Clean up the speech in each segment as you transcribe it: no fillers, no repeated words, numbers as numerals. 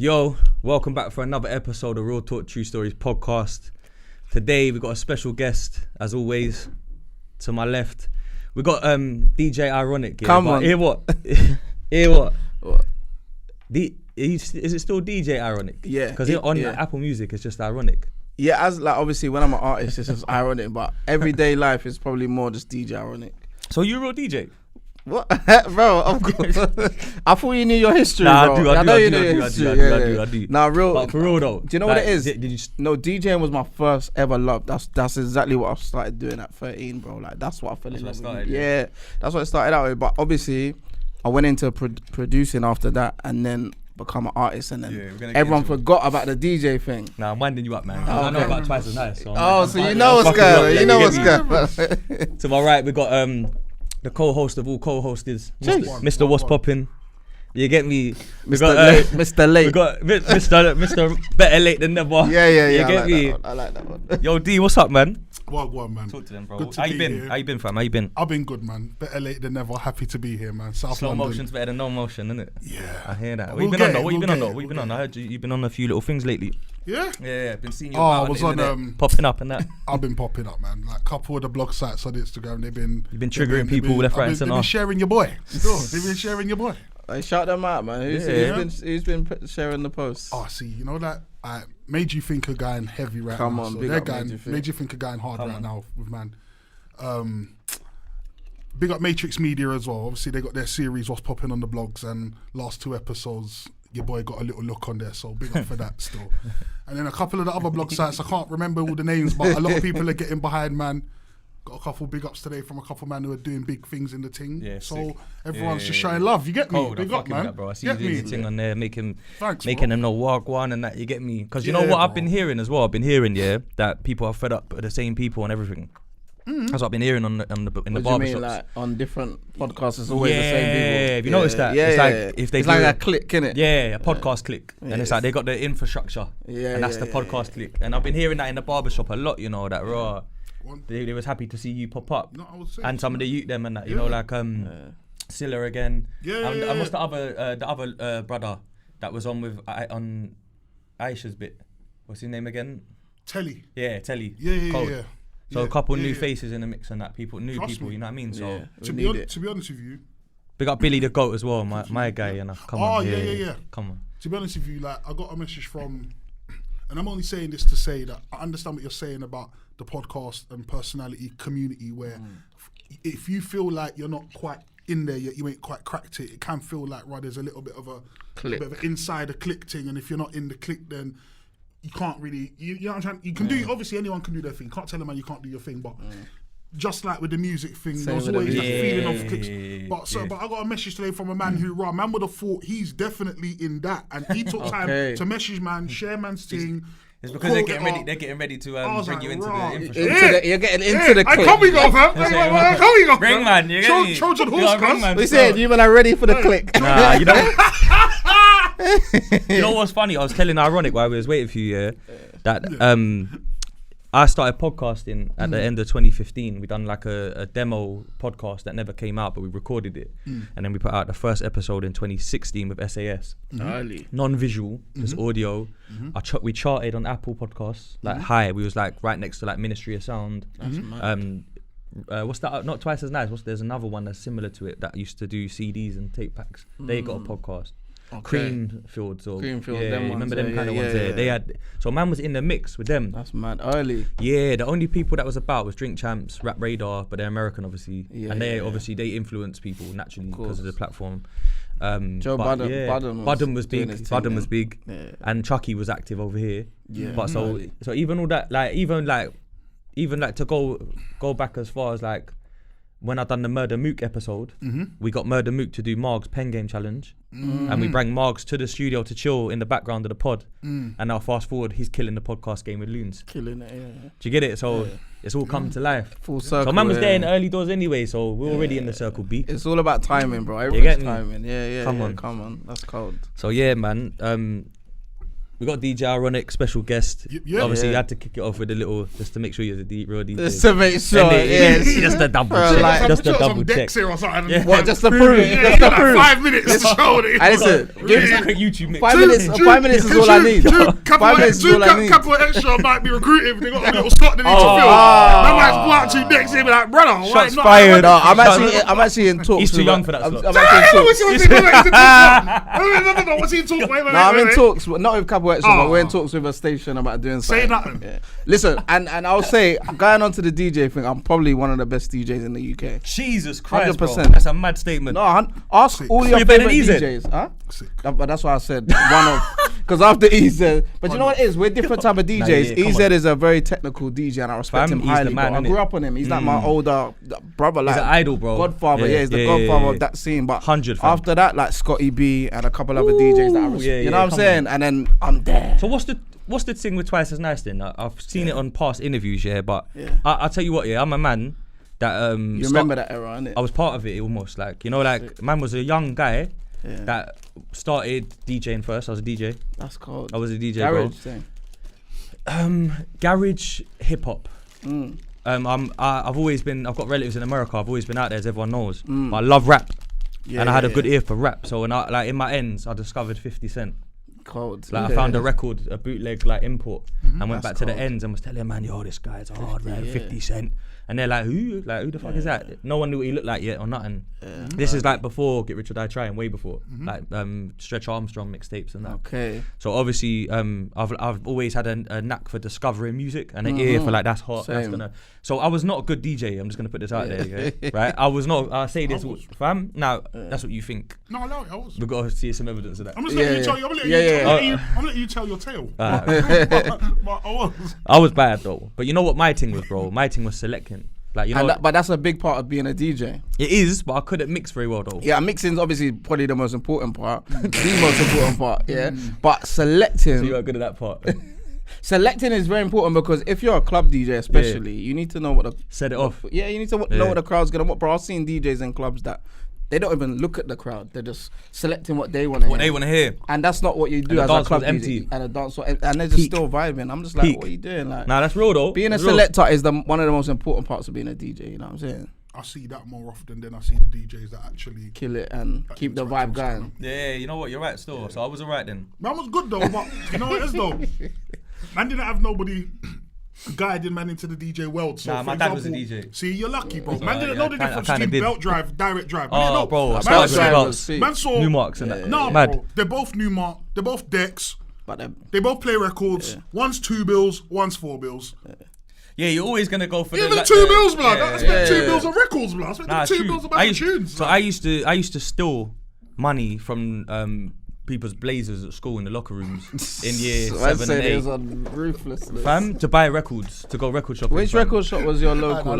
Yo, welcome back for another episode of Real Talk True Stories podcast. Today we got a special guest, as always. To my left, we got DJ Ironik. Yeah, Come on. Hear what? Hear what? What? Is it still DJ Ironik? Yeah. Because on Apple Music it's just Ironik. Yeah, as like obviously when I'm an artist, it's just ironic, but everyday life is probably more just DJ Ironic. So you a real DJ? What, bro? Of course. I thought you knew your history, Nah, bro. I know you know your history. I do. Nah, real. But for real though, Do you know what it is? Did you No, DJing was my first ever love. That's exactly what I started doing at 13, bro. Like that's what I fell in love with. Yeah, that's what I started out with. But obviously, I went into producing after that, and then become an artist, and then everyone forgot about the DJ thing. Nah, I'm winding you up, man. I know about Twice as Nice. So you know what's going. You know what's going. To my right, we got the co-host of all co-hosts, Mr. What's Poppin'. You get me? Mr. Late. We got Mr. Better Late Than Never. Yeah. You get me? I like that one. Yo, D, what's up, man? Well, man. Talk to them, bro. Good to How be you been? here. How you been, fam? How you been? I've been good, man. Better late than never. Happy to be here, man. South Slow London. motion's better than no motion, isn't it? Yeah. I hear that. What We'll you been get on though? it, What you been on we'll though? get What you it, been on? we'll I heard you've been on a few little things lately. Yeah. Yeah, been seeing you I about was on the on, internet, popping up and that. I've been popping up, man. Like a couple of the blog sites on Instagram, You've been triggering people left, right, and They've centre. been sharing your boy. Still, they've been sharing your boy. Like, shout them out, man. Who's been sharing the posts? Oh, see, you know that made you think of going heavy right Come now. on, so big they're up going, made you think of going hard right now with man. Big up Matrix Media as well. Obviously, they got their series What's Popping on the blogs, and last 2 episodes, your boy got a little look on there. So big up for that still. And then a couple of the other blog sites, I can't remember all the names, but a lot of people are getting behind, man. Got a couple big ups today from a couple man who are doing big things in the ting. Yeah, so sick. Just showing love. You get me? Cold, Big I'm up, fucking man. with that, bro. I see Get you doing me? the thing on there, making Thanks, them know walk one and that. You get me? Because you know Yeah, what I've bro. been hearing as well. I've been hearing that people are fed up with the same people and everything. That's what I've been hearing in the What do you barbershops. mean, like on different podcasts, it's always the same people? Yeah, have you noticed that? Yeah, It's yeah, like yeah. if they it's do like a click, innit? Yeah, a podcast click. And it's like they got the infrastructure. Yeah, and that's yeah, the yeah, podcast click. And I've been hearing that in the barbershop a lot, you know, that raw. They was happy to see you pop up. No, I was saying And some of the youth them and that, you know, like Silla again. And what's the other brother that was on with on Aisha's bit? What's his name again? Telly. Yeah, Telly. Yeah. So a couple new faces in the mix and that, new Trust people, me. you know what I mean? So To be honest with you, big up Billy the Goat as well, my guy, you know. Come on. yeah. Come on. To be honest with you, like I got a message from, and I'm only saying this to say that I understand what you're saying about the podcast and personality community, where if you feel like you're not quite in there yet, you ain't quite cracked it, it can feel like there's a little bit of an insider click thing, and if you're not in the click, then you can't really, you know what I'm saying? You can do, obviously anyone can do their thing, can't tell a man you can't do your thing, but just like with the music thing, there was always that feeling of clicks. But I got a message today from a man who, man would have thought he's definitely in that, and he took time to message man, share man's thing. It's because they're getting ready to bring you into the infrastructure. You're getting into the click. Come we go, fam. Come we go. Ring man, you get me? Trojan horse, cuz. We said you men are ready for the click. Nah, you know. You know what's funny? I was telling Ironik while we was waiting for you, that I started podcasting at the end of 2015. We done like a demo podcast that never came out, but we recorded it, and then we put out the first episode in 2016 with SAS. Non-visual, just audio. We charted on Apple Podcasts, like high. We was like right next to like Ministry of Sound. What's that? Not Twice as Nice. There's another one that's similar to it that used to do CDs and tape packs. They got a podcast. Creamfields or them remember ones, them kind of ones there. They had, so man was in the mix with them. That's mad early. Yeah, the only people that was about was Drink Champs, Rap Radar, but they're American obviously, and they obviously they influence people naturally because of the platform. Joe Budden was big. Budden was big, and Chucky was active over here. Yeah, but so even all that, even to go back as far as like when I done the Murder Mook episode, we got Murder Mook to do Marg's pen game challenge, and we bring Margs to the studio to chill in the background of the pod, and now fast forward, he's killing the podcast game with Loons. Killing it, yeah. Do you get it? So it's all come to life. Full circle. So man was there in the early doors anyway, so we're already in the circle B. It's all about timing, bro. You get Everything's me? timing. Yeah. Come on. Come on. That's cold. So yeah, man. We got DJ Ironik, special guest. Obviously, you had to kick it off with a little, just to make sure you're the real DJ. Just to make sure, just a double check. Just a double check. What, just to prove? Just to prove. 5 minutes to show it. And listen, give a quick YouTube mix. 5 minutes. 5 minutes is all I need. 5 minutes is all I need. Couple of extra might be recruited. They got a little slot they need to fill. That man's blocked you next year, be like, brother, shots fired. No, I'm actually in talks. He's too young for that slot. I'm actually in What's he in talks? No, I'm in talks, not with Couple Extra, but we're in talks with a station about doing something. Say nothing. Yeah. Listen, and I'll say, going on to the DJ thing, I'm probably one of the best DJs in the UK. Jesus Christ, 100%. bro. That's a mad statement. No, ask all your favorite DJs. Huh? But that's why I said one of, because after EZ, but you know what it is? We're different type of DJs. EZ is a very technical DJ, and I respect him highly. I grew up on him. He's like my older brother, like he's an idol, bro. Godfather. Yeah, he's the godfather of that scene. But 100. After that, like Scotty B and a couple other DJs that I respect. You know what I'm saying? And then I'm there. So what's the thing with Twice as Nice then? I've seen it on past interviews, but I'll tell you what, I'm a man that you remember that era, innit? I was part of it almost, like, you know, like man was a young guy that started DJing first. I was a DJ. That's cold. I was a DJ, Garage bro. Thing. Garage hip hop. I've got relatives in America. I've always been out there, as everyone knows. But I love rap. And I had a good ear for rap. So when in my ends, I discovered 50 Cent. Cold. Like I found a record, a bootleg like import, and went back to the ends and was telling man, yo, this guy's hard, right? 50 Cent. And they're like, who the fuck is that? No one knew what he looked like yet or nothing. This is like before Get Rich or Die Trying, way before. Like Stretch Armstrong mixtapes and that. Okay. So obviously, I've always had a knack for discovering music and an ear for like that's hot. That's gonna. So I was not a good DJ. I'm just gonna put this out there, okay? Right? I was not. I say this, fam. Now that's what you think. No, I was. We've got to see some evidence of that. I'm just letting you tell you. I'm letting you tell your tale. But I was bad though. But you know what my thing was, bro? My thing was selecting. Like, you know, but that's a big part of being a DJ. It is, but I couldn't mix very well though. Yeah, mixing's obviously probably the most important part. The most important part, yeah. But selecting. So you are good at that part. Selecting is very important because if you're a club DJ, especially, you need to know what the set it off. Yeah, you need to know what the crowd's gonna want. Bro, I've seen DJs in clubs that they don't even look at the crowd. They're just selecting what they want to hear. What they want to hear. And that's not what you do as a club DJ. And the dance was empty. And they're just still vibing. I'm just like, what are you doing? Like, nah, that's real though. Being a selector is one of the most important parts of being a DJ. You know what I'm saying? I see that more often than I see the DJs that actually kill it and keep the vibe going. Yeah, you know what? You're right still. Yeah. So I was alright then. Man was good though, but you know what it is though? Man didn't have nobody guiding man into the DJ world. So my dad was a DJ. See, you're lucky, bro. Man didn't know the difference between belt drive, direct drive. Oh, bro, I started with belts. Man saw Newmarks and that. No, bro. They're both Newmark. They're both decks. But they both play records. One's 2 bills, one's 4 bills. Yeah, you're always gonna go for the 2 bills, blood. I spent 2 bills on records, blood. I spent 2 bills on my tunes. So I used to steal money from people's blazers at school in the locker rooms in year 7 and 8. Ruthlessness. Fam, to buy records, to go record shopping. Which record shop was your local?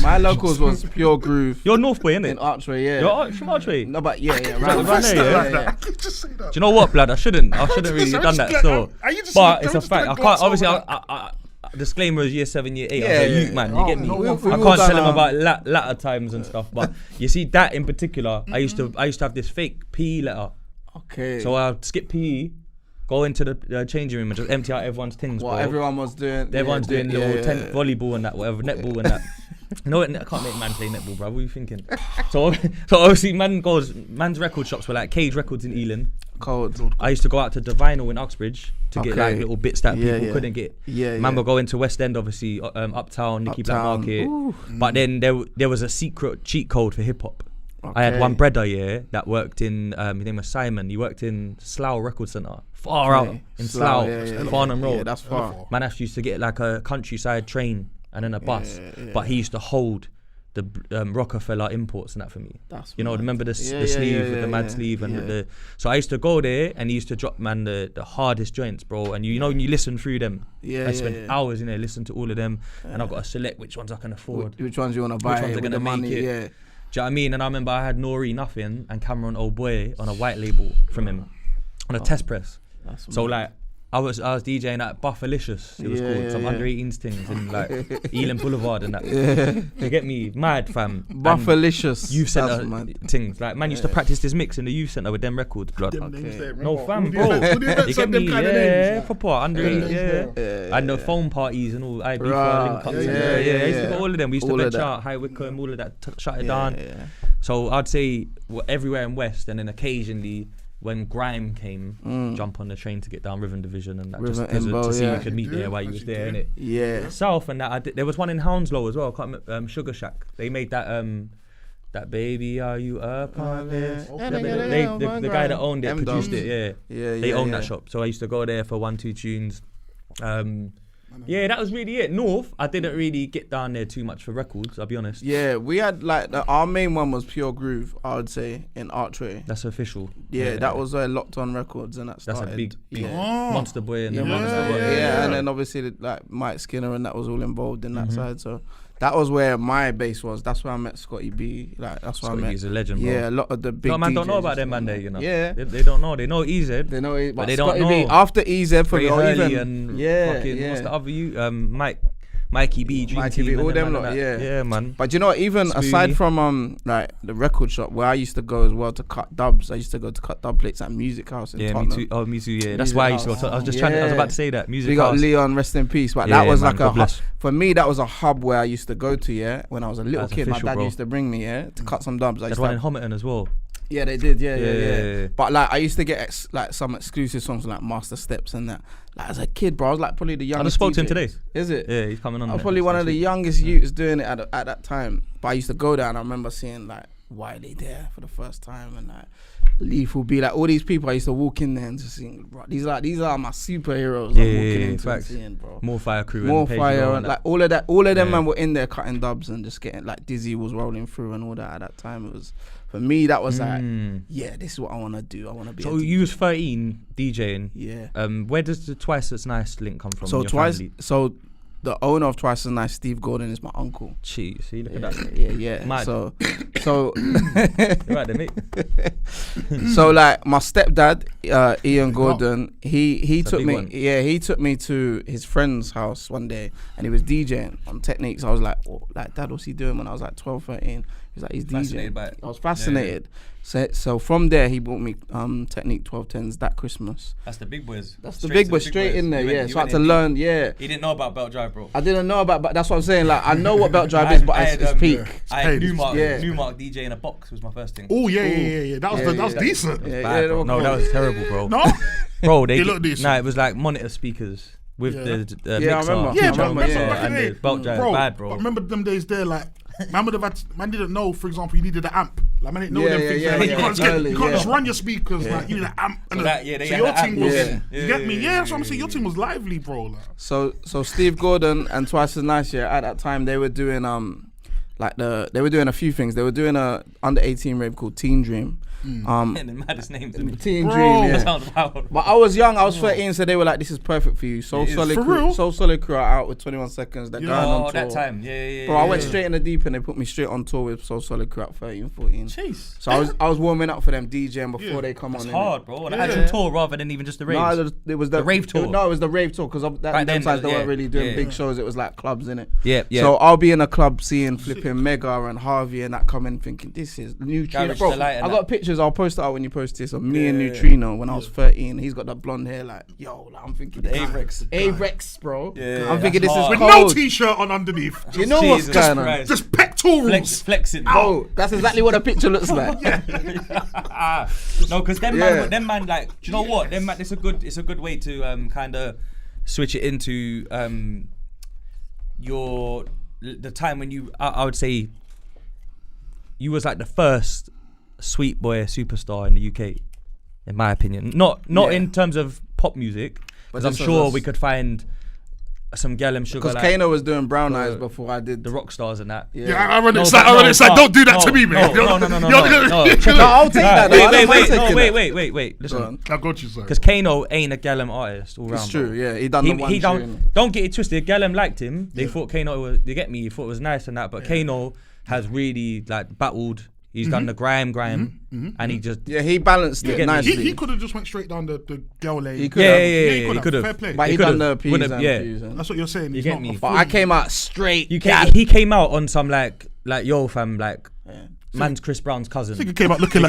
My locals was Pure Groove. You're North Boy, innit? In Archway, yeah. You're from Archway? No, but right there, yeah. Just say that. Do you know what, blood? I shouldn't really done that still. But it's a fact. I can't, obviously, disclaimer is year 7, year 8. I was a youth man, you get me? I can't tell him about latter times and stuff. But you see, that in particular, I used to have this fake PE letter. Okay. So I'd skip PE, go into the changing room and just empty out everyone's things. What everyone was doing. Everyone's doing little tent volleyball and that, whatever, netball and that. You know what? I can't make man play netball, bro. What are you thinking? So obviously, man's record shops were like Cage Records in Ealing. Cold. I used to go out to the Vinyl in Uxbridge to get like little bits that people couldn't get. Man would go into West End, obviously, Uptown, Nicky Black Market. Ooh. But then there was a secret cheat code for hip hop. Okay. I had one brother, that worked in, his name was Simon. He worked in Slough Record Centre, far out in Slough, Farnham Road. Yeah, that's far. Man actually used to get like a countryside train and then a bus, but he used to hold the Rockefeller imports and that for me. That's remember the sleeve with the mad sleeve and the. So I used to go there and he used to drop the hardest joints, bro. And you know when you listen through them, I spent hours in there listening to all of them, and I've got to select which ones I can afford, which ones you want to buy, which ones are gonna make money, it. Yeah. Do you know what I mean? And I remember I had Nori Nothing and Cameron Old Boy on a white label from him on a test press. So like I was DJing at Buffalicious, it was called, some under 18s things in like Ealing Boulevard and that. They get me mad, fam. Buffalicious. Youth centre things. Like, man used to practice this mix in the youth centre with them records, blood. No, fam, bro. They get me, proper under 18s, and the phone parties and all, IB link ups. I used to go all of them. We used to venture out, High Wycombe, all of that, shut it down. So I'd say everywhere in West, and then occasionally when grime came, jump on the train to get down Riven Division and that, just to see who could meet there while you was there, innit? Yeah. South and that, there was one in Hounslow as well, Sugar Shack. They made that that Baby Are You Up on This? The guy that owned it produced it, they owned that shop. So I used to go there for 1-2 tunes. Yeah, that was really it. North, I didn't really get down there too much for records, I'll be honest. Yeah, we had like our main one was Pure Groove, I would say, in Artistry. That's official. Yeah, that was Locked On Records, and that started. That's a big Monster Boy and and then obviously like Mike Skinner and that was all involved in that side. So that was where my base was. That's where I met Scotty B. Like that's where I met. He's a legend, bro. Yeah, a lot of the big. Man DJs don't know about them man there, you know. Yeah, they don't know. They know EZ. They know, but they don't know. B, after EZ for Ray or Hurley even and what's the other Mikey B, Dream Mikey Team, B, all them lot, yeah, man. But you know what, even Smoothie. aside from like the record shop where I used to go as well to cut dubs, I used to go to cut dub plates at Music House in Tottenham. Me too. Oh, me too. Yeah, that's why I used to go. I was just trying. I was about to say that Music We House. got Leon, rest in peace. But that was like for me. That was a hub where I used to go to. Yeah, when I was a little kid, my dad used to bring me to cut some dubs. There's one in Homerton as well. Yeah, they did. Yeah. But like, I used to get like some exclusive songs like Master Steps and that. Like as a kid, bro, I was like probably the youngest. I just spoke to him today. Is it? Yeah, he's coming on. I was probably one of the youngest youths doing it at that time. But I used to go there and I remember seeing like Wiley there for the first time and like Leaf will be like all these people. I used to walk in there and just sing, bro. These are my superheroes. I'm walking into and seeing, bro. More Fire Crew, More Fire, and like all of them man were in there cutting dubs and just getting like Dizzy was rolling through and all that. At that time, it was for me. That was like, yeah, this is what I want to do. I want to be. So you was 13 DJing. Yeah. Where does the Twice As Nice link come from? So the owner of Twice As Nice, Steve Gordon, is my uncle. Jeez, see, look at that. Yeah. Mad. So right then, mate. So like my stepdad, Ian Gordon, he took me. Yeah, he took me to his friend's house one day, and he was DJing on Techniques. I was like, Dad, what's he doing? When I was like 12, 13. He's like, he's DJing. I was fascinated. So from there, he bought me Technique 1210s that Christmas. That's the big boys. That's the big boys straight in there. So I had to learn. Yeah. He didn't know about Belt Drive, bro. I didn't know about, but that's what I'm saying. Like I know what Belt Drive is, but it's peak. I had Newmark DJ in a box was my first thing. Oh yeah. That was decent. No, that was terrible, bro. No, bro, they looked decent. Nah, it was like monitor speakers with the mixer. I remember. Yeah, and the Belt Drive, bad, bro. But remember them days there, like. Man didn't know, for example, you needed an amp. Like, man didn't know them things. Like, you can't just run your speakers. Like, you need an amp. And so your thing was, you get me? Yeah, that's what I'm saying. Your thing was lively, bro. Like. So Steve Gordon and Twice As Nice, at that time they were doing they were doing a few things. They were doing a under 18 rave called Teen Dream. And the maddest names. Teen Dream. That sounds wild. But I was young. I was 13, so they were like, "This is perfect for you." So Solid Crew are out with 21 Seconds. They're going on tour. That time, yeah. Bro, I went straight in the deep end. They put me straight on tour with So Solid Crew at 13, 14. Jeez. So I was warming up for them DJing before they come on. It's hard, bro. The actual tour rather than even just the raves. No, it was the rave tour. No, it was the rave tour because that them times they weren't really doing big shows. It was like clubs, innit? Yeah. So I'll be in a club seeing flipping Mega and Harvey and that coming, thinking this is Neutrino. Bro, I got pictures. I'll post it out when you post this of me and Neutrino when I was 13. He's got that blonde hair, like I'm thinking Avrex, bro. Yeah, I'm thinking this is with cold. No t-shirt on underneath. You know what's going on? Just pectorals. Flexing. Oh, that's exactly what the picture looks like. No, because them man, like, do you know what? Them man, it's a good way to kind of switch it into the time when you, I would say, you was like the first sweet boy superstar in the UK, in my opinion. Not in terms of pop music, because I'm sure we could find some Gallum Sugar. Because Kano was doing Brown Eyes before I did the rock stars and that. Yeah, Ironik side. Don't do that to me, man. No. I'll take that. Wait. Listen. I got you, sir. Because Kano ain't a Gallum artist all round. It's true. Yeah, he done the one tune. Don't get it twisted. Gallum liked him. They thought Kano was. You get me? He thought it was nice and that. But Kano has really like battled. He's done the grime, and he just he balanced it nicely. He could have just went straight down the girl lane. He could he could have. Fair play. But he done the P's and Q's. That's what you're saying. You get me? But I came out straight. He came out on some like yo fam man's Chris Brown's cousin. I think it came out looking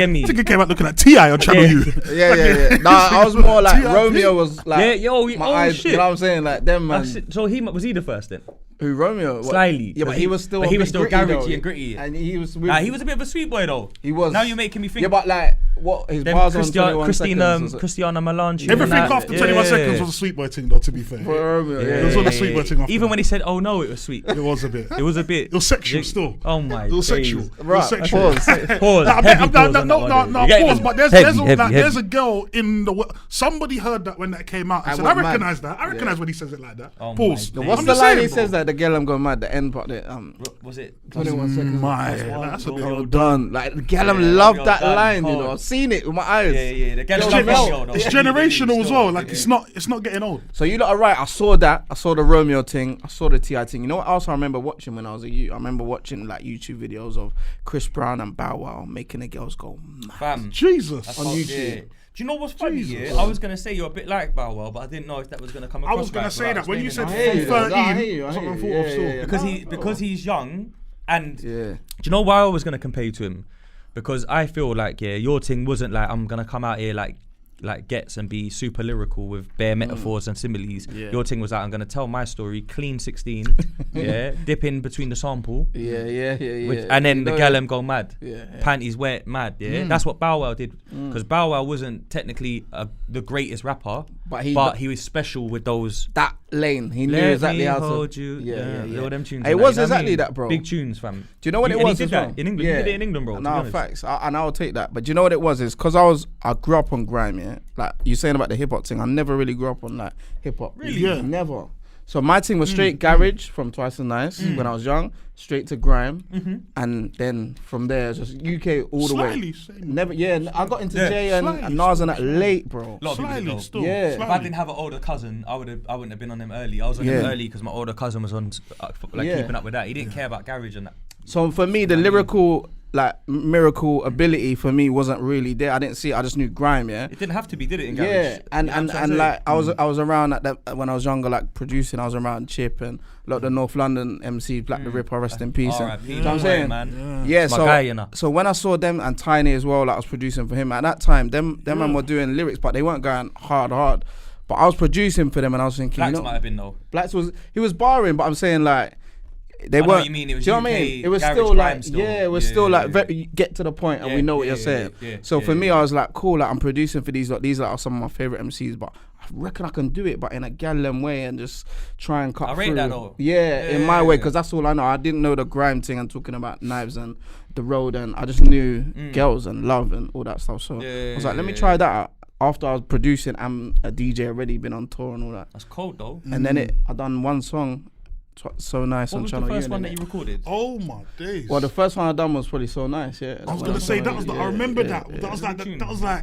like T.I. on Channel U. Yeah. Nah, I was more like Romeo was like. My eyes, shit. You know what I'm saying? Like them man. So was he the first then? Who, Romeo? Slightly. Yeah, but he was still garagey and gritty. And he was he was a bit of a sweet boy though. He was. Now you're making me think. Yeah, but like what his bars on 21 seconds. Christiana Melange. Everything after 21 seconds was a sweet boy thing though, to be fair. Romeo, it was all a sweet boy thing after. Even when he said, "Oh no, it was sweet." It was a bit. It was sexual still. Oh my. It was sexual. Right. Pause. No, pause. But there's a girl in the. Somebody heard that when that came out. I said, I recognise that. I recognise when he says it like that. Pause. What's the line he says that the girl I'm going mad? The end part there. Was it 21 seconds? That's a bit well done. Like the girl loved that line. You know, I've seen it with my eyes. Yeah. The it's generational as well. Like it's not getting old. So you lot are right. I saw that. I saw the Romeo thing. I saw the T.I. thing. You know what else I remember watching when I was a youth? I remember watching like YouTube videos of Chris Brown and Bow Wow making the girls go mad. Fam. Jesus. On YouTube. Yeah. Do you know what's funny? Yeah, I was gonna say you're a bit like Bow Wow, but I didn't know if that was gonna come across. I was gonna say that when you said from 13, that's what I thought of. Because he's young, and yeah. Do you know why I was gonna compare you to him? Because I feel like your thing wasn't like I'm gonna come out here like Gets and be super lyrical with bare metaphors and similes. Yeah. Your thing was like I'm gonna tell my story, clean 16, dip in between the sample, and then the gal go mad, panties wet, mad. That's what Bow Wow did, because Bow Wow wasn't technically the greatest rapper, but he was special with those that lane. He knew exactly how to hold you. All them tunes. It was exactly that, bro. Big tunes, fam. Do you know what it was? He did that in England. He did it in England, bro. No, facts. And I'll take that. But do you know what it was? Is because I grew up on grime. Yeah, like you saying about the hip hop thing. I never really grew up on like hip hop. Really? Yeah. Never. So my thing was straight garage from Twice as Nice when I was young, straight to grime, and then from there just UK all the way. Never. Yeah, I got into Jay and Nas and that late, bro. Slightly still. Yeah. If I didn't have an older cousin, I wouldn't have been on them early. I was on them early because my older cousin was on keeping up with that. He didn't care about garage and that. So for me, the lyrical miracle ability for me wasn't really there. I didn't see it. I just knew grime. Yeah, it didn't have to be, did it? In garage? Yeah, and like I was around at that when I was younger, like producing. I was around Chip and a lot of the North London MCs, Black the Ripper, rest in peace. You know what I'm saying? Man. Yeah, my guy, you know. So when I saw them and Tinie as well, like I was producing for him at that time. Them man were doing lyrics, but they weren't going hard. But I was producing for them, and I was thinking, Blacks might have been though. Blacks was barring, but I'm saying like. They weren't. What you mean? It was do you know what I mean? It was still like, it was still like very, get to the point, and we know what you're saying. So for me, I was like, cool. Like I'm producing for these. Like these are some of my favorite MCs, but I reckon I can do it, but in a gallon way, and just try and cut through. I rate that though. In my way, because that's all I know. I didn't know the grime thing and talking about knives and the road, and I just knew girls and love and all that stuff. So I was like, let me try that out. After I was producing, I'm a DJ already, been on tour and all that. That's cold though. And then I done one song. So Nice on Channel U. What was the first one that you recorded? Oh my days. Well, the first one I done was probably So Nice. Yeah. I was gonna say that was. I remember that. That was like.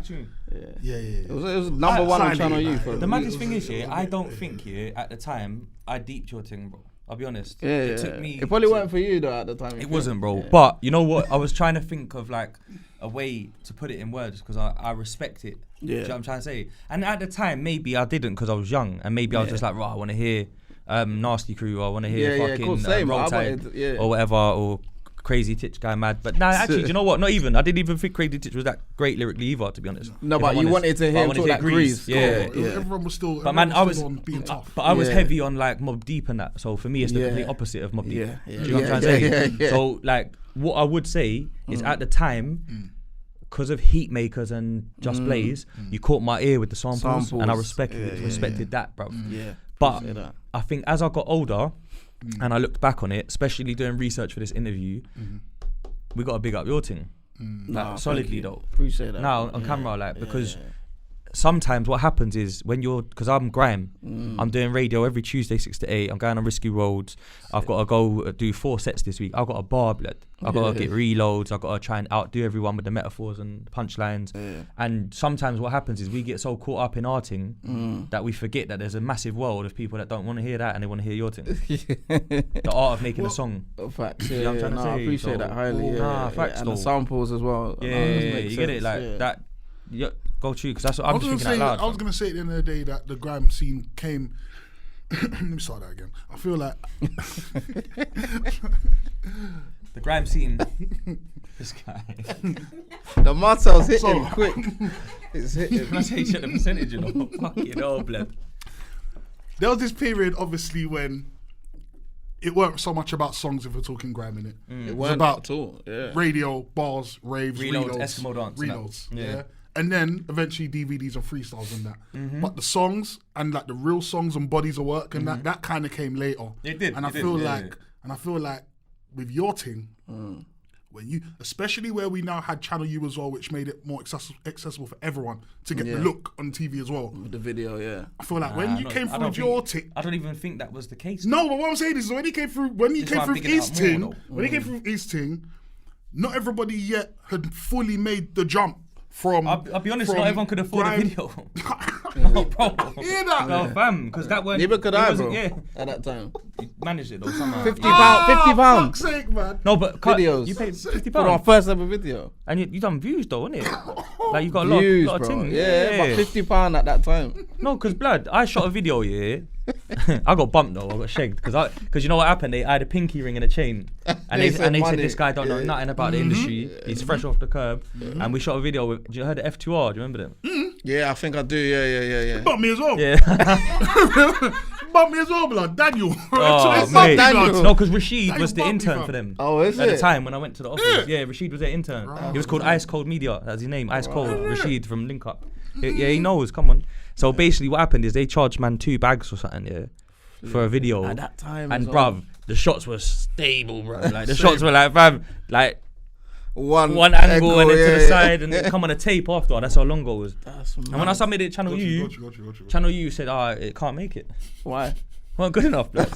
Yeah. It was number one on Channel U. The maddest thing is, I don't think at the time I deeped your thing, bro. I'll be honest. It took me. It probably weren't for you though at the time. It wasn't, bro. Yeah. But you know what? I was trying to think of like a way to put it in words because I respect it. Yeah. Do you know what I'm trying to say? And at the time, maybe I didn't because I was young, and maybe I was just like, right, I want to hear. Nasty Crew, I want to hear fucking Roll Tide or whatever, or Crazy Titch Guy Mad. But nah, actually, do you know what? Not even. I didn't even think Crazy Titch was that great lyrically either, to be honest. No, but you wanted to hear him talk like Grease. Yeah. Everyone was still. But man, I was being tough. But I was heavy on like Mobb Deep and that. So for me, it's the complete opposite of Mobb Deep. Do you know what I'm trying to say? So like, what I would say is at the time. Because of Heat Makers and Just Blaze, you caught my ear with the samples. And I respected that, bro. But I think as I got older and I looked back on it, especially doing research for this interview, we got to big up your thing. Like, solidly though. Appreciate that. Now on camera, like, because sometimes what happens is when because I'm grime, I'm doing radio every Tuesday 6 to 8. I'm going on risky roads. I've got to go do 4 sets this week. I've got a bar, blood. I've got to get reloads. I've got to try and outdo everyone with the metaphors and punchlines. And sometimes what happens is we get so caught up in arting that we forget that there's a massive world of people that don't want to hear that and they want to hear your thing. The art of making a song. Facts, You know what I'm trying to say? I appreciate that highly. Facts, and the samples as well. You get it like that. Go true, because that's what I'm just thinking out loud. I was going to say at the end of the day that the grime scene came. Let me start that again. I feel like the grime scene. This guy. The Martel's hitting quick. It's hitting. Can I say check the percentage? You know, fucking hell, blood. There was this period, obviously, when it weren't so much about songs if we're talking grime in it. It was wasn't about at all. Yeah. radio, bars, raves, Reloads, reloads, Eskimo dance, reloads. yeah. And then eventually DVDs and freestyles and that. But the songs and like the real songs and bodies of work and that kind of came later. It did. And I feel like with your thing, when you, especially where we now had Channel U as well, which made it more accessible for everyone to get the look on TV as well. With the video, yeah. I feel like when you came through with your thing, I don't even think that was the case. No, but what I'm saying is when he came through, his thing, not everybody yet had fully made the jump from. I'll be honest, not everyone could afford grime. a video. No, bro. Hear that? No, fam, because that weren't. Neither could I, bro. Yeah, at that time. you managed it though somehow. £50. Fuck's sake, man. No, but Videos. you paid £50 For our first ever video. and you done views though, innit? Like you got a Views, lot of bro. things. Yeah, but £50 at that time. No, because blood, I shot a video, yeah. I got bumped though, I got shagged because you know what happened? I had a pinky ring and a chain, and they said this guy don't know nothing about the industry. He's fresh off the curb, and we shot a video with. You heard of F2R? Do you remember them? Yeah, I think I do. Yeah. Bump me as well. Yeah. Bump me as well, blood. Daniel. Oh, So mate. Daniel. No, because Rashid Daniel was the bumped me, intern fam. for them. Oh, is At it? the time when I went to the office, yeah, Rashid was their intern. He was called Ice Cold Media. That's his name, Ice Cold. Rashid from Link Up. Yeah, he knows. Come on. So basically, what happened is they charged man 2 bags or something, for a video. At that time, and as well. bruv, the shots were stable, bro. Like the shots were like, fam, like one angle and then to the side, and then come on a tape after. That's how long ago it was. And when I submitted it Channel U, Channel U said, it can't make it. Why? Weren't good enough, blood.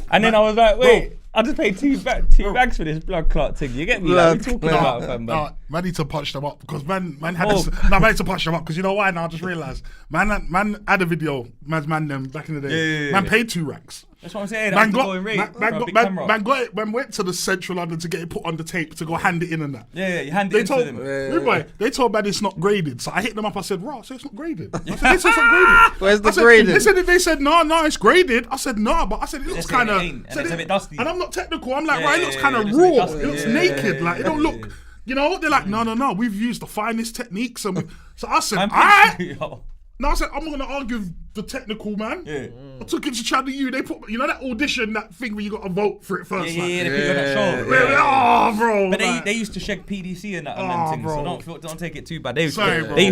And then I was like, wait, I just paid two bags for this blood clot thing. You get me? Like, what are you talking about, fam? Man need to punch them up because man had this. No, man need to punch them up because you know why? Now I just realised man had a video. Man them back in the day. Yeah. Man paid 2 racks. That's what I'm saying. Man went to the central London to get it put on the tape to go hand it in and that. Yeah, you hand it in to them. They told man it's not graded. So I hit them up. I said, "Raw, so it's not graded." I said, "It's not graded." Where's the graded? They said, "No, it's graded." I said, "No," but I said it looks kind of. And it's a bit dusty. And I'm not technical. I'm like, right, it looks kind of just raw. a bit dusty. It looks naked. Like it don't look. You know, they're like, no. We've used the finest techniques. So I said, all right. No, I said, I'm not going to argue with the technical man. Yeah. I took it to Channel U. They put, you know, that audition, that thing where you got to vote for it first. Yeah, they put you on that show. Oh, bro. But they used to check PDC and that and them things, so don't take it too bad. They used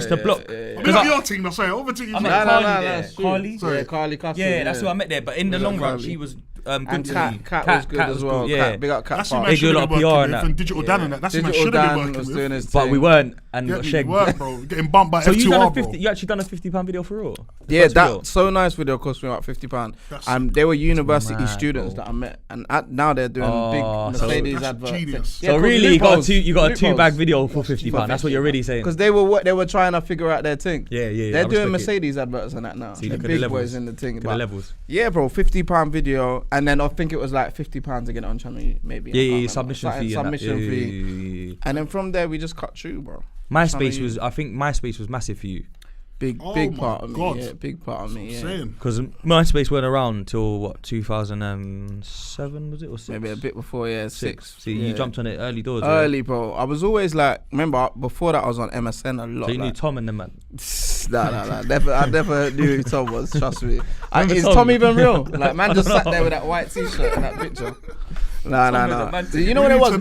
to block. I'm not your team, sorry. Over to you. I met Carly there. Carly? Yeah, Carly Castle. Yeah, that's who I met there. But in the long run, she was good to me. Cat was good as well. Yeah. Big up Cat. That's who man They do a should lot have of been PR working and with. that. And Digital Dan and that. That's who man should have been working with. But we weren't and got shagged. We weren't, bro. Getting bumped by So F2R, you actually done a £50 video for real? Yeah, that so nice video cost me about £50. They were university students bro. that I met, and now they're doing big Mercedes adverts. Genius. So really, you got a 2-bag video for £50. That's what you're really saying. Because they were trying to figure out their thing. Yeah. They're doing Mercedes adverts and that now. See, The look at big the boys levels. in the thing. Look at the levels. Yeah, bro, £50 video, and then I think it was like £50 to get it on channel U, maybe. Yeah, submission fee. Submission fee. And then from there we just cut through, bro. MySpace was massive for you. Big part of me. Yeah, big part of me. Yeah. Because MySpace weren't around until what 2007 was it or 6? Maybe a bit before, 6. See, you jumped on it early doors. Early, bro. I was always like, remember before that I was on MSN a lot. So you knew Tom and them, man. Nah. I never knew who Tom was. Trust me. Is Tom? Tom even real? Like, man just sat there with that white t-shirt and that picture. Nah. You know what it was?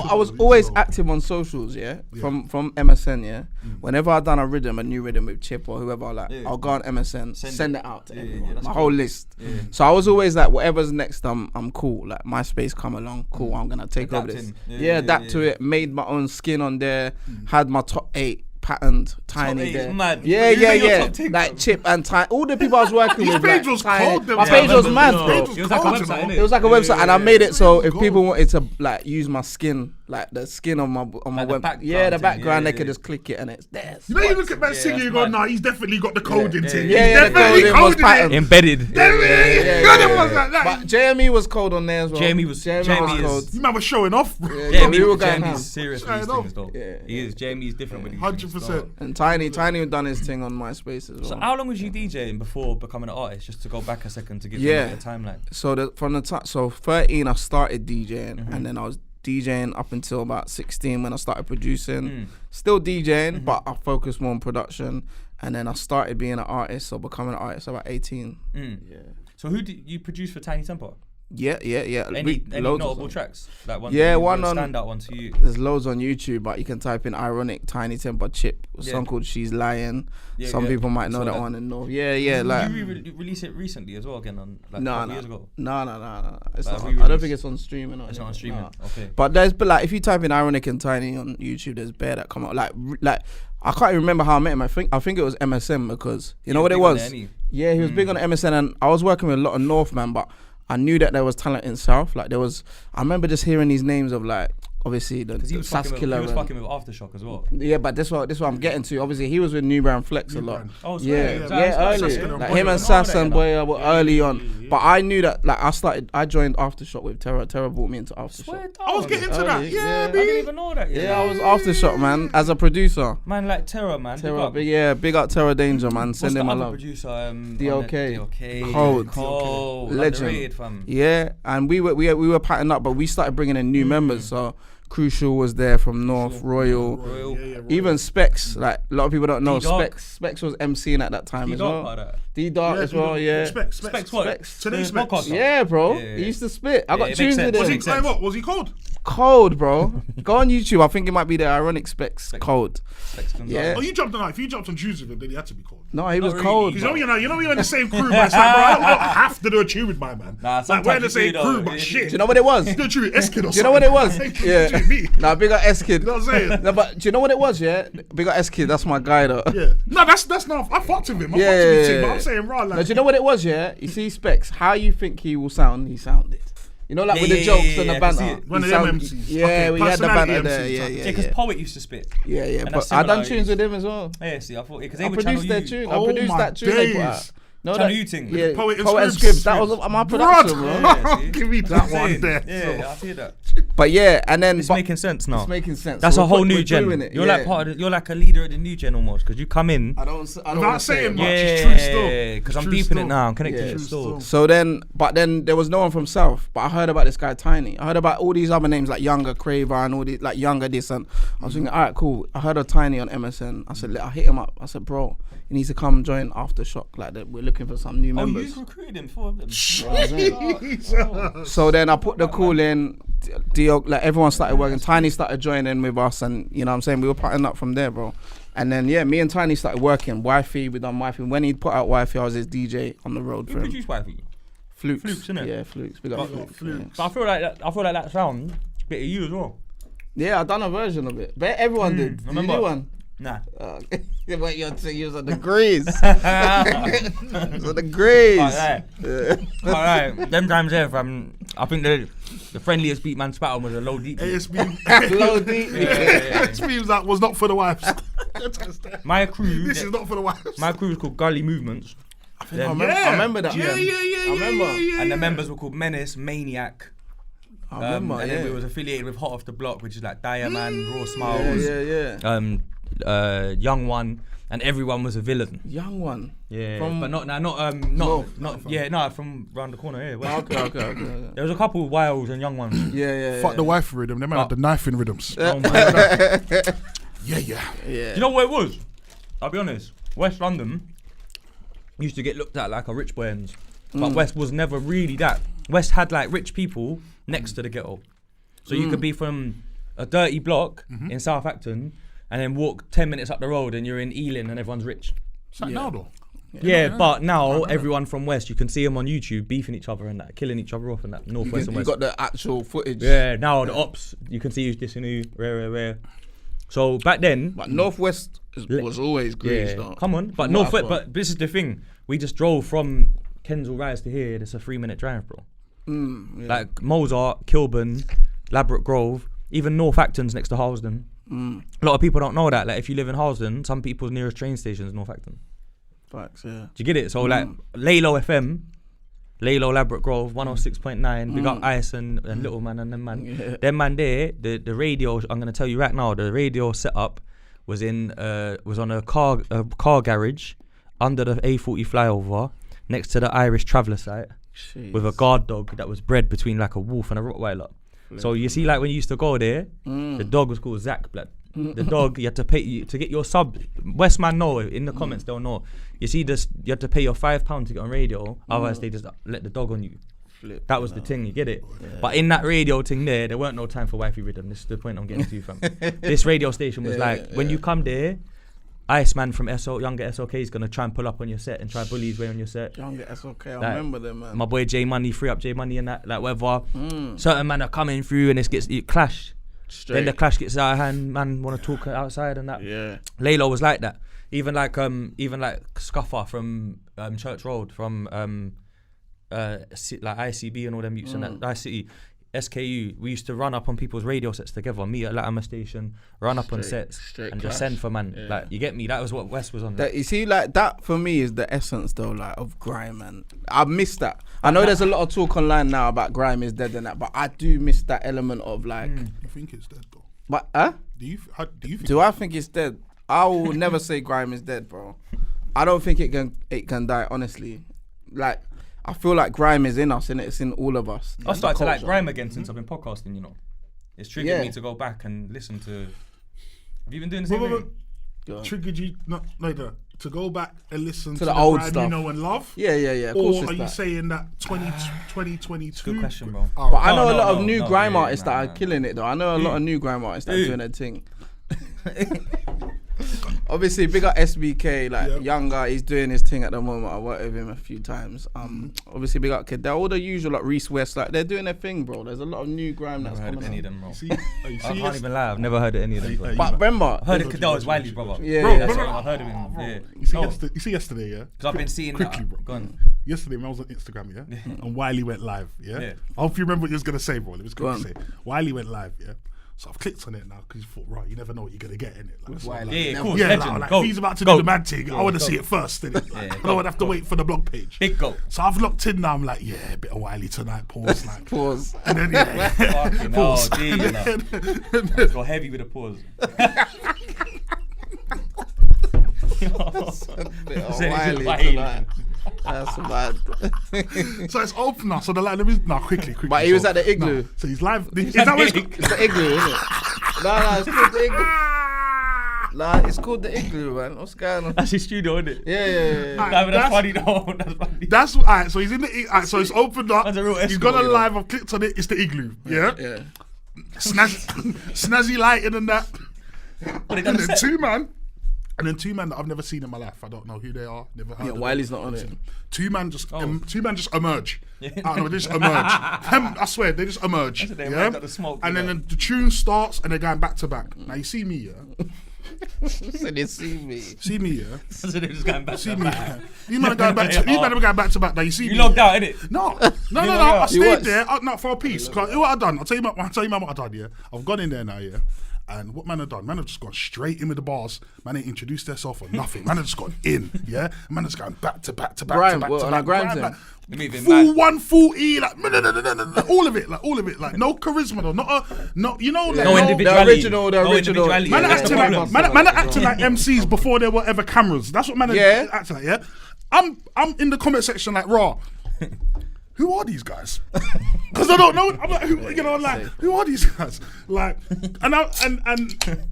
I was always active on socials, from MSN, Whenever I done a new rhythm with Chip or whoever, like I'll go on MSN, send it out to everyone, my whole list. So I was always like, whatever's next, I'm cool. Like MySpace come along, cool. I'm gonna take over this. Adapt to it. Made my own skin on there. Had my top 8 patterned Tinie there. Mad. Yeah. Like Chip and Tinie. All the people I was working with. His page was cold. My page was mad, bro. It was like a website, innit? It was like a website, and I made it so if people wanted to like use my skin, like the skin on my web, the background, they could just click it and it's there. You know, you look at that singer, you go, nah, he's definitely got the coding thing. Yeah, the coding was patterned. Embedded. But JME was cold on there as well. JME was cold. You man was showing off, bro. We were going ham. JME's serious with these things, though. He is. JME's different with these 100%. And Tinie done his thing on MySpace as well. So how long was you DJing before becoming an artist? Just to go back a second to give you a timeline. So from the time, 13 I started DJing, and then I was DJing up until about 16 when I started producing. Still DJing, but I focused more on production. And then I started being an artist, or becoming an artist about 18. Yeah. So who did you produce for Tinie Tempah? Yeah. Any notable tracks? Like one on standout one to you. There's loads on YouTube, but you can type in Ironik Tinie Tempah Chip. A song called She's Lying. Some people might know that one and know. Yeah. Like you release it recently as well again on like a couple years ago. No. I don't think it's on streaming. It's not on streaming. Okay. But like if you type in Ironik and Tinie on YouTube, there's bare that come out. Like I can't even remember how I met him. I think it was MSN, because you know what it was. Yeah, he was big on MSN, and I was working with a lot of North, man, but I knew that there was talent in South. Like there was, I remember just hearing these names of like, obviously the he was Saskilla. He was fucking with Aftershock as well. Yeah, but this what I'm getting to. Obviously, he was with New Brand Flex a lot. Oh, early. Like him and Sass and Boya were early on. But I knew that, like I joined Aftershock with Terra. Terra brought me into Aftershock. I was getting to that. Yeah, I didn't even know that. Yeah, I was Aftershock, man, as a producer. Man, like Terra, man. Big up Terra Danger, man. Send him my love. Producer, DOK. Cold. Legend. Yeah, and we were patterned up, but we started bringing in new members. So Crucial was there from North, Royal. Even Specs, like a lot of people don't know. Specs was MCing at that time as well. D-Dark as well, yeah. Specs what? Today's Specs. Yeah, bro. He used to spit. I got tunes with him. Was he cold? Cold, bro. Go on YouTube. I think it might be the Ironik Specs. Cold. Yeah. Oh, you jumped on. If you jumped on tunes with him, then he had to be cold. No, he was cold. You know you're in the same crew, but it's like, bro, I don't have to do a tune with my man. Like we're in the same crew, but shit. Do you know what it was? Do a tune with S-Kid or something. Do you know what it was? Yeah. Nah, big up S-Kid. You know what I'm saying? No, but do you know what it was? Yeah, big up S-Kid. That's my guy though. Yeah. No, that's not. I fucked with him. I fucked with him, but I'm saying raw. Like, do you know what it was? Yeah. You see Specs. How you think he will sound? He sounded. You know, like with the jokes and the banter. One of them MCs. Yeah, we had the banter there. Yeah, because Poet used to spit. Yeah. But I done tunes with him as well. Yeah, see, I thought because I produced their tune. I produced that tune they put out. No, Channel U thing. Yeah, Poet and Scribs. That was my production, bro. Give me that one there. Yeah, I hear that. But yeah, and then it's making sense now. It's making sense. That's a whole new gen. You're like part of. You're like a leader of the new gen almost, because you come in. I don't without saying much. It's true still. Yeah, because I'm deep in it now. I'm connected to it still. So then there was no one from South, but I heard about this guy Tinie. I heard about all these other names like Younger Craver and all these like Younger this, and I was thinking, all right, cool. I heard of Tinie on MSN. I said, I hit him up. I said, bro, he needs to come join Aftershock. Like that, we're looking for some new members. You recruited him for them. So then I put the call in. Like everyone started working. Tinie started joining with us, and you know what I'm saying, we were partnering up from there, bro. And then me and Tinie started working. Wifey, we done Wifey. When he put out Wifey, I was his DJ on the road. Who produced Wifey? Flukes, innit? Yeah, Flukes. Big up Flukes. But I feel like that sound a bit of you as well. Yeah, I done a version of it. But everyone did. Did you do one? Nah. What you're saying? You was on the grease. On the grease. Alright. Them times there, I think the friendliest beat man spat on was a low deep. ASB. Low deep. ASB was not for the wives. My crew. This is not for the wives. My crew was called Gully Movements. I remember that. Yeah. I remember. And the members were called Menace, Maniac. I remember. And then we was affiliated with Hot Off the Block, which is like Diamond, Raw Smiles. Yeah. Young One, and everyone was a villain. Young One. Yeah. From from round the corner. Yeah. Okay. There was a couple of Wilds and Young Ones. Yeah. Fuck the wife rhythm. They might have the knife in rhythms. Oh my God. Yeah. You know what it was? I'll be honest. West London used to get looked at like a rich boy ends, but West was never really that. West had like rich people next to the ghetto, so you could be from a dirty block in South Acton and then walk 10 minutes up the road and you're in Ealing and everyone's rich. It's like now though. Yeah, but now everyone from West, you can see them on YouTube beefing each other and that, killing each other off and that, Northwest and West. You got the actual footage. Yeah, now the ops, you can see who's dissing who, rare. So back then, But Northwest was always great. yeah, come on. But Northwest, but this is the thing. We just drove from Kensal Rise to here. It's a 3-minute drive, bro. Yeah. Like Mozart, Kilburn, Ladbroke Grove, even North Acton's next to Harlesden. A lot of people don't know that. Like if you live in Harlesden, some people's nearest train station is North Acton. Facts, yeah. Do you get it? So like Laylo FM, Laylo Ladbroke Grove, 106.9, big up Ice and Little Man and them man. Yeah. Them man there, the radio, I'm gonna tell you right now, the radio setup was on a car garage under the A40 flyover next to the Irish Traveller site. Jeez. With a guard dog that was bred between like a wolf and a Rottweiler. So you see, like when you used to go there, the dog was called Zach. Blood. The dog, you had to pay to get your sub. Westman know in the comments they'll know. You see this, you had to pay your £5 to get on radio. Otherwise they just let the dog on you. That was the thing, you get it. Yeah. But in that radio thing there weren't no time for wifey rhythm. This is the point I'm getting to you from. This radio station was when you come there, Iceman from Younger SOK is gonna try and pull up on your set and try and bully his way on your set. Younger SOK, I like, remember them, man. My boy J Money, free up J Money and that, like whatever. Certain man are coming through and it clash. Straight. Then the clash gets out of hand. Man want to talk outside and that. Yeah. Laylo was like that. Even like Scuffer from Church Road, from like ICB and all them youths and that ICT. SKU, we used to run up on people's radio sets together, meet at Latimer Station, run up on sets and just send for man. Like, you get me? That was what West was on. You see, like that for me is the essence though, like of grime, man. I miss that. I know there's a lot of talk online now about grime is dead and that, but I do miss that element of like. I think it's dead though. But Do you think? Do I think it's dead? I will never say grime is dead, bro. I don't think it can die, honestly. Like. I feel like grime is in us, and it's in all of us. I started to like grime again since I've been podcasting, you know. It's triggered me to go back and listen to. Have you been doing the same thing? Triggered you to go back and listen to the old grime stuff you know and love? Yeah. Of course or are you saying that 2022? Good question, bro. But I know a lot of new grime artists that are killing it, though. I know a lot of new grime artists that are doing their thing. Obviously, big up SBK, like Younger, he's doing his thing at the moment. I worked with him a few times. Obviously, big up Kid. They're all the usual, like Reese West, like they're doing their thing, bro. There's a lot of new grime that's coming out. Any of them, bro. I can't even lie. I've never heard of any of them. Bro. But remember, I heard of Cadell as Wiley, brother. Yeah, that's what I've heard of him. Yeah. You see yesterday, yeah. Because I've been seeing quickly, that. bro. Go on. Yesterday, when I was on Instagram, yeah, and Wiley went live, yeah. I hope you remember what you was gonna say, bro. It was going to say Wiley went live, yeah. So I've clicked on it now because you thought, right, you never know what you're gonna get in it. Like, Yeah, of course. Yeah, Legend. like Go. if he's about to Go. do the mad thing, I want to see it first. Innit? Like, I don't want to have to wait for the blog page. Big go. So I've locked in now. I'm like, yeah, a bit of Wiley tonight. Pause, like pause. and then Fucking pause. Let's go heavy with a pause. Wiley tonight. That's bad. So it's open now. So the line is now quickly. But he was at the Igloo. So he's live. Is that what it's called? It's the Igloo, isn't it? No, it's called the Igloo. Nah, it's called the Igloo, man. What's going on? That's his studio, isn't it? Yeah. Nah, but that's funny though. That's funny. That's alright. So he's in the. Alright, so it's opened up. That's a real He's escort, gone you know. live. I've clicked on it. It's the Igloo. Yeah. Yeah. Snazzy lighting and that. But And then two man that I've never seen in my life. I don't know who they are. Never heard. Yeah, of Wiley's them. not on it. Two man just emerge. I don't know, they just emerge. I swear, they just emerge. That's what they Yeah? got the smoke, And you then know. the tune starts and they're going back to back. Now you see me, yeah. So they see me. See me, yeah. So they're just going back. See me. Yeah. You man are going back. You man are going back to back. Now you see You me. logged yeah? out, innit? No. I You stayed watched? there. Not for a piece. Cause what I done? I'll tell you what I done. Yeah. I've gone in there now. Yeah. And what man have done? Man have just gone straight in with the bars. Man ain't introduced themselves or nothing. Man have just gone in. Yeah. Man has gone back to back to back Grime, to back well, to on back. a grime Grime, thing. like, Moving full mad. 140, like all of it, like no charisma though, not you know, like, No individuality. The original. Man are acting like man are acting like MCs before there were ever cameras. That's what man are acting like. Yeah, I'm in the comment section like raw. Who are these guys? Because I don't know. I'm like, who are these guys? Like, and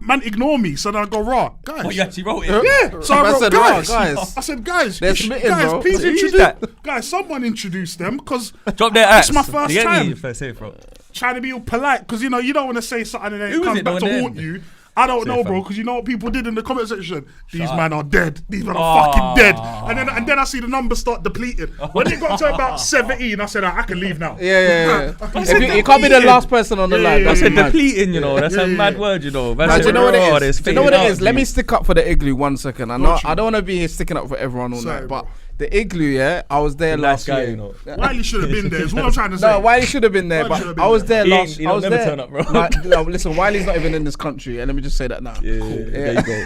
man ignore me. So then I go raw, guys. Oh, you actually wrote it? Yeah. So I wrote, said, guys. guys. I said, guys. They're smitten, bro. Please Who's introduce. that? Guys, someone introduce them because Drop their ass. it's my first You get me? time. First say, bro. Trying to be all polite because you don't want to say something and then it Who was comes it, back the to one haunt then? you. I don't know, bro, because you know what people did in the comment section? These men are dead. These men are fucking dead. And then I see the numbers start depleting. When it got to about 17, I said, I can leave now. Yeah. You can't be the last person on the line. That's a depleting, you know. That's a mad word, you know. Do you know what it is? Do you know what it is? Let me stick up for the Igloo 1 second. I don't want to be here sticking up for everyone all night, but the Igloo, yeah, I was there last year. You know. Wiley should have been there. Is what I'm trying to say. No, Wiley should have been there, but I was there last. I was never there. Turn up, bro. No, listen, Wiley's not even in this country, and let me just say that now. Yeah. There you go.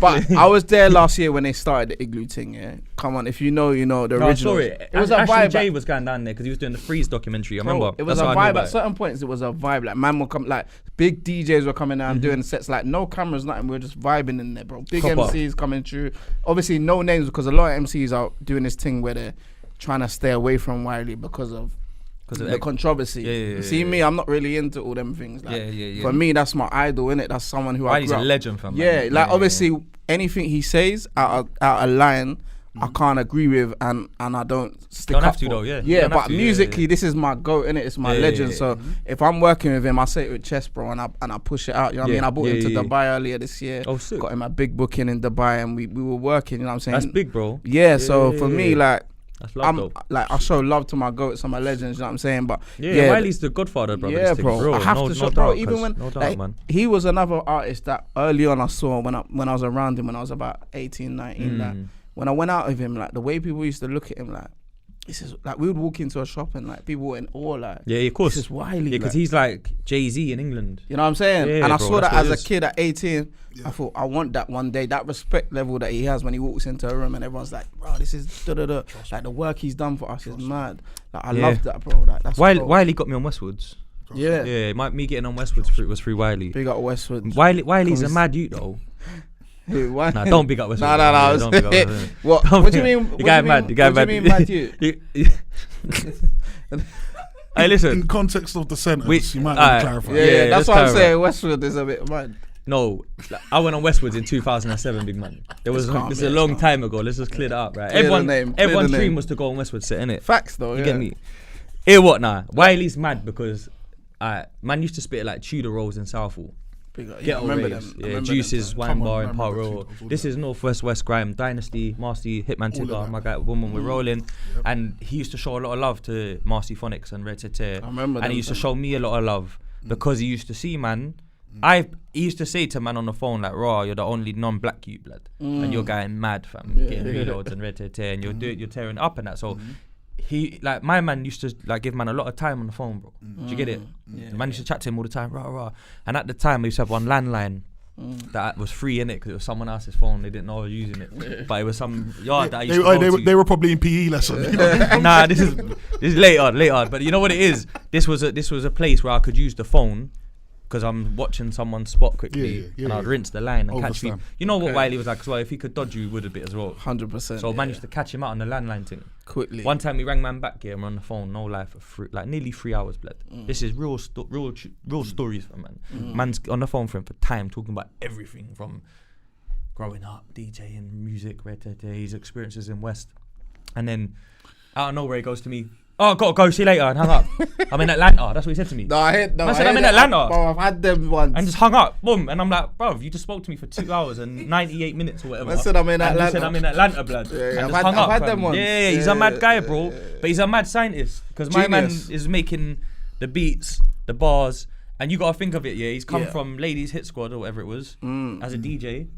But I was there last year when they started the Igloo thing. Yeah, come on, if you know, you know the original. Sorry, it was a vibe. Jay was going down there because he was doing the Freeze documentary. I remember. It was a vibe at certain points. It was a vibe. Like man will come, like big DJs were coming down doing sets. Like no cameras, nothing. We were just vibing in there, bro. Big MCs coming through. Obviously, no names because a lot of MCs are doing this thing where they're trying to stay away from Wiley because of the controversy. See me, I'm not really into all them things. Like, for me, that's my idol, innit? That's someone who Wiley's I grew a legend for me. Yeah, like obviously anything he says out a line, I can't agree with, and I don't stick don't up have to for. though, yeah. Yeah, but musically, this is my goat, innit? It's my legend. So if I'm working with him, I say it with chest, bro, and I push it out. You know what I mean? I brought him to Dubai earlier this year. Oh, sick. Got him a big booking in Dubai, and we were working. You know what I'm saying? That's big, bro. Yeah. So for me, like. That's love, though. Like I show love to my goats and my legends, you know what I'm saying? But Wiley's the godfather, bro. Yeah, bro. I have to show, bro. Even when man. He was another artist that early on I saw when I was around him when I was about 18, 19. Like, when I went out with him, like the way people used to look at him, like this is like we would walk into a shop and like people were in awe, like of course. This is Wiley, because he's like Jay-Z in England. You know what I'm saying? Yeah, and I bro, saw that as a kid at 18. I thought I want that one day. That respect level that he has when he walks into a room and everyone's like, bro, this is da-da-da. Like the work he's done for us is mad. Like I love that, bro. Like, that's Wiley got me on Westwoods. Yeah. Me getting on Westwoods was through Wiley. Big up Westwoods. Wiley's a mad youth though. Who, why? Nah, don't big up Westwood. No. What do you mean? You guy mad. What do you mean mad you? Hey, listen. In context of the sentence, you might need to clarify. Yeah, that's what I'm saying. Westwood is a bit mad. No, I went on Westwoods in 2007, big man. This is a long time ago. Let's just clear that up, right? Everyone's dream was to go on Westwood set, innit? Facts though, you get me? Hear what now? Wiley's mad because man used to spit like Tudor rolls in Southall. I remember them. Yeah, Juices, Wine Bar in Park Row. This is Northwest West Grime, Dynasty, Marsty, Hitman Tigger, my guy, Woman, we're rolling. And he used to show a lot of love to Marsty Phonics and Red Tete. I remember and he used to show me a lot of love because he used to see, man. He used to say to man on the phone like, "Raw, you're the only non-black youth, blood, and you're going mad, fam, getting reloads and Red Tete, and you're tearing up and that." So he, like, my man used to like give man a lot of time on the phone, bro. Do you get it? The man used to chat to him all the time, rah. And at the time, we used to have one landline that was free in it because it was someone else's phone. They didn't know I was using it, but it was some yard that I used to go to. They were probably in PE lesson. Nah, this is late on. But you know what it is? This was a place where I could use the phone. Because I'm watching someone spot quickly and I'd rinse the line and catch me. You know what Wiley was like as well? If he could dodge you, he would a bit as well. 100%. So man used to catch him out on the landline thing. Quickly. One time we rang man back here and we're on the phone, no lie, for nearly 3 hours, blood. This is real stories for man. Man's on the phone for him for time, talking about everything from growing up, DJing, music, his experiences in West. And then out of nowhere he goes to me, "Oh, gotta go, see you later," and hung up. I'm in Atlanta. That's what he said to me. I said I'm in Atlanta. Bro, I've had them once. And just hung up, boom. And I'm like, bro, you just spoke to me for 2 hours and 98 minutes or whatever. I said I'm in Atlanta. And said I'm in Atlanta, blood. Yeah, and I've had them once. Yeah, he's a mad guy, bro. But he's a mad scientist because my man is making the beats, the bars, and you gotta think of it. Yeah, he's come from Ladies Hit Squad or whatever it was as a DJ.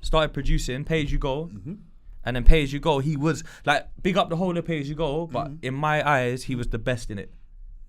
Started producing Pay As You Go. And then Pay As You Go, he was like, big up the whole of Pay As You Go, but in my eyes, he was the best in it.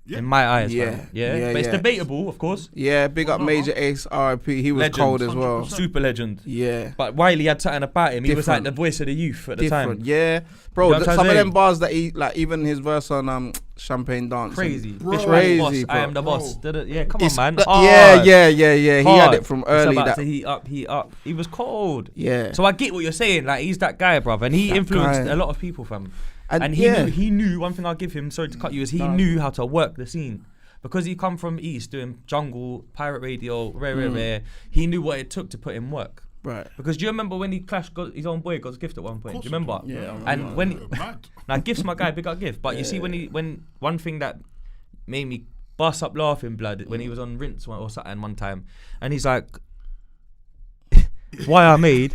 In my eyes, man. But it's debatable, of course. Yeah, big up Major Ace, R.I.P. He was legend, cold as well. 100%. Super legend. Yeah. But Wiley had something about him. He was like the voice of the youth at the time. Yeah. Bro, You know some of them bars that he, like even his verse on Champagne Dance. Crazy. It's crazy, I am the boss. Yeah, come on, man. Yeah. He had it from early. It's about to heat up. He was cold. Yeah. So I get what you're saying. Like, he's that guy, brother. And he influenced a lot of people, fam. And he knew, one thing I'll give him, sorry to cut you, is he knew how to work the scene. Because he come from East doing jungle, pirate radio, rare, he knew what it took to put in work. Right. Because do you remember when he clashed his own boy God's Gift at one point? Do you remember? Yeah. And when now Gift's my guy, big up Gift. But you see when one thing that made me bust up laughing, blood, when he was on Rinse or something one time, and he's like, why I made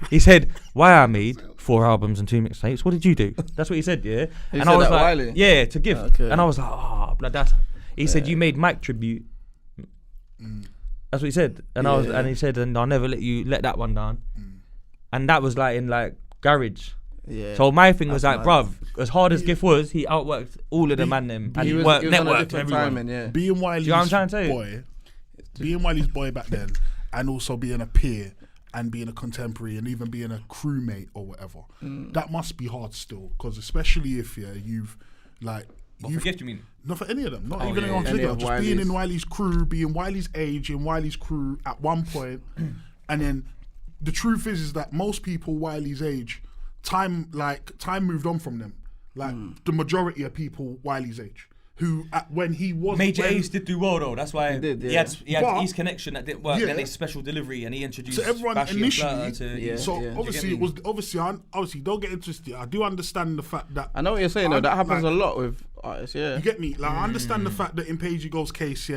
4 albums and 2 mixtapes. What did you do? That's what he said, yeah. And I was like, Wiley? Yeah, to give. Okay. And I was like, oh, blood, that's. He said you made Mike tribute. That's what he said, and and he said, and I'll never let that one down. And that was like in like garage. Yeah. So my thing was like, bruv, as hard as Gift was, he outworked all of the man them, and he worked networked everyone. Timing, Being Wiley's boy, being Wiley's boy back then, and also being a peer and being a contemporary and even being a crewmate or whatever, that must be hard still, because especially if you've like. What for Gift, you mean? Not for any of them. Not even anyone figure. Just being in Wiley's crew, being Wiley's age, in Wiley's crew at one point, and then the truth is that most people Wiley's age, time moved on from them. Like the majority of people Wiley's age, who when he was Major Ace did do well though. That's why he had East Connection that didn't work. Then they special delivery, and he introduced. So everyone initially. So obviously it was obviously don't get interested. I do understand the fact that I know what you're saying. Though that happens a lot with artists. Yeah, you get me. Like I understand the fact that in Page Eagle's case,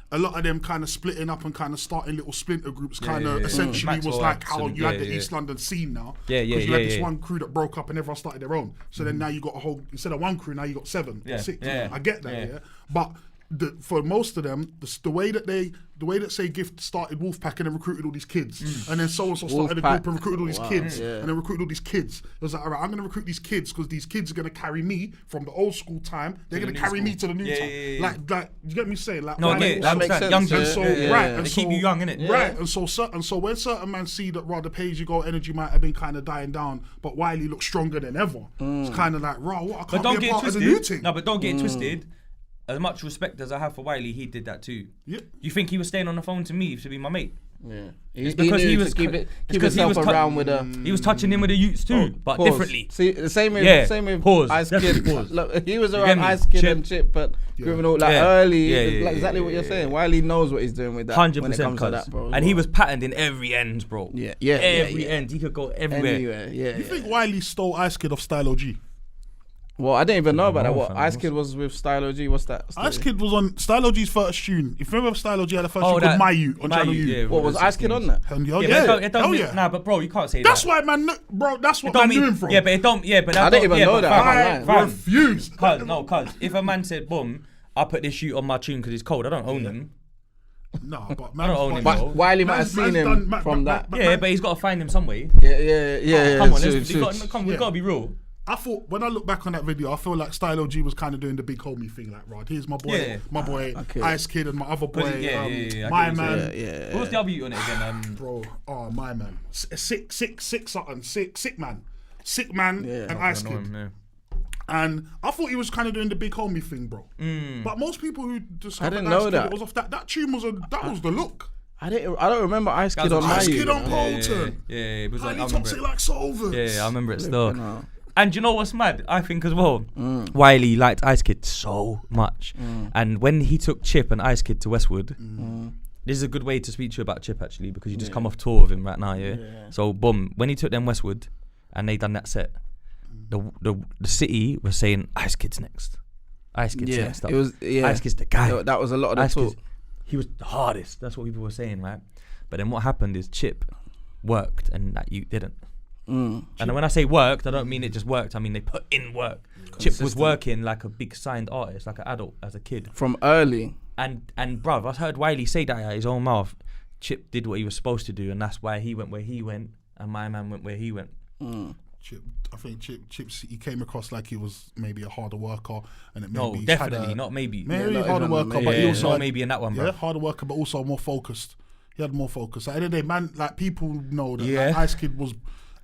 a lot of them kind of splitting up and kind of starting little splinter groups essentially was like how you had the East London scene now. Because you had this one crew that broke up and everyone started their own. So then now you got a whole, instead of one crew, now you got 7 or 6. I get that, But for most of them, the way that say Gift started Wolfpack and then recruited all these kids, and then so and so started a group and recruited all these kids, and then recruited all these kids. It was like, all right, I'm going to recruit these kids because these kids are going to carry me from the old school time. They're going to carry me to the new time. Like you get me saying? Like, no, that makes sense. Young and they keep you young, innit? Right, and so when certain men see that the Page You Go energy might have been kind of dying down, but Wiley looks stronger than ever. It's kind of like, I can't be a part of the new thing. No, but don't get it twisted. As much respect as I have for Wiley, he did that too. Yeah. You think he was staying on the phone to me to be my mate? Yeah. It's because he was keep himself around with a. He was touching him with the youths too, but differently. See, the same with Pause. Ice Kid. Look, he was around Ice Kid and Chip, but criminal early. Like exactly what you're saying. Wiley knows what he's doing with that. 100% when it comes to that, bro. And he was patterned in every end, bro. Every end. He could go everywhere. Anywhere. You think Wiley stole Ice Kid off Style OG? Well, I didn't even know about that. What Ice Kid was with Style OG? What's that story? Ice Kid was on Style OG's first tune. If you remember, Style OG had the first tune called My You on Channel U. What was Ice Kid on that? Hell yeah. Nah, but bro, you can't say that's that. That's why, man. Bro, that's what man doing from. Yeah, but it don't. Yeah, but I didn't even know that. I refuse. Cause if a man said, "Boom, I put this shoot on my tune because it's cold," I don't own him. No, but man, I don't own him. But Wiley might have seen him from that. Yeah, but he's got to find him some way. Yeah. Come on, we gotta be real. I thought when I look back on that video, I feel like Style OG was kind of doing the big homie thing, like, Rod, here's my boy, Ice Kid, and my other boy, my man. Who was the other you on it again? Bro, my man, sick man, and Ice Kid. And I thought he was kind of doing the big homie thing, bro. But most people who just I didn't know that it was off that tune was the look. I don't remember Ice Kid on Ice Kid on Colton. Yeah, it was like toxic like Solvers. Yeah, I remember it still. And you know what's mad? I think as well, Wiley liked Ice Kid so much. And when he took Chip and Ice Kid to Westwood, this is a good way to speak to you about Chip actually, because you just come off tour with him right now, So boom, when he took them Westwood and they done that set, the city was saying Ice Kid's next. Ice Kid's next up. It was Ice Kid's the guy. That was a lot of the talk. He was the hardest. That's what people were saying, right? But then what happened is Chip worked and that you didn't. And when I say worked, I don't mean it just worked. I mean they put in work. Chip was working like a big signed artist, like an adult, as a kid. From early. And bruv, I heard Wiley say that out of his own mouth. Chip did what he was supposed to do, and that's why he went where he went, and my man went where he went. Chip, I think Chip, he came across like he was maybe a harder worker, and it maybe definitely not maybe. Maybe harder worker, but he also not maybe in that one, bro. Yeah, harder worker, but also more focused. He had more focus. At the end of the day, man, like people know that like, Ice Kid was.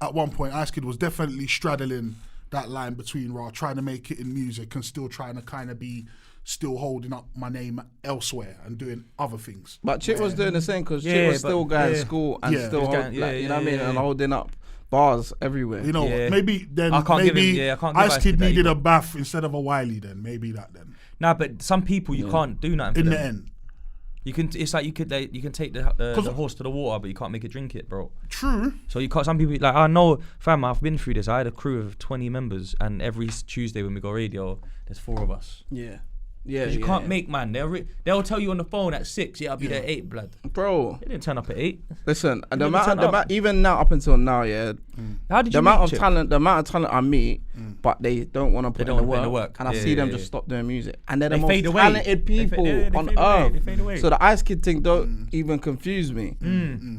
At one point, Ice Kid was definitely straddling that line between trying to make it in music and still trying to kind of be still holding up my name elsewhere and doing other things. But Chip was doing the same because Chip was still going to school and still you know what I mean, and holding up bars everywhere. You know, maybe then Ice Kid needed a bath instead of a Wiley. Then maybe that then. Nah, but some people you can't do nothing in for the them. end. You can. It's like you can take the horse to the water, but you can't make it drink it, bro. True. So you can't. Some people like I know, fam. I've been through this. I had a crew of 20 members, and every Tuesday when we go radio, there's 4 of us. Yeah. Yeah, you can't make, man. They'll tell you on the phone at 6. Yeah, I'll be there at 8, blood. Bro, They didn't turn up at 8. listen, the amount, even now up until now, yeah. How did the you amount meet of talent, the amount of talent I meet, but they don't want to put in the work, and I see them just stop doing music, and they're the most talented people on earth. They fade away. So the Ice Kid thing don't even confuse me,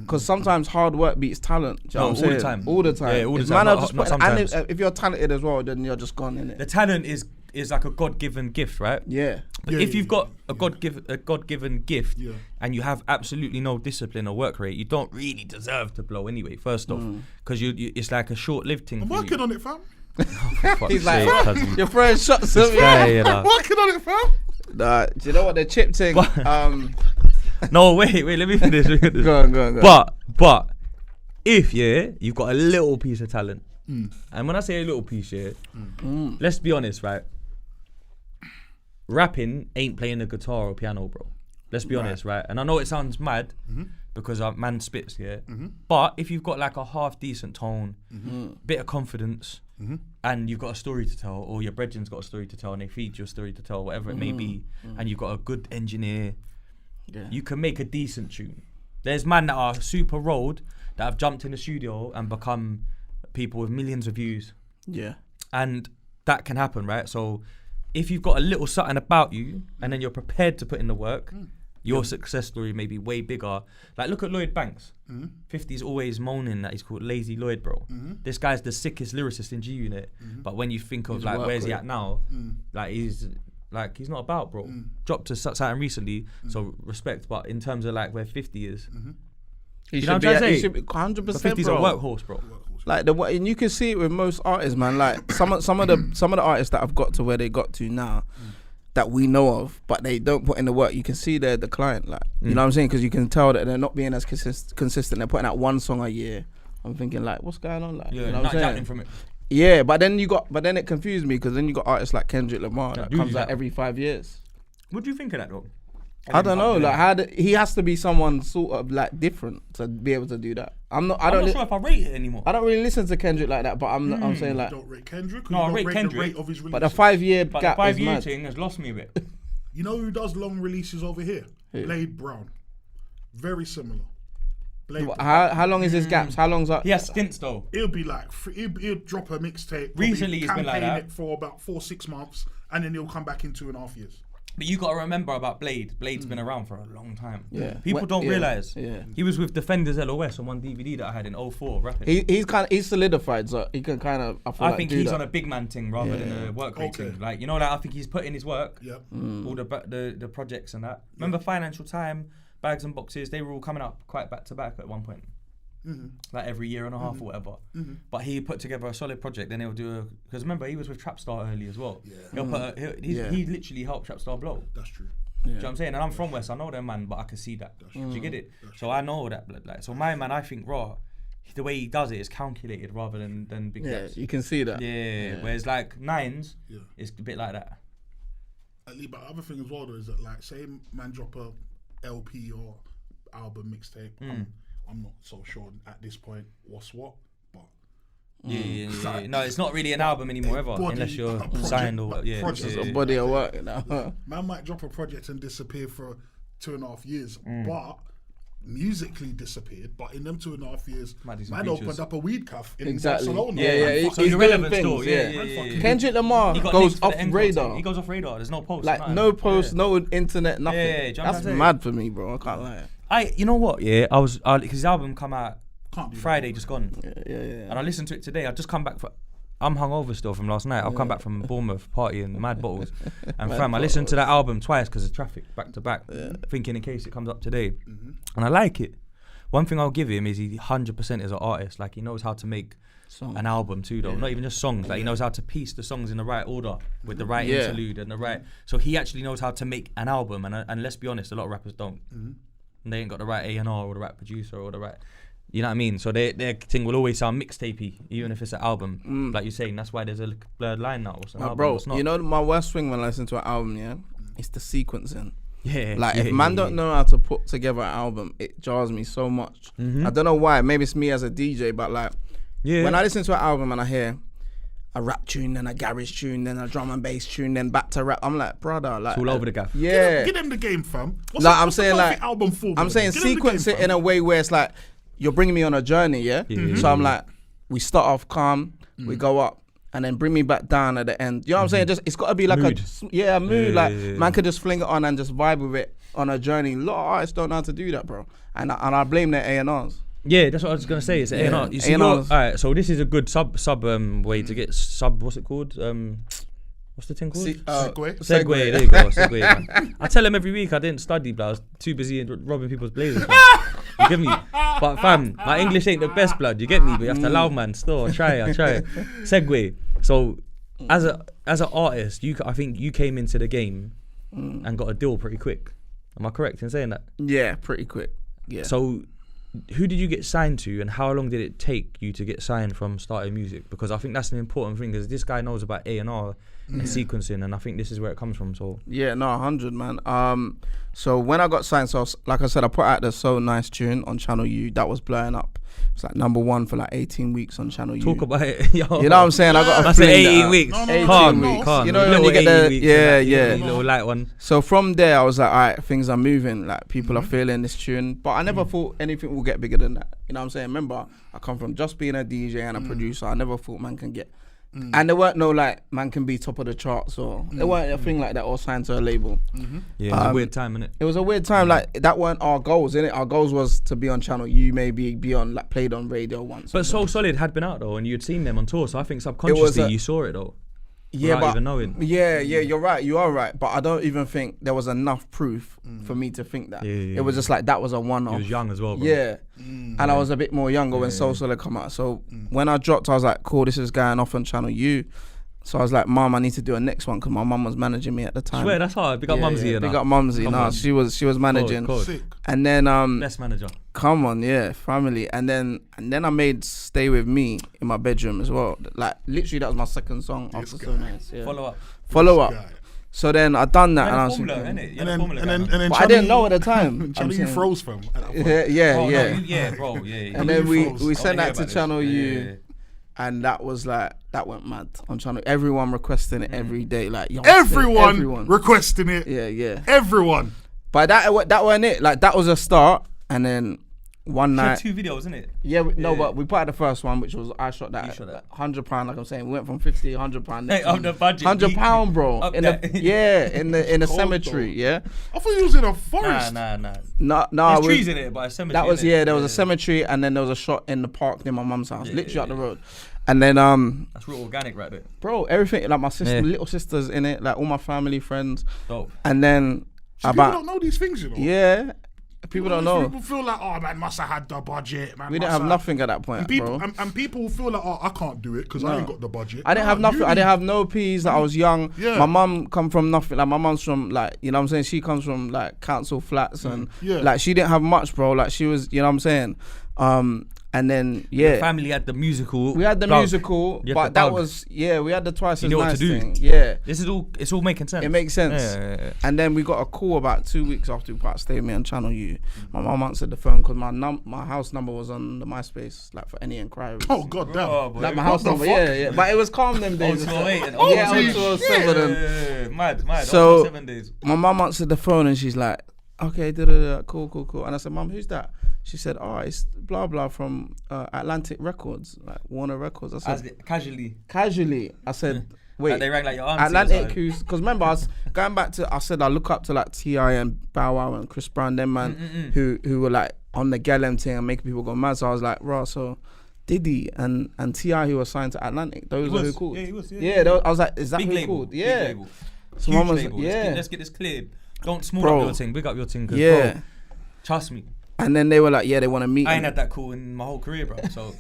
because sometimes hard work beats talent. Do you know what I'm saying? time. All the time. Yeah, all the If time. man are Not just putting, sometimes. and if you're talented as well, then you're just gone in it. The talent is like a God-given gift, right? Yeah. But if you've got a God-given gift and you have absolutely no discipline or work rate, you don't really deserve to blow anyway. First off, because it's like a short-lived thing. I'm working on it, fam. He's like, you're throwing shots at me. I'm working on it, fam. Nah, do you know what the chip thing? No, wait, let me finish. Go on. But if you've got a little piece of talent, and when I say a little piece, let's be honest, right? Rapping ain't playing the guitar or piano, bro. Let's be honest, right? And I know it sounds mad because man spits, but if you've got like a half decent tone, bit of confidence, and you've got a story to tell, or your brethren's got a story to tell, and they feed you a story to tell, whatever it may be, and you've got a good engineer, you can make a decent tune. There's man that are super rolled that have jumped in the studio and become people with millions of views. Yeah. And that can happen, right? So if you've got a little something about you and then you're prepared to put in the work, your success story may be way bigger. Like, look at Lloyd Banks. 50's always moaning that he's called Lazy Lloyd, bro. This guy's the sickest lyricist in G Unit. But when you think of like where's he at now, like he's not about, bro. Dropped to something recently, so respect. But in terms of like where 50 is, he should be 100%, 50's bro. a workhorse, bro. Like and you can see it with most artists, man. Like some of the artists that have got to where they got to now, that we know of, but they don't put in the work. You can see their decline, like you know what I'm saying, because you can tell that they're not being as consistent. They're putting out one song a year. I'm thinking like, what's going on? Like, you know what I'm saying? From it. Yeah, but then it confused me because then you got artists like Kendrick Lamar that comes out every 5 years. What do you think of that though? I don't know. Like, he has to be someone sort of like different to be able to do that. I'm not sure if I rate it anymore. I don't really listen to Kendrick like that, but I'm saying like. You don't rate Kendrick? No, I rate Kendrick. The rate of his releases? But the 5 year But gap the 5 is year mad. thing has lost me a bit. You know who does long releases over here? Who? Blade Brown. Very similar. How long is his gaps? How long's that? He has stints though. It'll be like he'll drop a mixtape. Recently he's been like that. Campaign it for about 4-6 months, and then he'll come back in 2.5 years. But you got to remember about Blade. Blade's been around for a long time. Yeah. People don't realise. Yeah. He was with Defenders LOS on one DVD that I had in 04, rapping. He's solidified, so he can kind of. I think he's on a big man thing rather than a work rate thing. Like, you know, like I think he's put in his work. Yep. All the projects and that. Remember Financial Time, Bags and Boxes, they were all coming up quite back to back at one point. Like every year and a half or whatever. But he put together a solid project, then he'll do because remember he was with Trapstar early as well. He literally helped Trapstar blow. That's true. Do you know what I'm saying? And I'm from West, I know them, man, but I can see that. Do you get it? So I know that blood. Like, so my man, I think raw, the way he does it is calculated rather than big gaps. You can see that. Yeah. Whereas like Nines, it's a bit like that. But the other thing as well though is that like say man drop a LP or album mixtape. I'm not so sure at this point what's what, but yeah. No, it's not really an album anymore ever, unless you're signed or It's a body of work now. Man might drop a project and disappear for 2.5 years, but musically disappeared. But in them 2.5 years, man opened up a weed cafe in Barcelona. So he's doing things. Yeah. Kendrick Lamar goes off radar. He goes off radar. There's no post. Like no post, no internet, nothing. That's mad for me, bro. I can't lie. You know what? Yeah, I was because his album come out Friday, just gone. Yeah. And I listened to it today. I just come back I'm hungover still from last night. I've come back from Bournemouth partying, mad bottles, and fam, I listened to that album twice because of traffic, back to back, thinking in case it comes up today. And I like it. One thing I'll give him is he 100% is an artist. Like he knows how to make an album too, though. Not even just songs. Like he knows how to piece the songs in the right order with the right interlude and the right. So he actually knows how to make an album. And let's be honest, a lot of rappers don't. And they ain't got the right A&R or the right producer or the right, you know what I mean? So their thing will always sound mixtapey, even if it's an album. Like you're saying, that's why there's a blurred line now. What's an album, bro, what's not. you know my worst thing when I listen to an album, it's the sequencing. Like if man don't know how to put together an album, it jars me so much. I don't know why. Maybe it's me as a DJ, but like when I listen to an album and I hear a rap tune, then a garage tune, then a drum and bass tune, then back to rap. I'm like, brother, like It's all over the gaff. Yeah. Give them the game, fam. I'm saying like album format? I'm saying sequence it in a way where it's like you're bringing me on a journey, yeah. So I'm like, we start off calm, we go up, and then bring me back down at the end. You know what I'm saying? Just it's got to be like Mood. a mood. Man could just fling it on and just vibe with it on a journey. A lot of artists don't know how to do that, bro. And I blame their A&Rs. Yeah, that's what I was gonna say. It's an A&R. You see, A&Rs. all right. So this is a good sub way to get sub. What's it called? What's the thing called? Segway. There you go. Segway. Man. I tell them every week I didn't study, but I was too busy robbing people's blazers. You get me? But fam, my English ain't the best, blood. You get me? But you have to allow, man. Still, I try. Segway. So as an artist, I think you came into the game and got a deal pretty quick. Am I correct in saying that? Yeah, pretty quick. Yeah. So who did you get signed to, and how long did it take you to get signed from starting music? Because I think that's an important thing, because this guy knows about A&R and sequencing, and I think this is where it comes from. So yeah, no, 100, man. So when I got signed, so like I said, I put out the So Nice tune on Channel U. That was blowing up. It's like #1 for like 18 weeks on Channel U. Talk about it. Yo. You know what I'm saying? I got a That's fling 18 weeks. No, 18 weeks. You know when you get the little light one. So from there, I was like, all right, things are moving. Like people are feeling this tune, but I never thought anything will get bigger than that. You know what I'm saying? Remember, I come from just being a DJ and a producer. I never thought man can get, and there weren't no like man can be top of the charts, or there weren't a thing like that or signed to a label. Yeah, it was a weird time, innit? It was a weird time. Like that weren't our goals, innit? Our goals was to be on Channel U, maybe be on like played on radio once. But So Solid had been out though, and you'd seen them on tour, so I think subconsciously you saw it though. Yeah, without but even knowing. Yeah, you're right. You are right, but I don't even think there was enough proof for me to think that. Yeah, it was just like that was a one-off. You was young as well, bro. Yeah, and I was a bit more younger when Soul Solid come out. So when I dropped, I was like, cool, this is going off on Channel U. So I was like, Mum, I need to do a next one, because my mum was managing me at the time. Swear, that's hard. Big up Mumsy. Yeah, big up Mumsy. Nah, she was managing. Sick. And then Best manager. come on, yeah, family. And then I made Stay With Me in my bedroom as well. Like literally, that was my second song after So Nice. Yeah. Follow up. Guy. So then I done that, and I was formula, thinking, And then but I didn't know at the time. Channel U froze, fam. Yeah. Bro, yeah. And then we I sent that to Channel U. And that was like, that went mad on Channel. Everyone requesting it every day. Like, yo, Everyone requesting it. Yeah. Everyone. But that wasn't it. Like, that was a start. And then one night. 2 videos, isn't it? Yeah, but we put out the first one, which was, I shot that. You shot that. £100, like I'm saying. We went from 50 to £100. Hey, of the budget. £100, bro. Up In the cemetery, yeah. I thought you was in a forest. Nah. No, There's trees in it, but a cemetery. that was there was a cemetery, and then there was a shot in the park near my mum's house, literally up the road. And then that's real organic right there. bro, everything, like my sister, little sisters in it, like all my family, friends. Dope. And then People don't know these things, you know. Yeah, people don't know. People feel like, oh man, must have had the budget. Man, We didn't have nothing at that point, people, bro. and people feel like, oh, I can't do it because I ain't got the budget. I didn't have nothing. I didn't have no peas. Like, I was young. Yeah. My mum come from nothing. Like my mum's from like, you know what I'm saying. She comes from like council flats and like she didn't have much, bro. Like she was, you know what I'm saying. And then The family had the musical. we had the musical, You had but the that bug. was we had the Twice You as know what nice to do. thing. Yeah, It's all making sense. it makes sense. Yeah. And then we got a call about 2 weeks after we put out Stay With Me on Channel U. My mum answered the phone because my house number was on the MySpace, like for any inquiries. Oh god damn. Oh, boy. Like my house number, yeah. But it was calm them days. 0208. Yeah, 0207. Mad. So- 7 days. My mum answered the phone and she's like, okay, cool. And I said, Mum, who's that? She said, oh, it's blah blah from Atlantic Records, like Warner Records. I said, casually. I said, wait, Like they rang like your auntie. Atlantic, who's, because remember I was going back to, I said I look up to like T.I. and Bow Wow and Chris Brown, them man who were like on the Gallem thing and making people go mad. So I was like, right, so Diddy and T.I. who were signed to Atlantic, those are who called. Yeah, he was. I was like, is that Big who label. called? Big Yeah. label. So Huge mum was label. like, Let's get this cleared. Don't small Bro. up your thing. Big up your thing. Yeah. Bro, trust me. And then they were like, yeah, they want to meet. I ain't had that call in my whole career, bro. So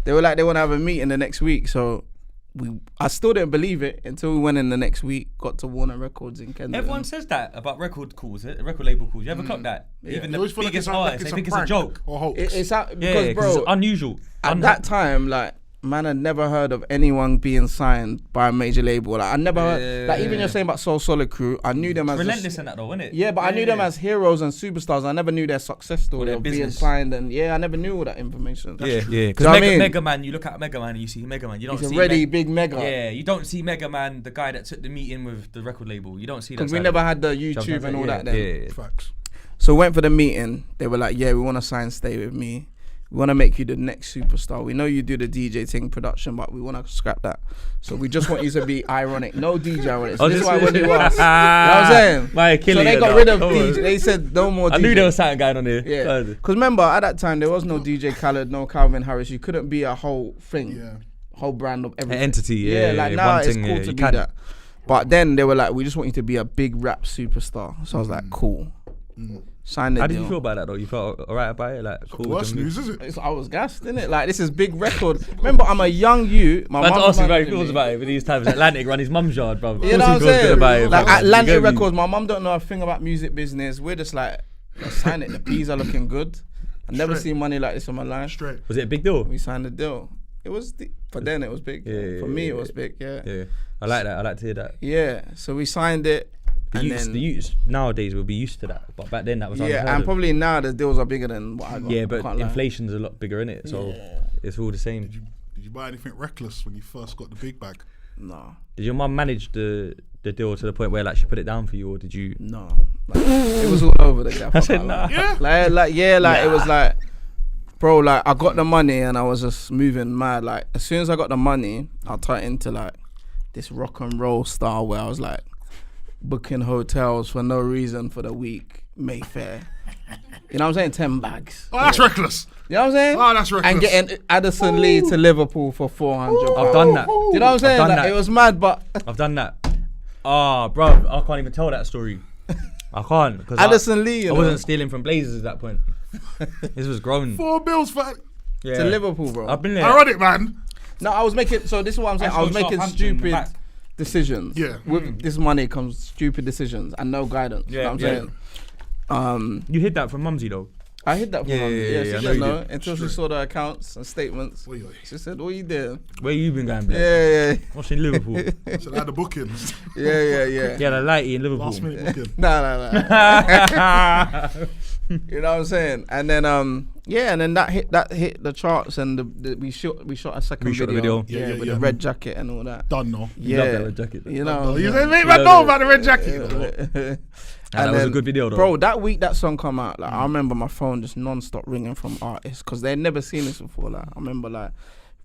They were like, they want to have a meeting the next week. So I still didn't believe it until we went in the next week, got to Warner Records in Kensington. everyone says that about record calls, record label calls. You ever clock that? Even You the always feel like biggest it's artists, they think it's a prank joke. or hoax. It's out Yeah, because, bro, it's unusual. at that time, like man had never heard of anyone being signed by a major label. Like I never heard, like even you're saying about Soul Solid Crew, I knew them as relentless in that though, wasn't it? Yeah, but I knew them as heroes and superstars. I never knew their success story of being signed, and I never knew all that information. Yeah. Because Mega Man, you look at Mega Man and you see Mega Man. You don't He's see already big Mega. Yeah, you don't see Mega Man, the guy that took the meeting with the record label. You don't see that. Because we never had the YouTube and all that then. Yeah. Facts. So went for the meeting. They were like, yeah, we want to sign Stay With Me. We want to make you the next superstar. We know you do the DJ thing production, but we want to scrap that. So we just want you to be ironic. No DJ on it. So this is why when you asked, you know what I'm saying? So they got rid of DJ. They said no more DJ. I knew there was something going on here. Yeah. Because remember, at that time, there was no DJ Khaled, no Calvin Harris. You couldn't be a whole thing. Yeah. Whole brand of everything. An entity, yeah. Like now it's cool to be that. But then they were like, we just want you to be a big rap superstar. So I was like, cool. Signed the deal. How did you feel about that though? You felt alright about it? Like, cool. Worst news, is it? I was gassed, innit? Like, this is big record. Remember, I'm a young you. My mum asked me how he feels about it with these times. Atlantic run his mum's yard, bro. You know what I'm saying? Like, Atlantic Records, my mum don't know a thing about music business. We're just like, let's sign it. The P's are looking good. I've never seen money like this in my life. Straight. Was it a big deal? We signed the deal. It was, for then it was big. For me, it was big, Yeah. I like that. I like to hear that. Yeah. So we signed it. The youths nowadays will be used to that, but back then that was unheard and of. Probably now the deals are bigger than what I got. Yeah, but inflation's a lot bigger, innit? So it's all the same. Did you buy anything reckless when you first got the big bag? No. Did your mum manage the deal to the point where like she put it down for you, or did you? No. Like, it was all over the gap. I said nah. It was like, bro, like I got the money and I was just moving mad. Like as soon as I got the money, I turned into like this rock and roll star where I was like booking hotels for no reason for the week, Mayfair. You know what I'm saying? 10 bags. Oh, that's reckless. You know what I'm saying? Oh, that's reckless. And getting Addison Lee to Liverpool for £400. I've done that. You know what I'm saying? Like, it was mad, but I've done that. Bro, I can't even tell that story. I can't. Because Addison Lee, I wasn't stealing from Blazers at that point. This was grown. 4 bills for to Liverpool, bro. I've been there. Ironic, man. No, I was making. So this is what I'm saying. I was making stupid decisions. Yeah. With this money comes stupid decisions and no guidance. Yeah. You know what I'm saying? You hid that from Mumsy though. I hid that from Mumsy. Yeah, she didn't know until she saw the accounts and statements. She said, "What are you doing? Where you been going, bro? Yeah. What's in Liverpool?" So I had the bookings. Yeah. Yeah, the lighty in Liverpool. Last minute booking. No. You know what I'm saying? And then and then that hit the charts, and we shot a second video. With the red jacket and all that. Done, no. Yeah, love that red jacket. You know, you say, mate, man, know about the red jacket. And that was a good video though. Bro, that week that song come out, like I remember my phone just non-stop ringing from artists because they'd never seen this before. Like I remember like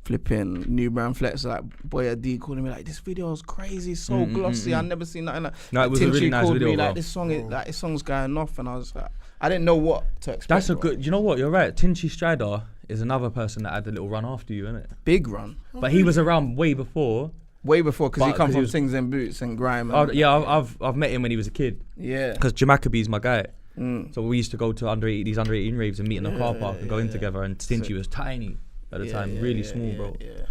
flipping New Brand Flex, like Boy D calling me like, this video is crazy, so glossy. I never seen nothing like. No, it was a really nice video, me, bro. like this song's going off, and I was like, I didn't know what to expect. That's a good. You know what? You're right. Tinie Strider is another person that had a little run after you, innit? Big run. But he was around way before. Because he come from Things and Boots and Grime. And I've met him when he was a kid. Yeah. Because Jamaica's my guy. So we used to go to these under 18 raves and meet in the car park and go in together. And Tinie was tiny at the time, really small, bro. Yeah.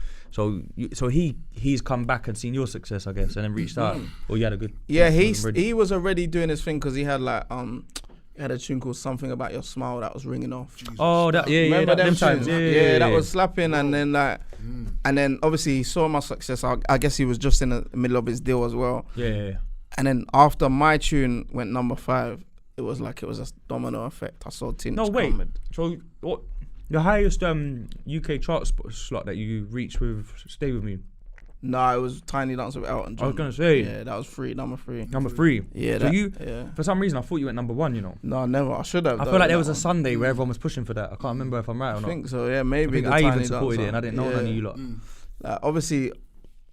So he's come back and seen your success, I guess, and then reached out. Or you had a good. Yeah, he was already doing his thing because he had like he had a tune called Something About Your Smile that was ringing off. Jesus. Oh, remember them times? Yeah, that was slapping, and then like. And then obviously he saw my success. I guess he was just in the middle of his deal as well. Yeah. And then after my tune went number 5, it was like it was a domino effect. I saw Tinie. No, wait. So what? The highest UK chart slot that you reached with Stay With Me? No, it was Tiny Dance with Elton John. I was gonna say. Yeah, that was 3, number 3. Number 3. Yeah. So for some reason I thought you went number 1. You know. No, never. I should have. I feel like there was a Sunday where everyone was pushing for that. I can't remember if I'm right or not. I think so. Yeah, maybe. I even supported it, and I didn't know none of you lot. Like, obviously,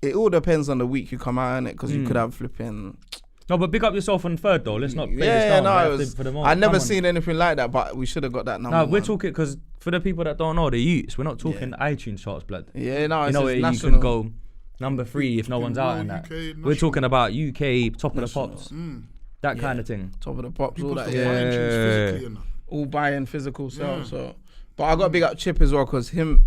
it all depends on the week you come out in it, because you could have flipping. No, but big up yourself on 3rd though. Let's not play this down. No, I never seen anything like that, but we should have got that number. No, we're talking because for the people that don't know, the youths, we're not talking iTunes charts, blood. Yeah, no, you know where you can go number 3 if no one's out in that. We're talking about UK top of the pops, that kind of thing. Top of the pops, People all that. yeah. All buying physical stuff. So, but I got to big up Chip as well, because him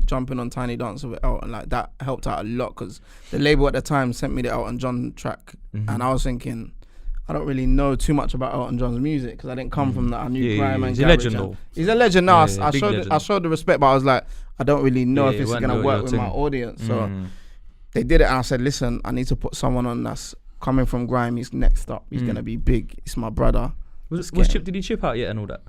jumping on Tiny Dancer with Elton, like that helped out a lot, because the label at the time sent me the Elton John track, and I was thinking, I don't really know too much about Elton John's music because I didn't come from that. I knew grime and he's a legend though. He's a legend now. Yeah, I showed the respect, but I was like, I don't really know if this is gonna work with my audience. So they did it, and I said, listen, I need to put someone on that's coming from grime. He's next up. He's gonna be big. It's my brother. Did he chip out yet and all that?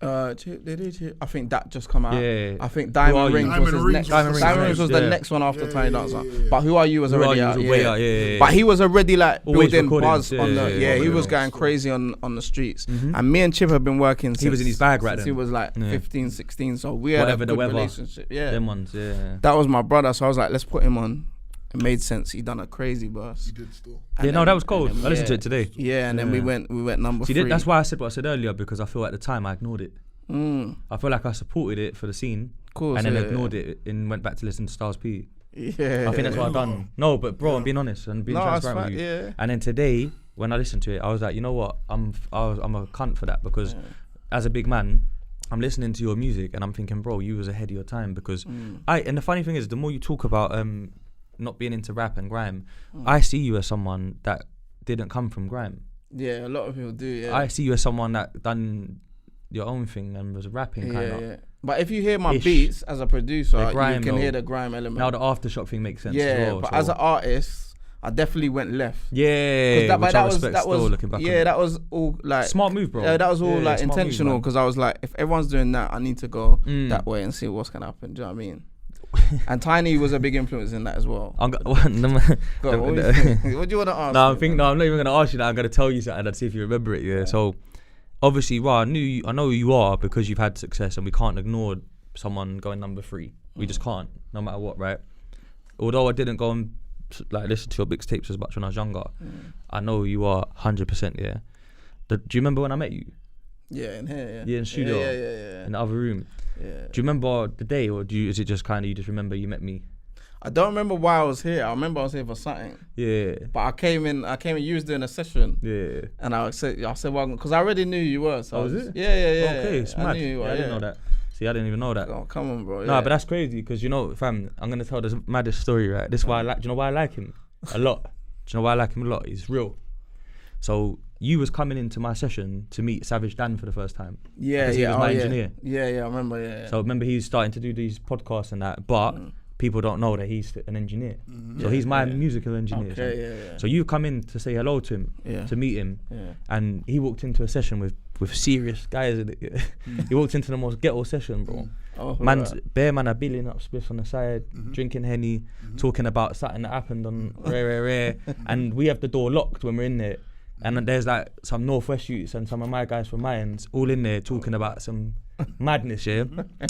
I think that just come out. Yeah. I think Diamond Rings was his next. Diamond Rings was the next one after Tiny Dancer. But Who Are You was already out. But he was already like building buzz on the. He was going crazy on the streets. And me and Chip have been working since he was in his bag right then. He was like 15, 16. So we had a good relationship. Yeah. Them ones. Yeah. That was my brother. So I was like, let's put him on. It made sense. He done a crazy verse. He did still. That was cold. I listened to it today. Yeah, and then we went number 3. That's why I said what I said earlier, because I feel at the time I ignored it. I feel like I supported it for the scene, and then ignored it and went back to listen to Styles P. Yeah, I think that's what I've done. No, but bro, I'm being honest and being transparent with you. Yeah. And then today, when I listened to it, I was like, you know what? I'm a cunt for that, because as a big man, I'm listening to your music and I'm thinking, bro, you was ahead of your time, because and the funny thing is, the more you talk about not being into rap and grime, I see you as someone that didn't come from grime. Yeah, a lot of people do. Yeah, I see you as someone that done your own thing and was rapping kind of. Yeah. But if you hear my beats as a producer, you can hear the grime element. Now the aftershock thing makes sense. Yeah, as well, but as an artist, I definitely went left. Yeah, which I respect that was looking back. Yeah, that was all like smart move, bro. Yeah, that was all like intentional, because I was like, if everyone's doing that, I need to go that way and see what's gonna happen. Do you know what I mean? And Tiny was a big influence in that as well. Oh, What do you want to ask? No, I'm not even gonna ask you that. I'm gonna tell you something and see if you remember it. Yeah. So obviously, I know who you are because you've had success, and we can't ignore someone going number 3. We just can't, no matter what, right? Although I didn't go and like listen to your mixtapes as much when I was younger, I know who you are 100%. Yeah. Do you remember when I met you? Yeah, in here. Yeah. Yeah, in the studio. Yeah. In the other room. Yeah. Do you remember the day, or is it just kind of you just remember you met me? I don't remember why I was here. I remember I was here for something. Yeah. But I came in. You was doing a session. Yeah. And I said, well, because I already knew you were. So was it? Yeah. Okay, it's mad. I knew you were. I didn't know that. See, I didn't even know that. Oh, come on, bro. No, but that's crazy, because fam, I'm gonna tell this maddest story, right? This is why I like. Do you know why I like him a lot? Do you know why I like him a lot? He's real. So you was coming into my session to meet Savage Dan for the first time. Yeah. He was my engineer. Yeah, I remember. Yeah. So remember, he's starting to do these podcasts and that, but people don't know that he's an engineer. So he's my musical engineer. Okay, yeah. So you come in to say hello to him, to meet him, and he walked into a session with serious guys in it. He walked into the most ghetto session, bro. Bare man are billing up spliffs on the side, drinking Henny, talking about something that happened on Rare, and we have the door locked when we're in there. And then there's like some Northwest youths and some of my guys from Mayans all in there talking about some madness, yeah.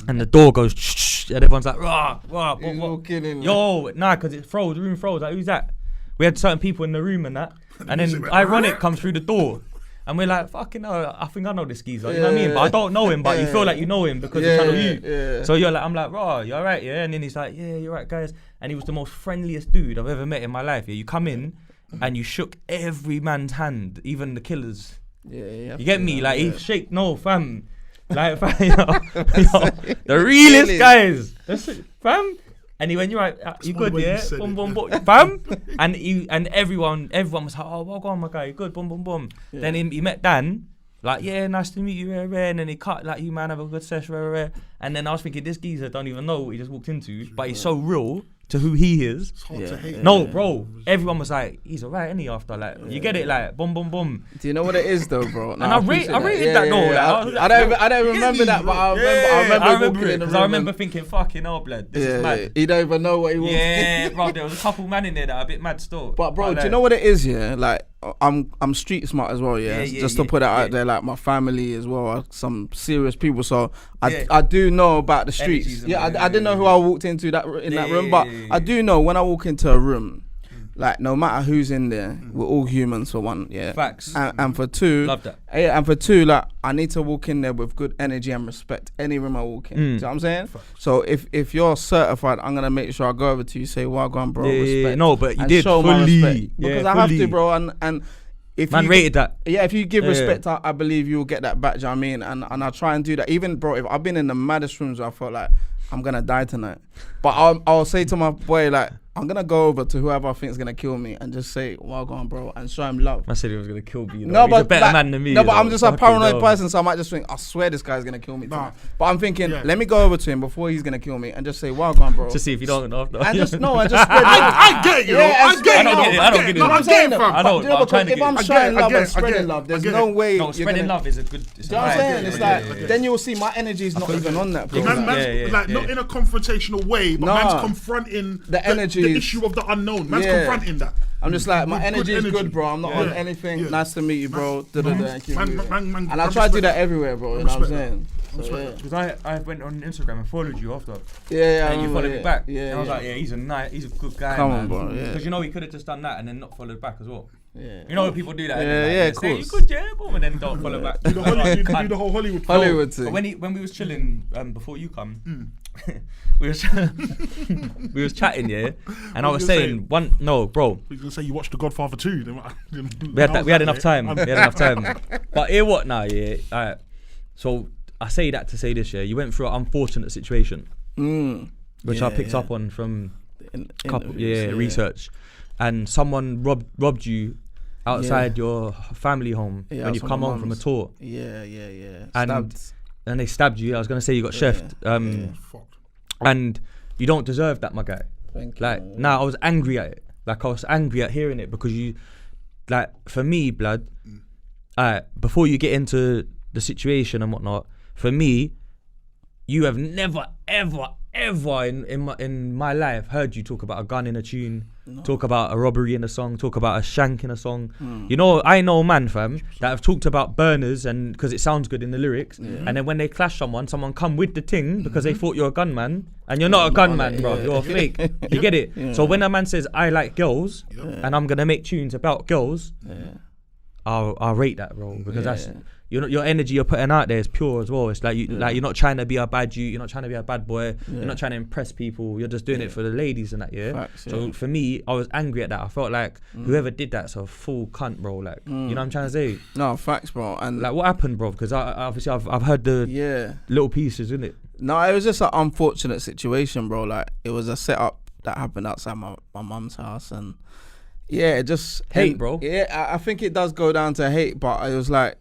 And the door goes, shh, and everyone's like, rah. Yo, nah, because it froze, the room froze. Like, who's that? We had certain people in the room and that. And then Ironik comes through the door. And we're like, fucking hell, I think I know this geezer. You know what I mean? But I don't know him, but you feel like you know him because of Channel U. Yeah. So I'm like, rah, you alright, yeah? And then he's like, yeah, you're right, guys. And he was the most friendliest dude I've ever met in my life. Yeah, you come in, and you shook every man's hand, even the killers. Yeah. You get me? Like, he shake, no, fam. Like, fam, the realest guys. That's it, fam. And he went, you're right, you good, yeah? Boom, boom, boom. Fam. And everyone was like, oh, well gone, my guy, you good, boom, boom, boom. Yeah. Then he met Dan, like, yeah, nice to meet you, rare. And then he cut, like, you man, have a good session, rare. And then I was thinking, this geezer don't even know what he just walked into, but he's so real to who he is. It's hard to hate. No, bro. Everyone was like, he's alright, isn't he? After like, you get it, like, boom, boom, boom. Do you know what it is though, bro? And I rated that though. I don't remember that, but I remember it because I remember thinking, fucking hell, blood, this is mad. He don't even know what he wants. Yeah, bro. There was a couple man in there that are a bit mad still. But bro, do you know what it is? Yeah, like I'm street smart as well. Yeah, just to put it out there, like my family as well are some serious people. So I do know about the streets. Yeah, I didn't know who I walked into that room, but I do know when I walk into a room, like no matter who's in there, we're all humans for one. Yeah, facts. And for two, love that. Yeah, and for two, like I need to walk in there with good energy and respect any room I walk in. Do you know what I'm saying? Facts. So if you're certified, I'm gonna make sure I go over to you, say, well, go on, bro, respect. No, but you did show fully. My respect. Because I have to, bro, and if man rated that. Yeah, if you give respect, I believe you'll get that back. Do you know what I mean? And I try and do that. Even, bro, if I've been in the maddest rooms where I felt like I'm gonna die tonight. But I'll say to my boy, like, I'm gonna go over to whoever I think is gonna kill me and just say, well, go on, bro, and show him love. I said he was gonna kill me. No, he's but a better man than me. No, but I'm just a paranoid hell. person, so I might just think, I swear this guy's gonna kill me tonight. But I'm thinking, let me go over to him before he's gonna kill me and just say, well, go on, bro. To see if you don't after. And just spread love. I get you. I get it. I don't get it. I'm saying, fam. I know, but I'm trying to if I'm showing love and spreading love, there's no way. No, spreading love is a good. Do you know what I'm saying? It's like, then you'll see my energy is not even on that, bro. Man's like not in a confrontational way, but man's confronting the energy, the issue of the unknown. Man's confronting that. I'm just like, my energy is good, bro. I'm not on anything. Nice to meet you, bro. And I try to do that everywhere, bro. You know what I'm saying? Because I went on Instagram and followed you after. Yeah, and you followed me back. Yeah, and I was like, he's a good guy. Come on, bro. Because you know he could have just done that and then not followed back as well. Yeah. You know when people do that. Of course. You good, yeah, boom, and then don't follow back. Do the whole Hollywood thing. But when we was chilling before you come, we was chatting, yeah, and I was saying bro. You gonna say you watched The Godfather 2? We had enough time. But hear what now, yeah. Alright. So I say that to say this, yeah. You went through an unfortunate situation, which I picked up on from research, and someone robbed you outside your family home when you come home from a tour. And they stabbed you. I was gonna say you got chefed. And you don't deserve that, my guy. Thank you. I was angry at it. Like, I was angry at hearing it because you, like, for me, blood. Before you get into the situation and whatnot, for me, you have never, ever in my life heard you talk about a gun in a tune, talk about a robbery in a song, talk about a shank in a song. You know, I know man, fam, that have talked about burners and because it sounds good in the lyrics, and then when they clash someone come with the ting because they thought you're a gunman, and you're not a gunman, bro. You're a fake. You get it? So when a man says I like girls and I'm gonna make tunes about girls, I'll rate that, bro, because that's your energy you're putting out there is pure as well. It's like you're not trying to be a bad youth, you're not trying to be a bad boy, you're not trying to impress people, you're just doing it for the ladies and that, Facts, So for me, I was angry at that. I felt like whoever did that's a full cunt, bro. Like, you know what I'm trying to say? No, facts, bro. And like, what happened, bro? Because obviously I've heard the little pieces, isn't it? No, it was just an unfortunate situation, bro. Like, it was a setup that happened outside my mum's house, and it just hate, bro. Yeah, I think it does go down to hate, but it was like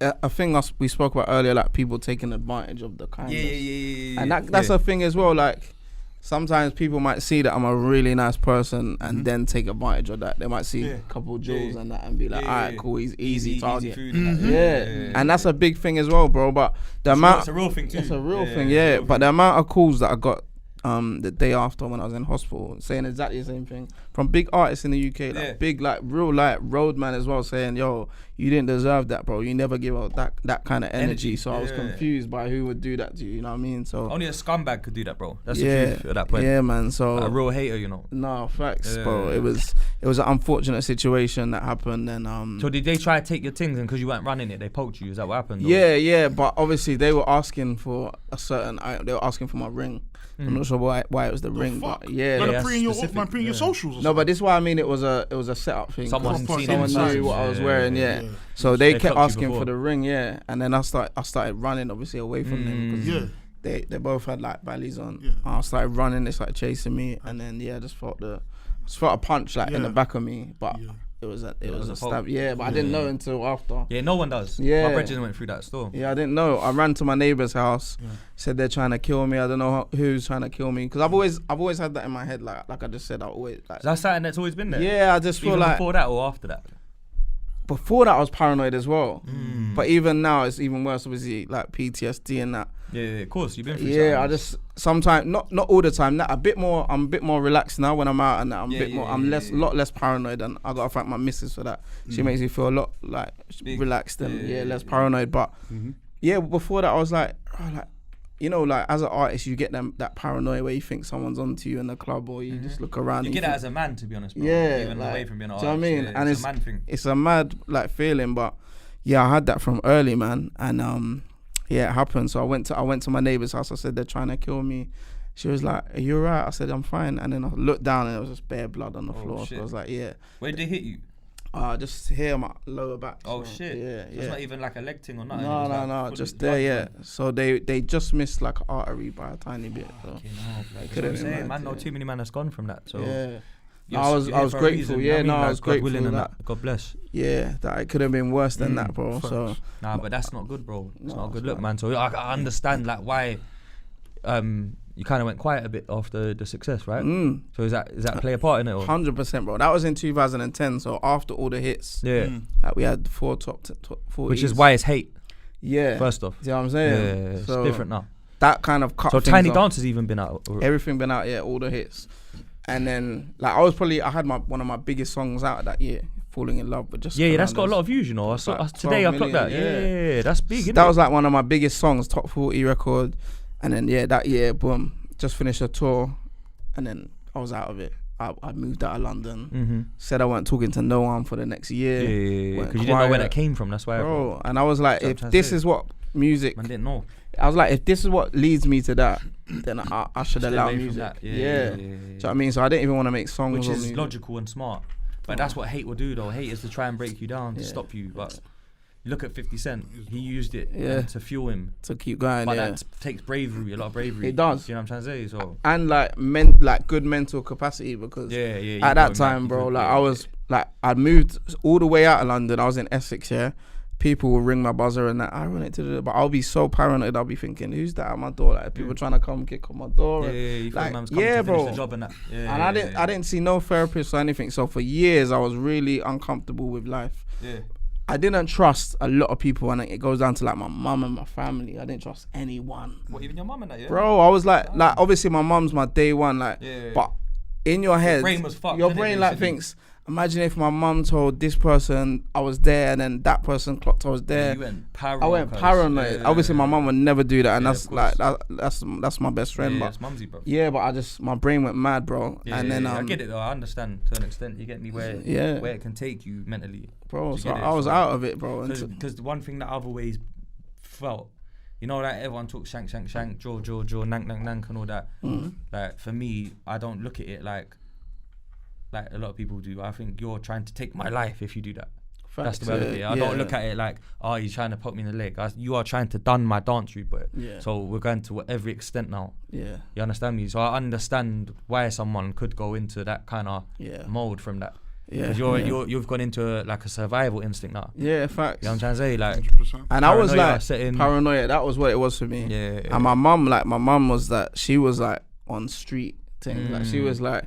a thing we spoke about earlier, like people taking advantage of the kindness. And that's a thing as well. Like, sometimes people might see that I'm a really nice person and then take advantage of that. They might see a couple of jewels and that and be like, alright, cool, he's easy target. And that's a big thing as well, bro. But the amount, it's a real thing too. It's a real thing, But the amount of calls that I got the day after when I was in hospital saying exactly the same thing from big artists in the UK, like big, like real, like roadman as well, saying, yo, you didn't deserve that, bro. You never give out that kind of energy. So I was confused by who would do that to you. You know what I mean? So only a scumbag could do that, bro. That's the truth at that point. Yeah, man. So like a real hater, you know. No, facts, bro. It was an unfortunate situation that happened, and So did they try to take your things, and because you weren't running it, they poked you? Is that what happened? Yeah. But obviously they were asking for they were asking for my ring. I'm not sure why it was the ring, but putting your socials. No, but this is why I mean it was a setup thing. Someone knew what I was wearing, So they kept asking for the ring, and then I started running obviously away from them because they both had like valleys on. I started running, they started chasing me, and then I just felt a punch like in the back of me, but. It was a stab, but I didn't know until after. Yeah, no one does. Yeah, my brethren went through that store. Yeah, I didn't know. I ran to my neighbour's house, said they're trying to kill me. I don't know who's trying to kill me, because I've always had that in my head. Like I just said, I always like. Is that something that's always been there? Yeah, I just feel like before that or after that. Before that, I was paranoid as well. But even now, it's even worse. Obviously, like PTSD and that. Yeah, of course, you've been through. Yeah, I just sometimes not all the time. That I'm a bit more relaxed now when I'm out, and that I'm a lot less paranoid. And I gotta thank my missus for that. She makes me feel a lot like relaxed and less paranoid. But before that, I was like, like as an artist, you get that paranoia where you think someone's onto you in the club, or you just look around. You get that as a man, to be honest, bro. Even like, away from being an artist. Do you know what I mean? And it's a man thing. It's a mad like feeling, but I had that from early, man, and it happened. So I went to my neighbour's house. I said, they're trying to kill me. She was like, are you alright? I said, I'm fine. And then I looked down and there was just bare blood on the floor. Shit. So I was like, Where did they hit you? Just here, my lower back. Oh so, shit! Yeah, So it's not even like a leg thing or nothing. No, just there, yeah. So they just missed like an artery by a tiny bit. So. Okay, no, like, Could've I'm been saying, mad, man, no too many man has gone from that. So yeah. I was grateful. Yeah, no, I was grateful for that. God bless. Yeah, that it could have been worse than that, bro. So nah, but that's not good, bro. It's not a good look, man. So I understand like why you kind of went quiet a bit after the success, right? So is that play a part in it? 100%, bro. That was in 2010. So after all the hits, like we had 4 top 40s. Which is why it's hate. Yeah. First off, see what I'm saying? Yeah, it's different now. That kind of cut. So Tiny Dance has even been out. Everything been out, yeah. All the hits, and then like I had one of my biggest songs out that year. Falling in Love, but just that's got a lot of views, you know. Today I clocked that. Yeah, that's big. That was like one of my biggest songs, top 40 record. And then that year, boom, just finished a tour, and then I was out of it. I moved out of London. Said I weren't talking to no one for the next year. Yeah, because you didn't know where that came from. That's why, bro. And I was like, if this is what music, I didn't know. I was like, if this is what leads me to that, then I should allow music. Yeah. Do you know what I mean? So I didn't even want to make songs, which is logical and smart. But that's what hate will do, though. Hate is to try and break you down, to stop you. But look at 50 Cent. He used it to fuel him. To keep going, but that takes bravery, a lot of bravery. It does. You know what I'm trying to say? So. And like good mental capacity, because at that time, bro, like I was like, I'd moved all the way out of London. I was in Essex, People will ring my buzzer and that, Ironik to do, but I'll be so paranoid. I'll be thinking, who's that at my door? Like people trying to come kick on my door. You like, man's coming to finish the job and that. And I didn't see no therapist or anything. So for years I was really uncomfortable with life. I didn't trust a lot of people, and it goes down to like my mum and my family. I didn't trust anyone. What, even your mum and that? Bro, I was like obviously my mum's my day one, but in your head, your brain like thinks. Imagine if my mum told this person I was there, and then that person clocked I was there. You went paranoid. I went paranoid. Obviously, my mum would never do that, and that's like that's my best friend. That's mumsy, bro. Yeah, but my brain went mad, bro. And then I get it though. I understand to an extent. You get me where it can take you mentally, bro. So I was out of it, bro. Because the one thing that I've always felt, you know, like everyone talks shank, jaw, nank, and all that. Like for me, I don't look at it like a lot of people do. I think you're trying to take my life if you do that. That's the way I look at it. I don't look at it like, oh, you're trying to poke me in the leg. You are trying to done my dance route, but so we're going to every extent now. You understand me? So I understand why someone could go into that kind of mode from that. Because you've gone into like a survival instinct now. Yeah, facts. You know what I'm trying to say? Like, 100%. And I was like paranoia. That was what it was for me. And my mum was that, she was like on street thing. Like she was like,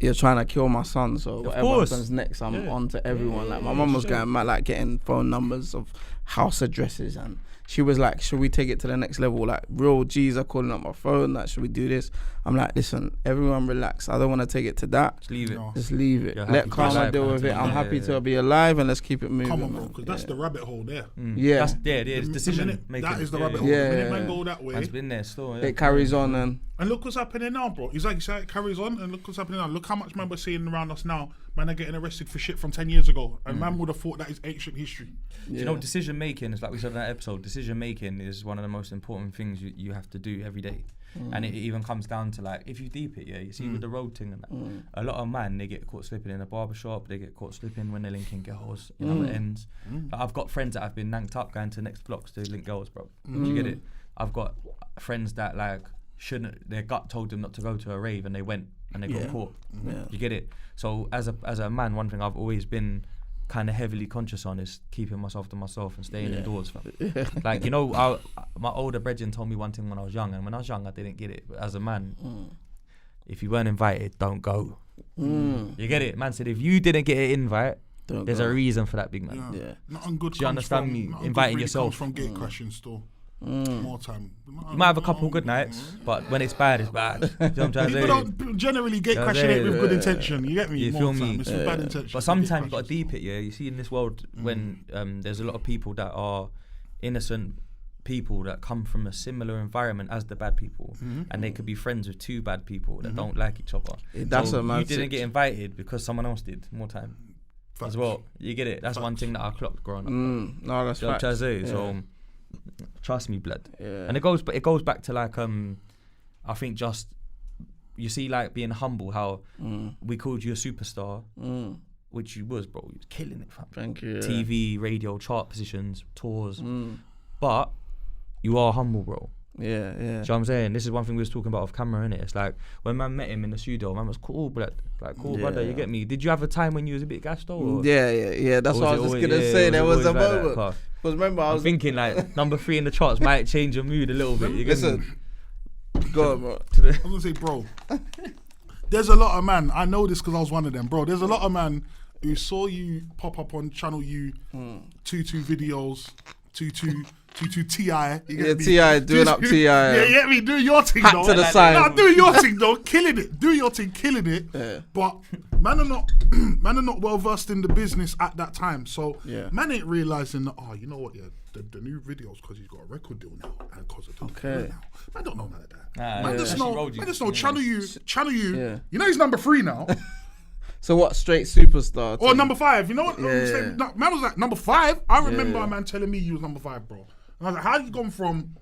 you're trying to kill my son, so whatever happens next, I'm on to everyone. Like my mum was going mad, like getting phone numbers of house addresses, and she was like, should we take it to the next level? Like real G's are calling up my phone, like, should we do this? I'm like, listen, everyone relax. I don't want to take it to that. Just leave it. Just leave it. Let karma deal with it. I'm happy to be alive, and let's keep it moving. Come on, bro, because that's the rabbit hole there. It's decision making. That is the rabbit hole. The minute man go that way, it's been there still. It carries on, and look what's happening now, bro. It's like you said, it carries on, and look what's happening now. Look how much man we're seeing around us now. Man are getting arrested for shit from 10 years ago, and man would have thought that is ancient history. You know, decision making is like we said in that episode. Decision making is one of the most important things you have to do every day. And it even comes down to like, if you deep it, you see with the road thing and that, a lot of man, they get caught slipping in a barbershop, they get caught slipping when they're linking girls in other ends. Like, I've got friends that have been nanked up going to next blocks to link girls, bro. Do you get it? I've got friends that like their gut told them not to go to a rave and they went and they got caught. You get it? So as a man, one thing I've always been kind of heavily conscious on is keeping myself to myself and staying indoors, fam. Like, you know, my older brethren told me one thing when I was young, and when I was young I didn't get it, but as a man, if you weren't invited, don't go. You get it? Man said, if you didn't get an invite, there's a reason for that, big man. Nothing good. Do you understand me? Inviting yourself from gate crashing still. More time. You might have a couple good nights, but when it's bad, it's bad. You know what I'm trying to say? People don't generally gate crashing it with good intention. You get me? You feel me? It's with bad intention. But sometimes you got to deep it, You see in this world when there's a lot of people that are innocent people that come from a similar environment as the bad people, and they could be friends with two bad people that don't like each other. That's so you didn't get invited because someone else did more time. As well. You get it? That's one thing that I clocked growing up. No, that's right. So trust me, blood. And it goes back to like I think just you see like being humble, how we called you a superstar, which you was, bro. You was killing it, fam. Thank you. TV, radio, chart positions, tours. But you are humble, bro. Yeah. Do you know what I'm saying? This is one thing we was talking about off camera, innit? It's like when man met him in the studio, man was cool, but like cool brother, you get me? Did you have a time when you was a bit gassed though? Or? Yeah. That's what I was just gonna say. There was a moment. Because remember, I was thinking like number 3 in the charts might change your mood a little bit. You get me? Go on, bro. I was gonna say, bro, there's a lot of man, I know this because I was one of them, bro. There's a lot of man who saw you pop up on Channel U, 22 videos, 22 Ti. Yeah, Ti, doing up Ti. Yeah, you get me? Doing your thing, Hat though. to the side. Nah, doing your thing, though. Killing it. Doing your thing, killing it. Yeah. But man are not well versed in the business at that time. So man ain't realizing that, you know what, the new videos because he's got a record deal now and because of the deal now. Man don't know none of that. Man just know Channel U. You know he's number 3 now. So what, straight superstar? Or number 5. You know what? Man was like, number 5? I remember a man telling me you was number 5, bro. And I was like, how you gone from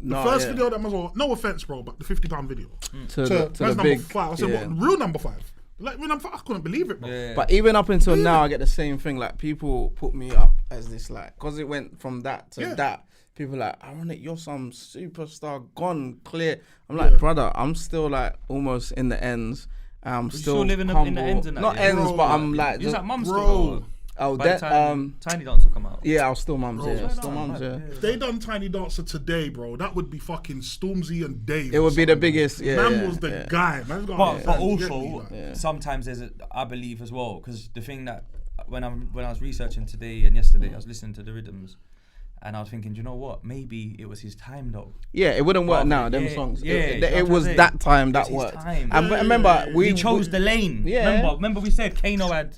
the first video that was, no offense, bro, but the £50 video to the number big 5? I said, what, real number 5? Like, real number 5? I couldn't believe it, bro. Yeah. But even up until now, I get the same thing. Like, people put me up as this, like, because it went from that to that. People like, Ironik, you're some superstar, gone, clear. I'm like, brother, I'm still like almost in the ends. I'm still living humble. in the ends and that, Not ends, but I'm like, you're just, like mum's bro. still. Oh, By that the time Tiny Dancer come out. Yeah, I was still mums. Yeah, still mums. Yeah. If they done Tiny Dancer today, bro, that would be fucking Stormzy and Dave. It would be the biggest. Yeah, man was the guy. Man's got But also, sometimes there's I believe as well, because the thing that when I was researching today and yesterday, I was listening to the rhythms. And I was thinking, do you know what? Maybe it was his time though. Yeah, it wouldn't work now. Them songs. Yeah, it was that time that worked. And remember, we chose the lane. Yeah. Remember we said Kano had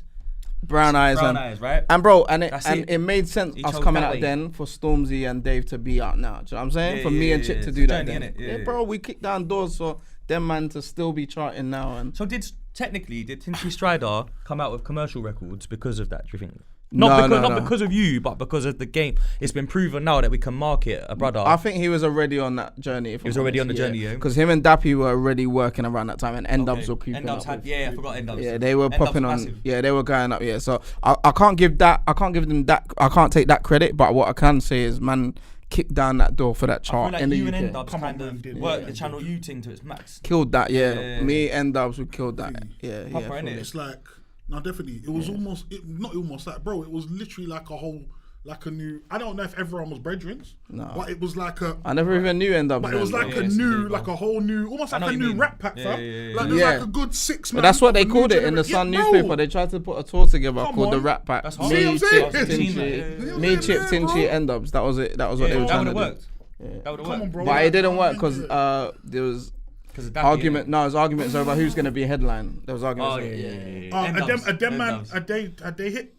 brown eyes, right? And bro, and it made sense us coming out way. Then for Stormzy and Dave to be out now. Do you know what I'm saying? For me and Chip to do that. Then. Bro, we kicked down doors for them man to still be charting now. And so did Tinie Strider come out with commercial records because of that? Do you think? Not because of you, but because of the game. It's been proven now that we can market a brother. I think he was already on that journey. He was already on the journey, yeah. Because him and Dappy were already working around that time, and N-Dubs were creeping up. I forgot N-Dubs. Yeah, they were popping on. Massive. Yeah, they were going up. Yeah, so I can't give that. I can't give them that. I can't take that credit. But what I can say is, man, kicked down that door for that chart. I feel like in the you UK. and N-Dubs kind of worked the Channel U thing to its max. Killed that. Yeah, me N-Dubs, we killed that. Yeah. It's like. No, definitely. It was not almost like, bro, it was literally like a new, I don't know if everyone was brethrens, but it was like I never even knew N-Dubs. But it was like a whole new, almost like a new rap pack, fam. Like there's like a good 6 But that's what they called it in the Sun newspaper. They tried to put a tour together called the rap pack. Me, Chip, Tinie, N-Dubs. That was it. That was what they were trying to do. That would have worked. But it didn't work because there was argument. No, it was arguments over who's going to be headline. There was arguments. Had they hit?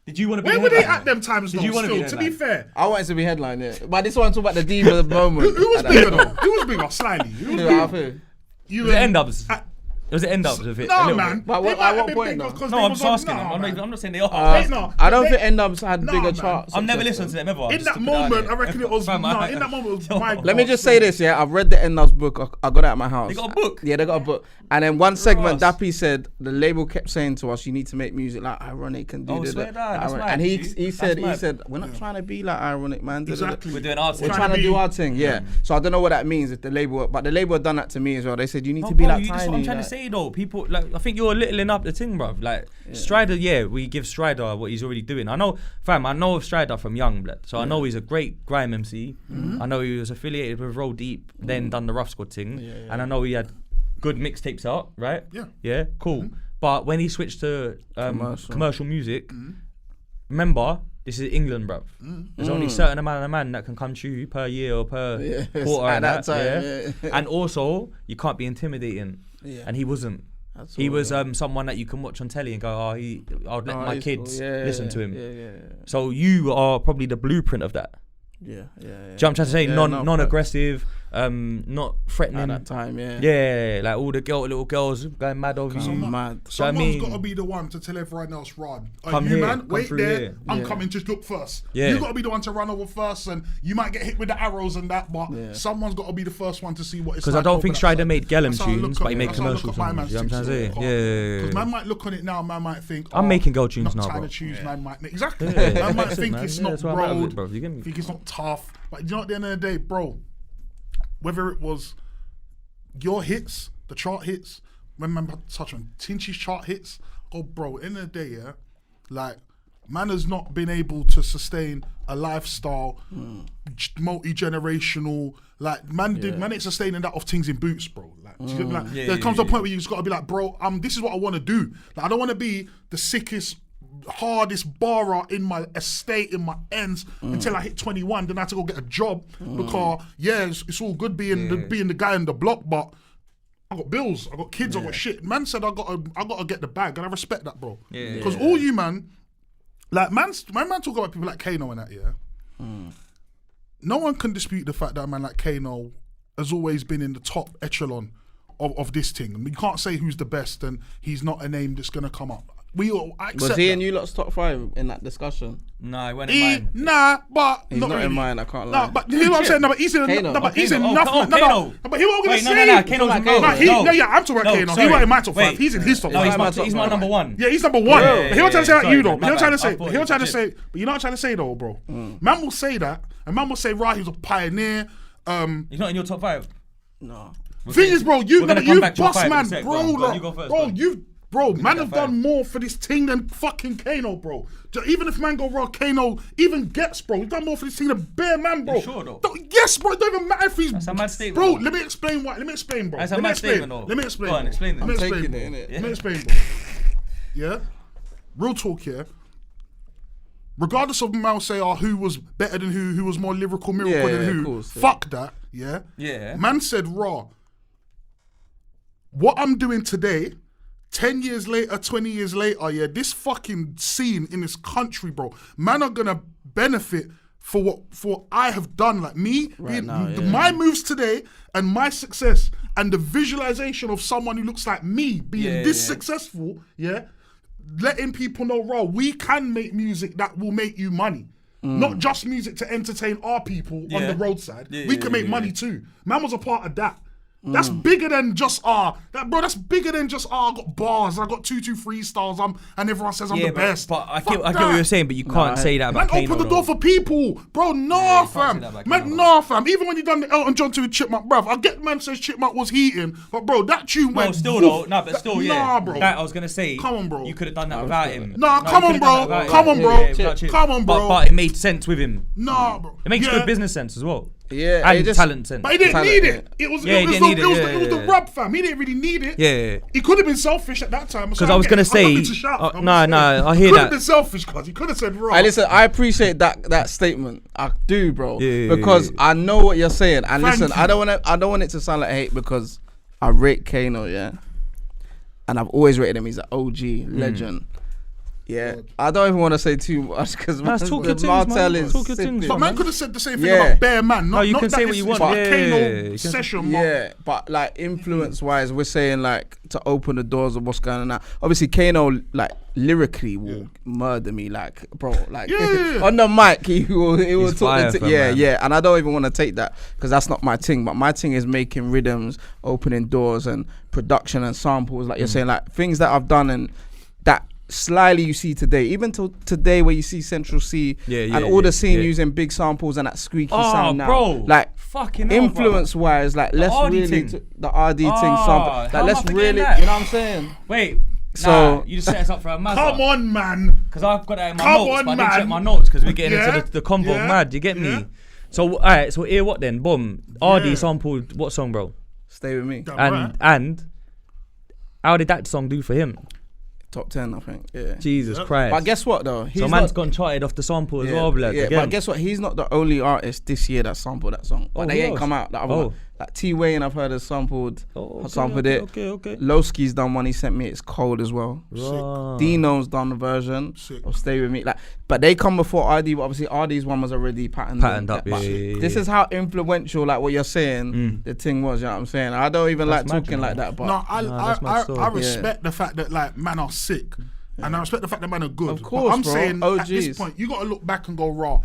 Did you want to be? Where were they at them times? Did you want to be? To be fair, I wanted to be headline. Yeah, but this one talk about the diva moment. Who was bigger though? Who was bigger? Slightly. Who was bigger? You N-Dubs. It was the N-Dubs of it. No, man. But at what point though? No, I'm just asking. I'm not saying they are. I don't think N-Dubs had bigger charts. I've never listened to them ever. In that moment, I reckon it was. In that moment, it was my. Let me just say this, yeah. I've read the N-Dubs book. I got it at my house. They got a book. Yeah, they got a book. And then one segment, Dappy said the label kept saying to us, "You need to make music like Ironik and do that." And he said, "We're not trying to be like Ironik, man. Exactly. We're doing our thing. We're trying to do our thing, yeah." So I don't know what that means if the label, but the label had done that to me as well. They said you need to be like Tiny. That's what I'm trying to say though. People like, I think you're littling up the thing, bruv. Like Strider, we give Strider what he's already doing. I know of Strider from Young Blood, so I know he's a great grime MC. I know he was affiliated with Roll Deep, then done the Rough Squad thing, and I know he had good mixtapes out, right? Yeah, cool. But when he switched to commercial music, remember, this is England, bruv. There's only a certain amount of man that can come to you per year or per quarter at that time. And also, you can't be intimidating. And he wasn't. He was someone that you can watch on telly and go, I'll let my kids listen to him. So you are probably the blueprint of that. Do you know what I'm trying to say? Non-aggressive, not threatening. At that time, yeah. Yeah, like all the little girls going mad over you. Mad. Someone's got to be the one to tell everyone else, run. Come you here, man, come wait through there. here. I'm coming. Just look first. Yeah. You got to be the one to run over first, and you might get hit with the arrows and that. But someone's got to be the first one to see what it's like. Because I don't think Strider made Gellum That's how I look tunes, at but he it. made That's how I look commercial at my songs. You know what I'm man's trying to things. say? Because man might look on it now, man might think, I'm making girl tunes not now, trying bro. to choose, man might exactly. Yeah. Man might Listen, think man. it's Yeah, not that's what I'm out of it, broad, bro. You get me? think it's not tough. But you know, at the end of the day, bro, whether it was your hits, the chart hits, when man touch on Tinch's chart hits, bro, at the end of the day, yeah, like, man has not been able to sustain a lifestyle, multi-generational, like, man ain't sustaining that off things in boots, bro. Like, there comes a point where you just got to be like, bro, this is what I want to do. Like, I don't want to be the sickest, hardest barrer in my estate, in my ends, until I hit 21. Then I have to go get a job because it's all good being the guy in the block, but I got bills, I got kids, I got shit. Man said I gotta get the bag, and I respect that, bro. Because all you man, like man talk about people like Kano and that, no one can dispute the fact that a man like Kano has always been in the top echelon of this thing. And you can't say who's the best, and he's not a name that's gonna come up. We all accept. Was he that. in you lot's top 5 in that discussion? No, he went in mine. Nah, but He's not really. in mine, I can't lie. No, but you know what I'm saying? No, but he's in. Kano. No, but he's in Kano. nothing. Kano. No, but he won't gonna Wait, say. no, Kano's in Kano. No, I'm talking about Kano. He sorry. wasn't in my top 5. Wait. He's in his top No, 5. he's my number one. Yeah, he's number 1. Yeah, But he was trying to say like sorry, you though. man, He was trying to I say. thought He was trying to legit. say. But you're not trying to say though, bro. Man will say that, and man will say, right, he was a pioneer. He's not in your top 5. No. Thing is, bro, you boss man, in a sec. bro, Go on, you go first, bro, go on. man have done more for this thing than fucking Kano, bro. Even if man go raw, Kano even gets, bro. He's done more for this thing than bare man, bro. You sure though? Yes, bro. It don't even matter if he's. That's a mad statement, bro. though. Let me explain why. Let me explain, bro. That's a Let me mad explain. statement, though. Let me explain. Go on, explain it. Let me I'm explain, taking bro. it, innit? Let me explain, bro. Yeah. Real talk here. Regardless of man say, who was better than who was more lyrical, miracle than who. Course, fuck that. Yeah. Yeah. Man said raw. What I'm doing today, 10 years later, 20 years later, this fucking scene in this country, bro, man are gonna benefit for what I have done. Like me, Right now, my moves today and my success and the visualization of someone who looks like me being this successful, letting people know, raw, we can make music that will make you money. Not just music to entertain our people on the roadside. We can make money too. Man was a part of that. That's bigger than just that's bigger than just I got bars, I got 2 freestyles, and everyone says I'm the best. But I get what you're saying, but you can't say that about Man, Kano. open the door for people, bro. Nah, fam. Man, nah, fam. Even when you done the Elton John to Chipmunk, bruv, I get man says Chipmunk was heating, but bro, that tune went. Nah, bro. That I was gonna say. Come on, bro. You could have done that without him. Nah, come on, bro. Come on, bro. Come on, bro. But it made sense with him. Nah, bro. It makes good business sense as well. Yeah, and talent sense. But he didn't need it. It was the rub, fam. He didn't really need it. Yeah. He could have been selfish at that time. Because I was gonna say, I hear Could that. have been selfish, cause he could have said right. Hey, listen, I appreciate that statement. I do, bro. Yeah. Because I know what you're saying. And Thank listen, you. I don't want it to sound like hate because I rate Kano, and I've always rated him. He's an OG legend. Yeah, I don't even want to say too much because talk your Martel things, is man. Talk your things, But man could have said the same thing Yeah. about Bear Man. No, you not can that say what it's- you it's want. a Yeah, Kano you can- session. Yeah, but like influence wise, we're saying like to open the doors of what's going on now. Obviously, Kano like lyrically will murder me, like bro, like Yeah. on the mic he will He's fire, talk. fam, Yeah, man. yeah, and I don't even want to take that because that's not my thing. But my thing is making rhythms, opening doors, and production and samples. Like you're saying, like things that I've done and that. Slyly you see today, even till today where you see Central C and all the scene using big samples and that squeaky sound now. Bro, like fucking hell, influence wise, like let's RD really thing. the RD thing sample. how Like am I let's forgetting really, that? you know what I'm saying? Wait. So- you just set us up for a mazza. Come on, man. Because I've got that in my Come notes, on, but I didn't check man. my notes because we're getting Yeah, into the combo yeah, of mad. You get yeah. me? So alright, so hear what then? Boom. RD Yeah. sampled what song, bro? Stay with me. Damn right. And how did that song do for him? Top 10, I think. Yeah. Jesus Christ. But guess what though? He's So man's gone charted off the sample as well, blood. Yeah, again. but guess what? He's not the only artist this year that sampled that song. But Oh, they who ain't else? come out. The other Oh. one. Like T Wayne, I've heard has sampled it. Okay. Lowski's done one. He sent me. It's cold as well. Dino's done a version of Stay With Me. Like, but they come before RD. But obviously, RD's one was already patterned up. This is how influential, like what you're saying, the thing was. You know what I'm saying? I don't even like talking like that. But no, I respect the fact that like man are sick, and I respect the fact that man are good. Of course, but I'm bro. saying OGs. At this point, you got to look back and go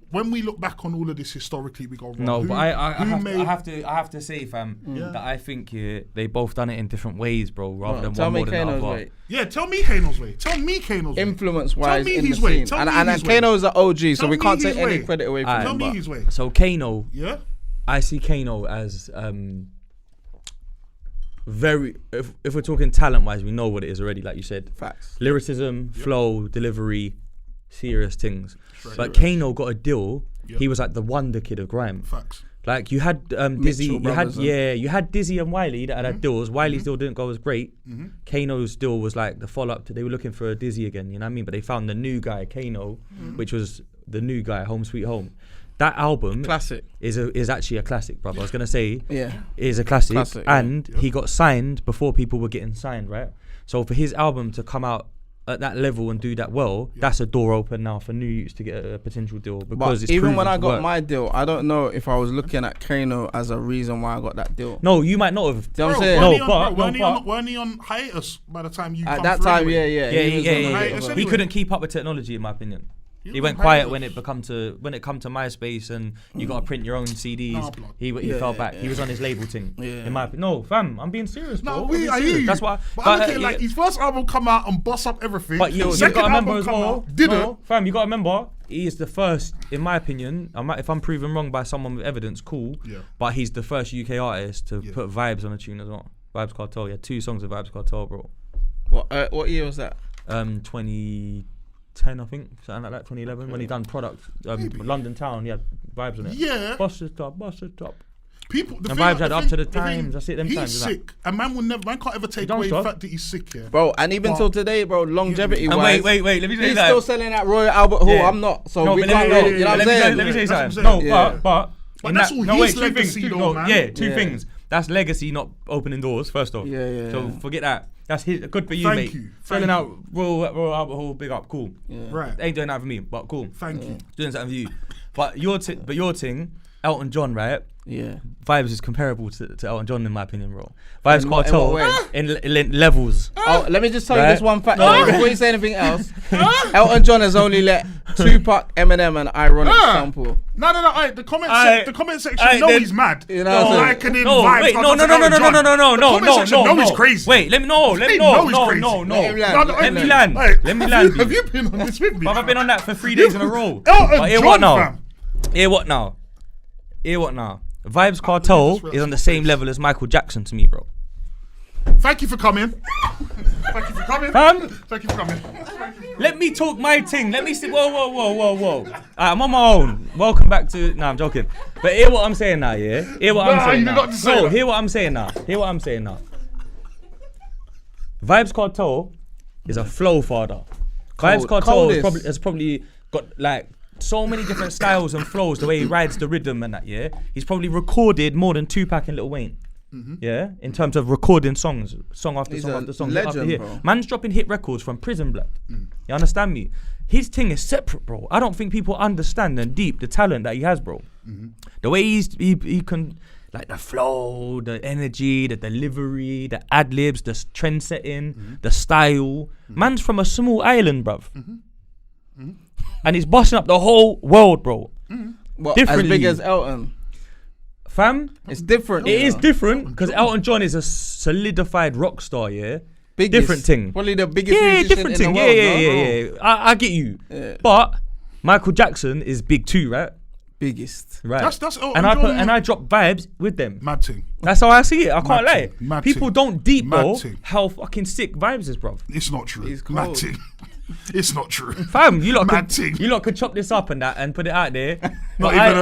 when we look back on all of this historically, we go, no, but I have to say, fam, that I think they both done it in different ways, bro, rather than one more than the other. Way. Yeah, tell me Kano's way. Influence-wise in the scene. And Kano's an OG, so we can't take any credit away from him. Tell me his way. So Kano, I see Kano as very, if we're talking talent-wise, we know what it is already, like you said. Facts. Lyricism, flow, delivery, serious things. But Kano got a deal. He was like the wonder kid of grime. Facts. Like you had Dizzy, you had Dizzy and Wiley that had deals. Wiley's deal didn't go as great. Kano's deal was like the follow up to, they were looking for a Dizzy again, you know what I mean? But they found the new guy, Kano, which was the new guy, Home Sweet Home. That album classic is actually a classic, brother. I was gonna say is a classic and he got signed before people were getting signed, right? So for his album to come out at that level and do that well, that's a door open now for new youths to get a potential deal. Because it's even when I got work. my deal, I don't know if I was looking at Kano as a reason why I got that deal. No, you might not have. You know what I'm saying? Weren't he on hiatus by the time you at that time? Yeah. He couldn't keep up with technology, in my opinion. He went quiet when it come to MySpace and you got to print your own CDs. He fell back. He was on his label thing. In my opinion. No, fam, I'm being serious, bro. No, I hear you. That's why. But I look at it like his first album come out and bust up everything. But you got to remember as well. Fam, you got to remember. He is the first, in my opinion. If I'm proven wrong by someone with evidence, cool. Yeah. But he's the first UK artist to put Vibes on a tune as well. Vibes Cartel. He had 2 songs of Vibes Cartel, bro. What year was that? 2010, I think, something like that, 2011, when he done Product, London Town, he had Vibes on it. Yeah. Bust it up. People, and Vibes had Up to the Times. I see them times. He's sick, and man can't ever take away the fact that he's sick, yeah. Bro, and even till today, bro, longevity wise. Wait, let me say he's that. still selling at Royal Albert Hall. I'm not, so we can't go. You know what I'm saying? Let me say something. No, but that's all his legacy, though, man. Two things. That's legacy, not opening doors, first off. So forget that. That's good for you, mate. Selling out Royal Albert Hall, big up, cool. Right. Ain't doing that for me, but cool. Thank you. Doing something for you. But your thing, Elton John, right? Yeah. Vibes is comparable to Elton John in my opinion, bro. Vibes Cartel in levels. Let me just tell you this one fact before you say anything else. Elton John has only let Tupac, Eminem, and Ironik sample. No. The comment section know he's mad. You know, No, he's crazy. Wait, let me land. Have you been on this with me? I've been on that for 3 days in a row. Hear what now? Vibes Cartel is on the same level as Michael Jackson to me, bro. Thank you for coming. Let me talk my thing. Let me see. Whoa. I'm on my own. Welcome back to. Nah, I'm joking. But hear what I'm saying now, yeah? Hear what I'm saying now. Vibes Cartel is a flow father. Vibes Cartel has probably got like so many different styles and flows, the way he rides the rhythm and that, yeah? He's probably recorded more than Tupac and Lil Wayne. Yeah, in terms of recording songs, song after song. Legend, man's dropping hit records from Prison Blood. You understand me? His thing is separate, bro. I don't think people understand and deep the talent that he has, bro. The way he can, like the flow, the energy, the delivery, the ad libs, the trend setting, the style. Man's from a small island, bruv. And he's busting up the whole world, bro. As big as Elton. Fam, it's different. It is different because Elton John is a solidified rock star, yeah? Biggest, different thing. Probably the biggest musician in the world. Yeah. I get you. Yeah. But Michael Jackson is big too, right? Biggest. Right. That's Elton John. I drop Vibes with them. Mad thing. That's how I see it. I can't lie. Mad people ting. Don't deep know ting. how fucking sick Vibes is, bro. It's not true. He's Mad ting. It's not true. Fam, you lot could chop this up and that and put it out there. Not even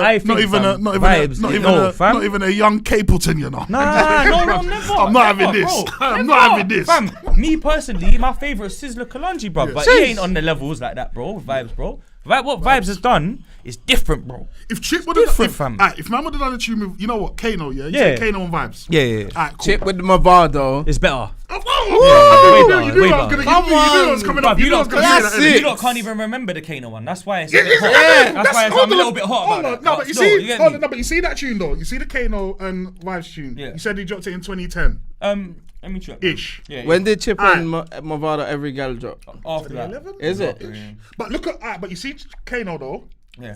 a young Capleton, you know. Nah, no, never. I'm not having this. I'm not having this. Fam, me personally, my favourite is Sizzler Kalonji, bro. But he ain't on the levels like that, bro. Vibes, bro. What Vibes has done is different, bro. If Chip would have fam. If man would have done a tune with, you know what, Kano, yeah? You said Kano and Vibes. Yeah. Alright, cool. Chip with the Mavado. It's better. You way knew I was better. gonna give you. You knew I was coming up. You You knew I was gonna say that. classic. innit? You lot can't even remember the Kano one. That's why it's a bit hot. That's why I'm a little bit hot about it. No, but you still, see, get hold me? on, no, but you see that tune though. You see the Kano and Vibes tune. Yeah. You said he dropped it in 2010 Let me check. ish. Yeah. When did Chip and Mavado every gal drop? After that. 2011? Is it? But look at, but you see Kano though. Yeah.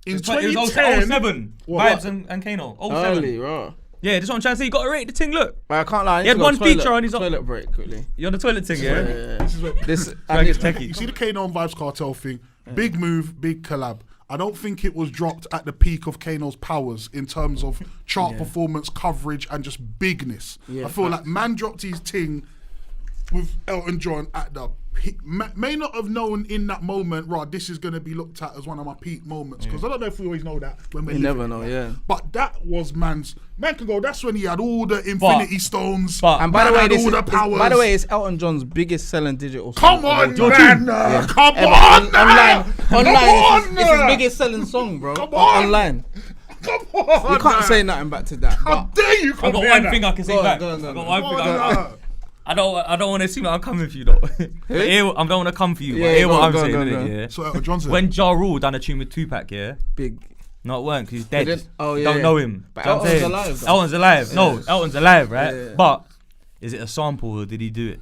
In It was 2010, 07. What? Vibes and Kano. 07. Early, right? Yeah, that's what I'm trying to say. You got to rate the thing. Look, But I can't lie. I He had need to go one toilet- feature on his- toilet break quickly. you're on the toilet thing, yeah. This is what, This Like it's techie. you see the Kano and Vibes Cartel thing. Big move, big collab. I don't think it was dropped at the peak of Kano's powers in terms of chart performance, coverage, and just bigness. Yeah, I feel like man dropped his ting with Elton John at the peak. May not have known in that moment, right, this is going to be looked at as one of my peak moments. Because I don't know if we always know that when we're You never living know, it. yeah. But that was man can go, that's when he had all the Infinity Stones. And by the way, had this all is, the powers. by the way, it's Elton John's biggest selling digital song. Come on, man. Yeah. Come Ever. on, Online, Come it's his on. biggest selling song, bro. Come on. Online. Come on. You can't man. say nothing back to that. How dare you I come got here one now? thing I can say Go on, back. go on, go I on. got one thing. Come I don't want to seem like I'm coming for you though. But I don't want to come for you. Yeah, But hear go what on, I'm go on, saying, go on, innit, go on. yeah. So Elton John said, When Ja Rule done a tune with Tupac, yeah, Big. no it weren't because he's He dead. didn't- oh, yeah, Don't yeah. know him. But Do you know what I'm Elton's saying? alive, though. Elton's alive. No, Yeah. Elton's alive, right? Yeah. But is it a sample or did he do it?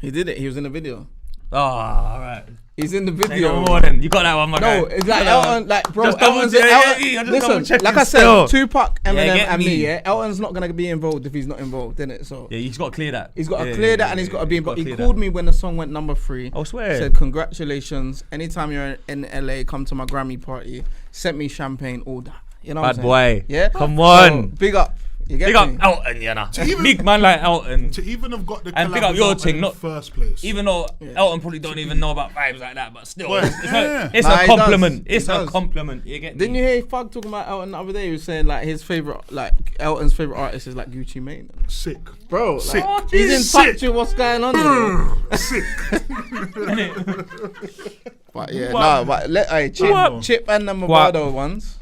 He did it. He was in the video. Oh, alright. He's in the Take video. more then. You got that one, my guy. No, it's like Elton, like bro. Just double Elton's check, Elton, yeah, just double listen, checking like I said, still. Tupac, Eminem, get and me. me. Yeah, Elton's not gonna be involved if he's not involved, innit? So Yeah, he's got to clear that. he's got to Yeah, clear yeah, that, and he's got to be. he's But gotta he clear called that. me when the song went number 3. I swear. Said congratulations. Anytime you're in LA, come to my Grammy party. Sent me champagne, all that. You know what Bad I'm saying? boy. Yeah. Come on. So, big up. You get Big me? up Elton, you know. even- Big man like Elton. to even have got the And collab pick up with your Elton thing, in not- the first place. Even though Elton probably don't even know about vibes like that, but still, Well, it's yeah. a Nah, he compliment. does. It's He a does. compliment. You get Didn't me? you hear Fug talking about Elton the other day? He was saying like his favorite, like Elton's favorite artist is like Gucci Mane. Sick. Bro, Sick. like, he's in Sick. touch with what's going on. You know? Sick. But yeah, What? no, but Chip and the What? Mavado ones.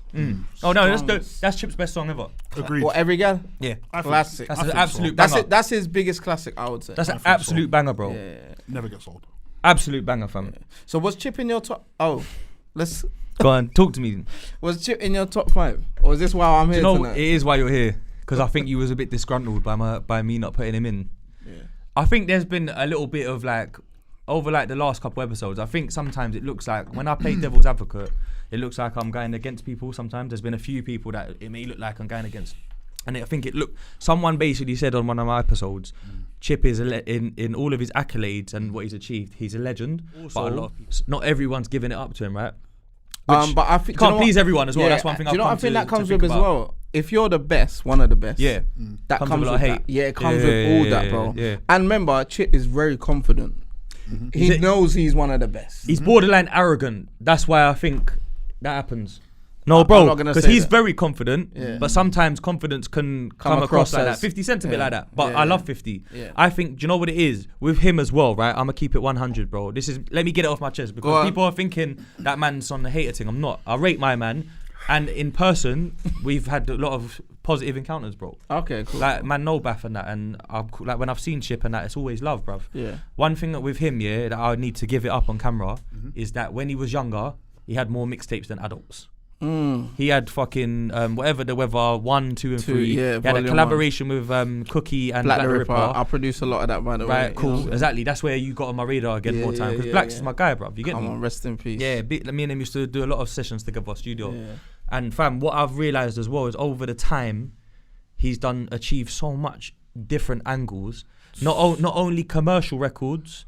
Oh no, that's Chip's best song ever. Agreed. What, every girl? Yeah, Classic. that's I an think absolute That's banger. it. That's his biggest classic, I would say. That's an think so. absolute banger, bro. Yeah. Never gets old. Absolute banger, fam. So was Chip in your top? Oh, let's. Go on, talk to me. Was Chip in your top 5, or is this why I'm here You know, tonight? it is why you're here because I think you was a bit disgruntled by me not putting him in. Yeah. I think there's been a little bit of like over like the last couple episodes. I think sometimes it looks like when I play devil's advocate, it looks like I'm going against people. Sometimes there's been a few people that it may look like I'm going against, and I think someone basically said on one of my episodes, Chip is in all of his accolades and what he's achieved, he's a legend. But not everyone's giving it up to him, right? Which but I think can't please everyone as well. That's one thing. Do you know what I think that comes with as about. well? If you're the best, one of the best, Yeah, that Comes comes with a with lot of that. hate. Yeah, it comes Yeah, with all yeah, that, yeah, bro. yeah. And remember, Chip is very confident. He knows he's one of the best. He's borderline arrogant. That's why I think that happens. No, I'm bro, not gonna because say he's that. very confident, Yeah. but sometimes confidence can come across like that. 50 Cent's a bit Yeah. like that, but Yeah, I yeah. love 50. Yeah. I think, do you know what it is? With him as well, right? I'm going to keep it 100, bro. Let me get it off my chest Go because on. people are thinking that man's on the hater thing. I'm not. I rate my man, and in person, we've had a lot of positive encounters, bro. Okay, cool. Like, man, no bath and that, and like when I've seen Chip and that, it's always love, bruv. Yeah. One thing that with him, yeah, that I need to give it up on camera is that when he was younger, he had more mixtapes than adults. He had fucking whatever the weather 1, 2, and 2, 3. yeah, He had a volume collaboration with Cookie and Black the Ripper. I produce a lot of that, by the way. Right, cool. Exactly. That's where you got on my radar again Yeah, more time yeah, because yeah, Blacks yeah. is my guy, bruv. You get Come me? on, rest in peace. Yeah, me and him used to do a lot of sessions together, studio. Yeah. And fam, what I've realised as well is over the time, he's achieved so much different angles. Not only commercial records,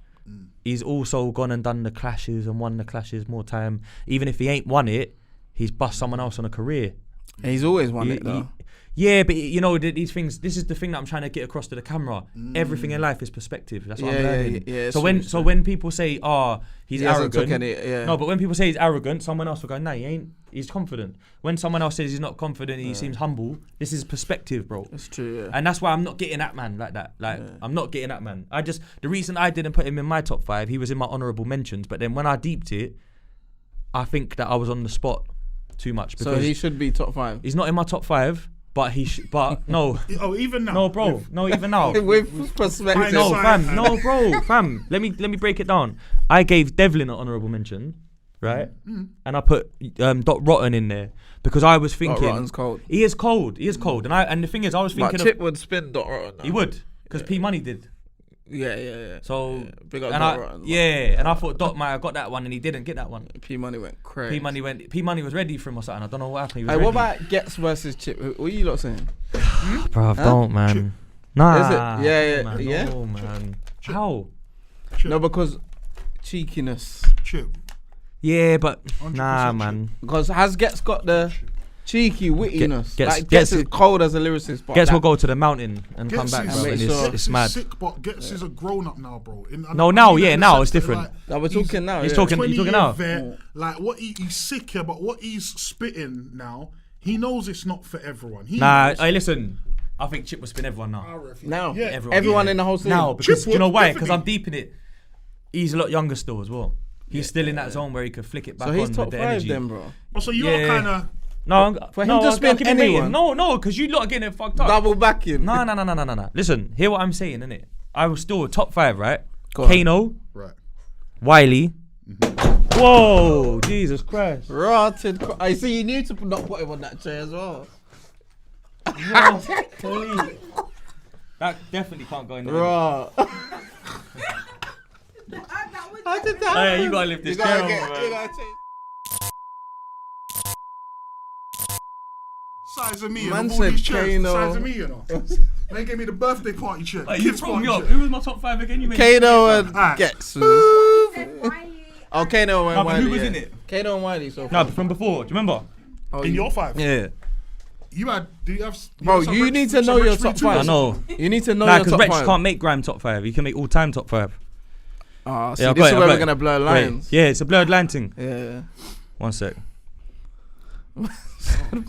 he's also gone and done the clashes and won the clashes more time. Even if he ain't won it, he's bust someone else on a career. And he's always won it, though. Yeah, but you know these things. This is the thing that I'm trying to get across to the camera. Everything in life is perspective. That's what I'm learning. yeah, so it's true. when people say, "Oh, he's He hasn't arrogant," took any, yeah. no, but when people say he's arrogant, someone else will go, "Nah, he ain't. He's confident." When someone else says he's not confident, he seems humble. This is perspective, bro. It's true, yeah. And that's why I'm not getting that man like that. Like I'm not getting that man. The reason I didn't put him in my top 5, he was in my honourable mentions. But then when I deeped it, I think that I was on the spot too much. So he should be top 5. He's not in my top 5, but but no. Oh, even now. No, bro. No, even now. With perspective. No, fam. No, bro. Fam. Let me break it down. I gave Devlin an honourable mention, right? And I put Dot Rotten in there because I was thinking. Dot Rotten's cold. He is cold. He is cold. And the thing is, I was thinking. But Chip would spin Dot Rotten. He would, because P Money did. Yeah. So Big up and Dot Rotten. and I thought Dot might have got that one, and he didn't get that one. P Money went crazy. P Money was ready for him or something. I don't know what happened. He was Hey, ready. what about Gets versus Chip? What are you lot saying? Bruv, don't, man. Chip. Nah. Is it? Yeah, man. yeah. No, man. How? Chip. No, because cheekiness. Chip. Yeah, but 100% nah, Chip. man. Because has Gets got the cheeky wittiness? Gets- Like Gets Gets- is cold as a lyricist. But Guess that- we'll go to the mountain and come Gets back, is- bro. make And sure- it's mad. Sick, but Gets is a grown up now, bro. No, now, yeah, now it's different. No, we're talking now. He's yeah. talking- 20 talking year now. vet, like what he's sick here, but what he's spitting now, he knows it's not for everyone. He Nah, knows. hey, listen. I think Chip will spin everyone now. Now, Yeah, everyone in the whole scene. Now, because Chip do you know would, why? Because I'm definitely. deep in it. He's a lot younger still as well. He's still in that zone where he could flick it back So on he's with top the 5 energy. then, bro. Oh, so you're Yeah. kind of. No, For him no, to I'll spin keep it waiting. anyone? No, because you lot are getting it fucked up. Double backing. No. Listen, hear what I'm saying, innit? I was still a top 5, right? Go on. Kano, Right. Wiley. Whoa, Jesus Christ. Rotted. I see you need to not put him on that chair as well. That definitely can't go in there. Bro. How did that Hey, happen? you gotta lift this You gotta chair get- over, you man. gotta change- Size of me, Man and all said these chairs, the Kano. size of me, you know. They gave me the birthday party chair. Hey, you kids throw me party up. chair. Who was my top 5 again? You made Kano and Alright. Gets. Wiley. Oh, Kano and No, but Wiley. who was yeah. in it? Kano and Wiley. So No, from before. Do you remember? Oh, In your 5, Yeah. you had. Do you have? Bro, have some you Rich- need to some know Rich your Free top too? 5. I know. You need to know Nah, your because top Wretch 5. can't make grime top 5. You can make all time top 5. Ah, see, Yeah, I've this got is it, where I've we're got gonna it. blur Wait. lines. Yeah, it's a blurred line thing. Yeah. One sec.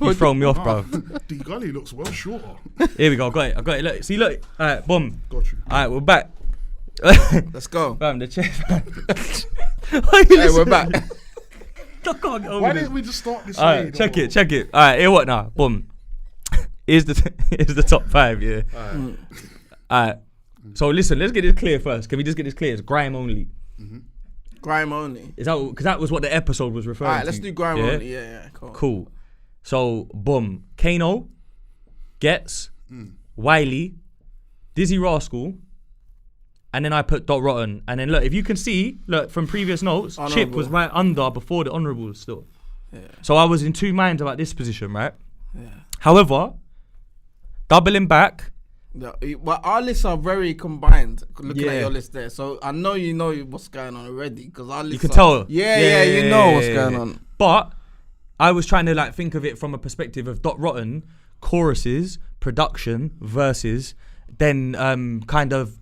You throw me off, bro. Dee Gully looks well shorter. Here we go. I got it. Look, see, look. All right, boom. Got you. All right, we're back. Let's go. Bam, the chair. Hey, we're back. Why didn't we just start this All way? right, check it. All right, here what now? Boom. Here's the top 5. Yeah. All right. So listen, let's get this clear first. Can we just get this clear? It's grime only. Grime only. Is that because that was what the episode was referring to? Alright, let's do grime only. Yeah, cool. Cool. So boom, Kano, Gets, Wiley, Dizzy Rascal, and then I put Dot Rotten. And then look, if you can see, look from previous notes, Chip Honourable. was right under before the honourables still. Yeah. So I was in two minds about this position, right? Yeah. However, doubling back. Well, our lists are very combined. Looking Yeah. at your list there, so I know you know what's going on already because our lists. You can are- tell. Yeah, you know what's going on. But I was trying to like think of it from a perspective of Dot Rotten, choruses, production, verses, then kind of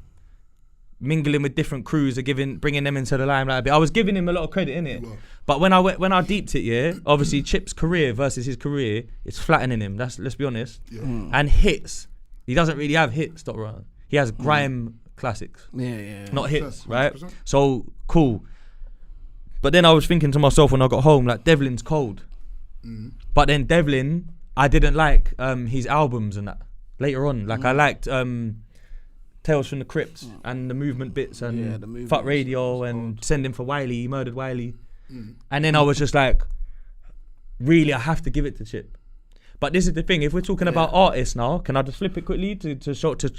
mingling with different crews or bringing them into the limelight a bit. I was giving him a lot of credit in it. But when I deeped it, yeah, obviously Chip's career versus his career, it's flattening him. Let's be honest. Yeah. And hits, he doesn't really have hits. Dot Rotten. He has grime classics. Yeah. Not hits, 100%. right? So cool. But then I was thinking to myself when I got home, like Devlin's cold. But then Devlin, I didn't like his albums and that. Later on, like I liked Tales from the Crypt and the movement bits Yeah, and the movement Fuck was Radio and cold. Send Him for Wiley. He murdered Wiley. And then I was just like, really, I have to give it to Chip. But this is the thing. If we're talking about artists now, can I just flip it quickly to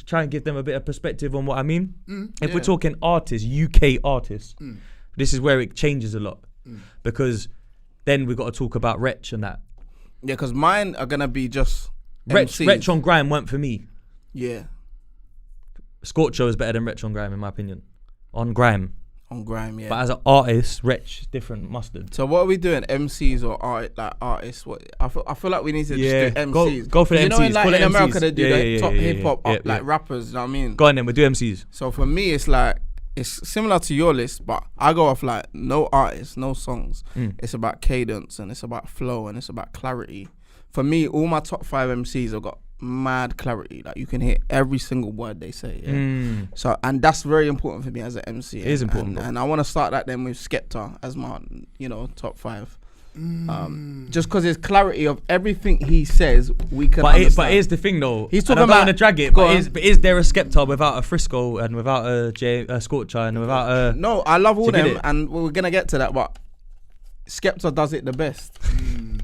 try and give them a bit of perspective on what I mean? If we're talking artists, UK artists, this is where it changes a lot because then we've got to talk about Wretch and that. Yeah, because mine are gonna be just Wretch MCs. on Grime weren't for me. Yeah, Scorcho is better than Wretch on Grime in my opinion. On Grime. on grime. Yeah. But as an artist, Wretch is different mustard. So what are we doing? MCs or artists? What I feel like we need to Yeah, just do go- MCs. go for the You know, in, MCs, like, call it in America MCs. they do Yeah, the yeah, top yeah, hip hop, yeah, like yeah. rappers. You know what I mean? Go on then, we'll do MCs. So for me, it's like it's similar to your list, but I go off like no artists, no songs. It's about cadence and it's about flow and it's about clarity. For me, all my top 5 MCs have got mad clarity. Like you can hear every single word they say. Yeah? So, and that's very important for me as an MC. It is important, and I want to start that then with Skepta as my, top 5. Just because there's clarity of everything he says, we can understand. But here's the thing though. He's talking and I don't want to drag it, but is there a Skepta without a Frisco and without a Scorcher and without a... No, I love all them, and we're going to get to that, but Skepta does it the best.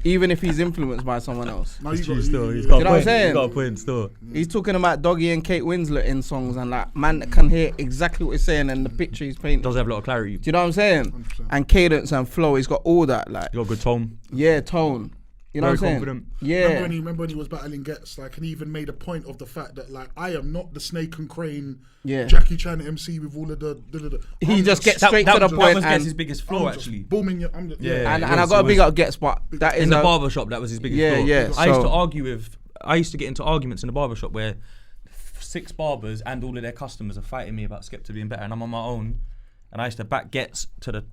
Even if he's influenced by someone else. No, He's got you know a what point. I'm saying? He's got a point still. He's talking about Doggy and Kate Winslet in songs, and like man can hear exactly what he's saying and the picture he's painting. Does have a lot of clarity. Do you know what I'm saying? 100%. And cadence and flow, he's got all that. Like, He's got a good tone. yeah, tone. You know Very what I'm saying? confident. Yeah. Remember when he was battling Gets, like, and he even made a point of the fact that, like, I am not the Snake and Crane, Jackie Chan MC with all of the. He just gets straight to the point. That was and his biggest flaw, actually. Booming. and I got to big up Gets, but that is in the barbershop. That was his biggest flaw. Yeah. I used to get into arguments in the barbershop where 6 barbers and all of their customers are fighting me about Skepta being better, and I'm on my own. And I used to back Gets to the.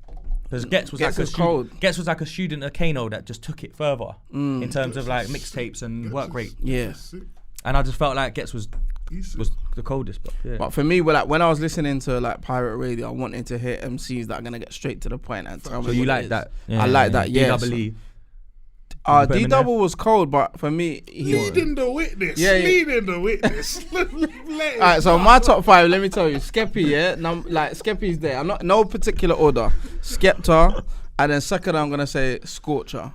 Because Gets was like a student at Kano that just took it further in terms of like mixtapes and work rate. Yeah. And I just felt like Gets was the coldest. But for me, like when I was listening to like pirate radio, I wanted to hear MCs that are gonna get straight to the point and tell me. So you like that? I like that. Yeah. D Double was cold, but for me, leading the witness. Alright, so my top 5, let me tell you, Skeppy, Skeppy's there. I'm not no particular order. Skepta, and then second I'm gonna say Scorcher.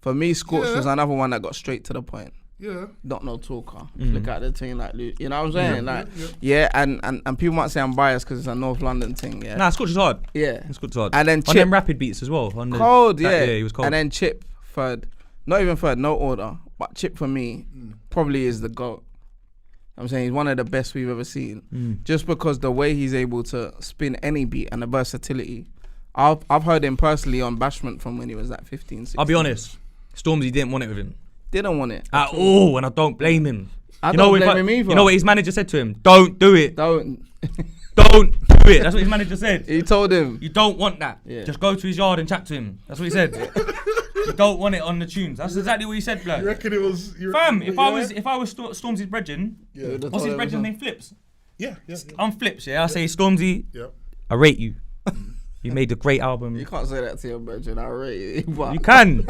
For me, Scorch was another one that got straight to the point. Yeah. Not no talker. Look at the thing like Luke. You know what I'm saying? And people might say I'm biased because it's a North London thing. Yeah. Nah, Scorch is hard. Yeah. Scorch is hard. And then on them rapid beats as well. Cold, yeah. Yeah, he was cold. And then Chip third. Not even third, no order. But Chip for me probably is the GOAT. I'm saying he's one of the best we've ever seen. Just because the way he's able to spin any beat and the versatility. I've heard him personally on Bashment from when he was like 15, 16. I'll be honest, Stormzy didn't want it with him. Didn't want it. At all, and I don't blame him. I don't blame him either. You know what his manager said to him? Don't do it. Don't do it. That's what his manager said. He told him. You don't want that. Yeah. Just go to his yard and chat to him. That's what he said. You don't want it on the tunes. That's exactly what he said, blood. You reckon it was... Fam, if I was Stormzy's brethren, what's his brethren's name? Flips? Yeah. I'm Flips, yeah. I say, Stormzy, I rate you. You made a great album. You can't say that to your brethren. I rate you. But You can,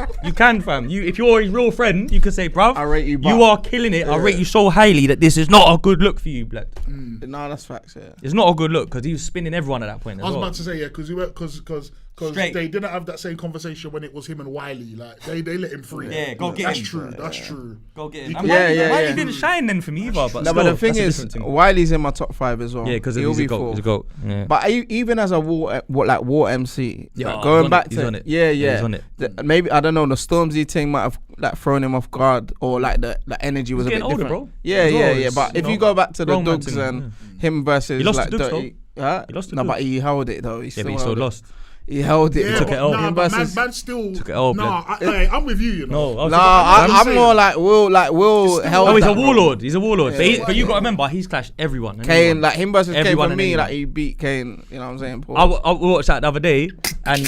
fam. If you're his real friend, you can say, bruv, I rate you. You are killing it. I rate you so highly that this is not a good look for you, blood. No, that's facts. Yeah. It's not a good look because he was spinning everyone at that point. I was about to say because they didn't have that same conversation when it was him and Wiley. Like they let him free. Yeah, go get him. That's true. Go get him. Wiley didn't shine then for me either. But the thing is, Wiley's in my top 5 as well. Yeah, because he's a GOAT. Yeah. But even as a war MC, yeah, going back he's to on it. He's on it. Maybe I don't know, the Stormzy thing might have like thrown him off guard, or like the energy was a bit different. Bro. Yeah. But if you go back to the Dougs and him versus he lost like the Dougs, he lost no, but he held it though. He still lost. He held it. Yeah, he took it L. Nah, man still took it L. I'm with you. You know. I'm more like Will held. Oh, he's a warlord. He's a warlord. Yeah, but you got to remember, he's clashed everyone. Kane, like him versus Kane for me, like he beat Kane. You know what I'm saying? I watched that the other day, and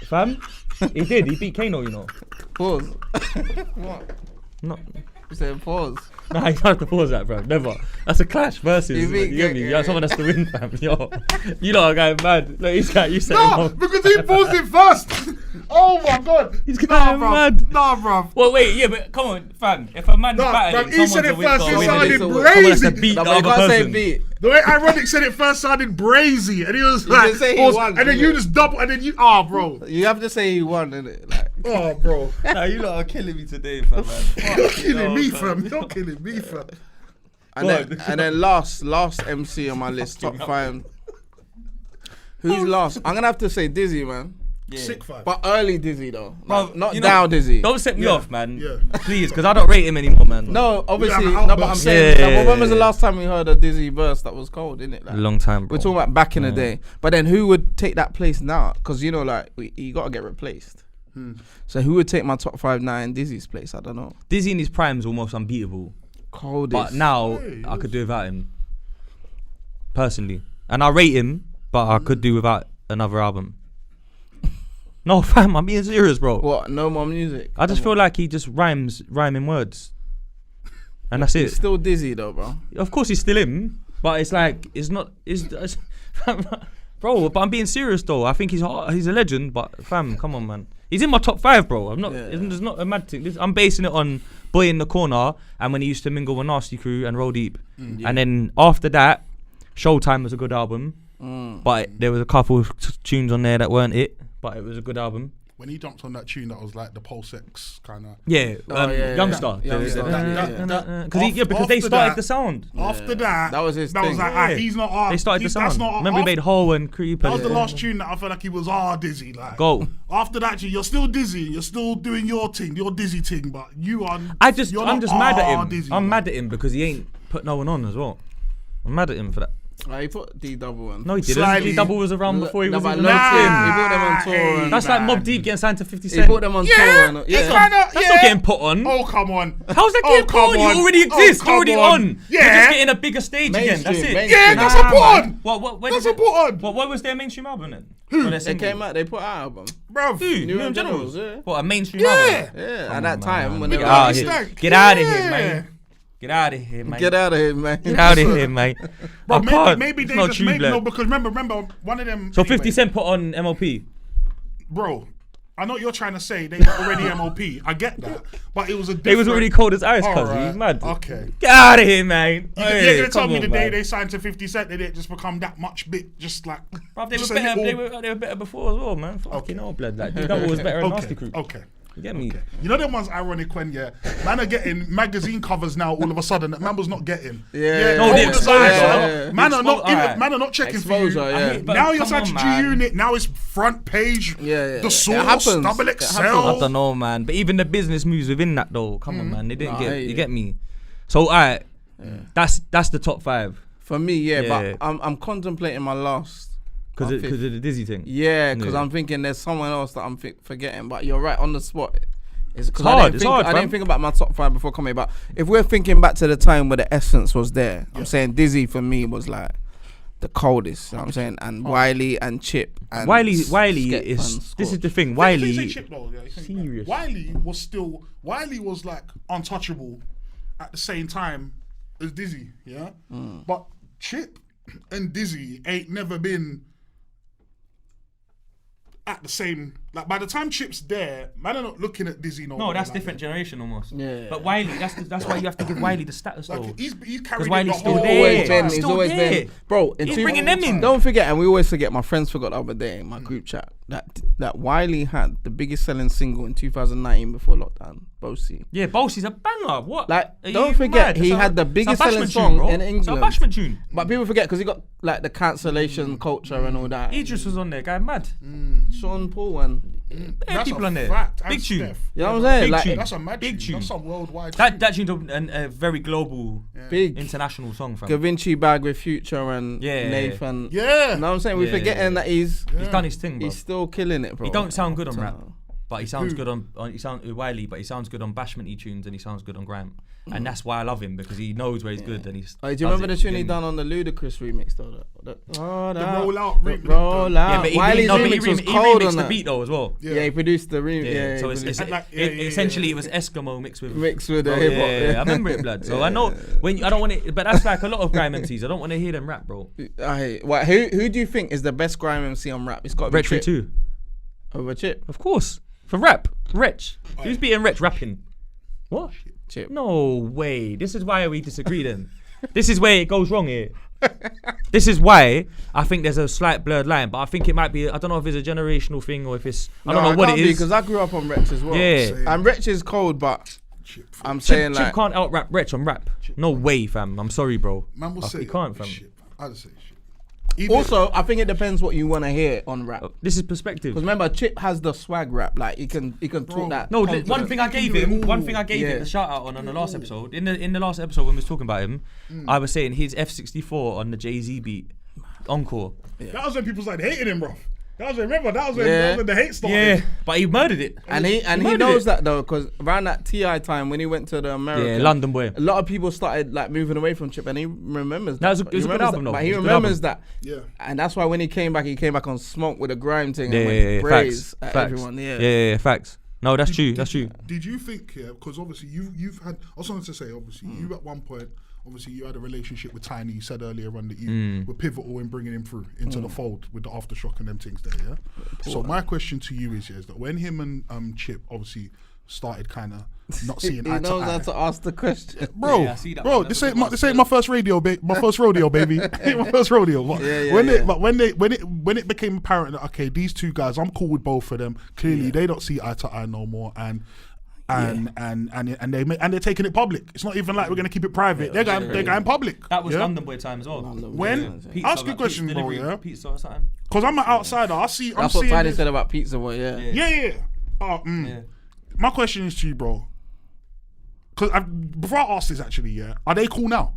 fam, he did. He beat Kano. You know. Pause. What? No. You said pause. No, you don't have to pause that, bro. Never. That's a clash versus. You get me? Yeah. Someone has to win, fam. Yo, you lot are going mad. Look, he's got you said. No, because he paused it first. Oh my god. He's going mad. Nah, bro. Well, wait, yeah, but come on, fam. If a man's battling, he said it first. It sounded someone has to brazy. beat the other person. The way Ironik said it first sounded brazy, and he was like, and then you just double, and then you, bro. You have to say he won, innit? Like, oh, bro. Nah, you lot are killing me today, fam. You're killing me, fam. You're killing me, fam. And then last MC on my list, top 5. Who's last? I'm gonna have to say Dizzy, man. Yeah. Sick 5. But early Dizzy though, bro, not now Dizzy. Don't set me off, man. Yeah. Please, because I don't rate him anymore, man. No, obviously, but I'm saying, when was the last time we heard a Dizzy verse that was cold, innit? Like, a long time, bro. We're talking about back in the day. But then who would take that place now? Because you know, like you gotta get replaced. So who would take my top 5 now in Dizzy's place? I don't know. Dizzy in his prime is almost unbeatable. Coldest. But now I could do without him, personally. And I rate him, but I could do without another album. No, fam, I'm being serious, bro. What? No more music? I just feel like he just rhyming words. and that's He's it. still dizzy though, bro. Of course, he's still him, but it's like it's not. Bro, but I'm being serious though. I think he's a legend, but fam, come on, man. He's in my top 5, bro. I'm not. There's not a mad thing. I'm basing it on Boy in the Corner and when he used to mingle with Nasty Crew and Roll Deep, and then after that, Showtime was a good album, but there was a couple of tunes on there that weren't it, but it was a good album. When he jumped on that tune, that was like the Pulse X kind of. Youngster. Because they started the sound. After that was his that thing. was like, he's not art. They started the sound. That's not Remember, he made Hole and Creep. That was the last tune that I felt like he was dizzy. Like, Go. After that, you're still dizzy. You're still doing your thing, your dizzy thing, but you are. I'm just mad at him. Dizzy, I'm mad at him because he ain't put no one on as well. I'm mad at him for that. He put D Double on. No, he didn't. Slightly. D Double was around before he was even He locked in. put them on tour. That's like Mobb Deep getting signed to 50 Cent. He put them on tour. It's kind of. That's not getting put on. Oh, come on. How's that getting put on? You already exist. come Already on. on. Yeah. You're just getting a bigger stage again. That's it. Mainstream. Yeah, that's a put on. What? That's a put on. What was their mainstream album then? They came out. They put out album. Bruv. Who? New New Generals. Generals. Yeah. What, a mainstream album? Yeah. Come At that on, time man. when they Get were out like, of here. Stank. Get out of here, Yeah. man. Get out of here, man. get out of here, man. Get out of here, mate. Bro, I can't. maybe It's they not just true, make blood. no, because remember one of them. So anyway, 50 Cent put on MLP. Bro, I know what you're trying to say they were already MOP. I get that, but it was a different. They was already cold as ice, cuz. Alright, He's mad. Okay. Get out of here, man. You're gonna tell me the day they signed to 50 Cent, they didn't just become that much bit, just like. Bruv, they were just a better. little- They were better before as well, man. Fucking hell, blood. Like D Double was better than Nasty Crew. Okay. You get me? You know them ones ironic when man are getting magazine covers now all of a sudden that man was not getting. Yeah. No, all the the exposure. time. Man are not Alright. man are not checking for you. Exposure, yeah. But Now you're come signed to on, man. G-Unit. Now it's front page. Yeah. The It source, happens. double It XL. happens. I don't know, man. But even the business moves within that, though. Come on, man. They didn't Nah, get. I hate You it. get me? So, alright. That's the top 5 For me, yeah, Yeah. but I'm contemplating my last. because my of fifth. the Dizzy thing. Yeah, because Yeah. I'm thinking there's someone else that I'm forgetting. But you're right on the spot. It's hard, I fam. didn't think about my top 5 before coming. But if we're thinking back to the time where the essence was there, I'm saying Dizzy for me was like the coldest. You know what I'm saying? And Wiley and Chip. And Wiley Skepta is. and This is Scorch. the thing. Say Wiley. Chip, though, yeah, Serious. Wiley was like untouchable at the same time as Dizzy, yeah. But Chip and Dizzy ain't never been at the same. Like by the time Chip's there, man are not looking at Dizzy no. No, more, that's like, different generation almost. Yeah. But Wiley, that's why you have to give Wiley the status though. Like he's Because carried Wiley's the still whole there. Always been, He's he's still always there. been, bro. In He's two- bringing them in. Don't forget, and we always forget. My friends forgot the other day in my group chat that Wiley had the biggest selling single in 2019 before lockdown. Bossy. Yeah, Bossy's a banger. What? Like, Are don't you forget, mad? he It's a- had the it's a biggest selling bashment song bro. in It's a England. bashment tune. But people forget because he got like the cancellation culture and all that. Idris was on there, guy mad. Sean Paul and There are people on there. fact. And Big tune. Steph. you know what I'm saying? Big Like tune. That's a mad Big tune. tune. That's some worldwide. That tune's a very global, big international song, fam. Da Vinci bag with Future and Yeah. Nathan. Yeah. You know what I'm saying? We're Yeah. forgetting that he's He's done his thing, bro. he's still killing it, bro. He don't sound good on rap, So- but he sounds good on he sound Wiley, but he sounds good on bashmenty tunes and he sounds good on grime, and that's why I love him because he knows where he's good and he's. Do you remember the tune he done on the Ludacris remix though? The Roll Out remix. Roll out. Yeah, but he, Wiley's no, but remix was he cold remixed on the that. beat though as well. Yeah, he produced the remix. Yeah, so he it's produced- And like, essentially it was Eskimo mixed with with the Oh, hip hop. yeah, I remember it, blood. So I know when I don't want it, but that's like a lot of grime MCs. I don't want to hear them rap, bro. Who do you think is the best grime MC on rap? It's got to be Wretch Chip. too, Over Chip. of course. For rap, Wretch. Who's beating Wretch rapping? What? Chip. No way. This is why we disagree then. This is where it goes wrong here. This is why I think there's a slight blurred line, but I think it might be, I don't know if it's a generational thing or if it's, I don't know what it is. Because I grew up on Wretch as well. Yeah. And Wretch is cold, but Chip. I'm saying Chip like can't out rap Wretch on rap. No way, fam. I'm sorry, bro. Man will say He can't, fam. Chip. I'd say Chip. Even- Also, I think it depends what you want to hear on rap. This is perspective. Because remember, Chip has the swag rap. Like he can talk that. No, confident. one thing I gave him Yeah. the shout out on the last episode. In the last episode when we was talking about him, I was saying his F64 on the Jay-Z beat, Encore. That was when people started hating him, bro. That was when Yeah. the hate started. Yeah, but he murdered it. And he murdered knows it. that though, because around that TI time when he went to the America, Yeah, London boy. a lot of people started like moving away from Chip, and he remembers That was that. a- it was a good album, though. But It he was a good remembers that. Yeah. And that's why when he came back on Smoke with a grime thing Yeah, and yeah, went yeah, praise facts, at facts. everyone. Yeah. Yeah, facts. No, that's true. That's true. Did you think, because obviously you've had, I was wanted to say, obviously, you at one point, obviously you had a relationship with Tinie. You said earlier on that you were pivotal in bringing him through into the fold with the Aftershock and them things there, yeah? So my question to you is that when him and Chip obviously started kind of not seeing eye to eye. He knows how to ask the question. Bro, Yeah, I see that bro, one. this ain't my first rodeo, my first rodeo, baby. Ain't my first rodeo. But when it became apparent that okay, these two guys, I'm cool with both of them. Clearly, they don't see eye to eye no more, and they're taking it public. It's not even like we're gonna keep it private. They're going public. That was London Boy time as well. When Pizza, ask a like question, pizza bro, delivery, pizza or something. because I'm an outsider. I'm That's seeing what Tinie this. said about Pizza Boy, yeah. My question is to you, bro. Because before I ask this, actually, are they cool now?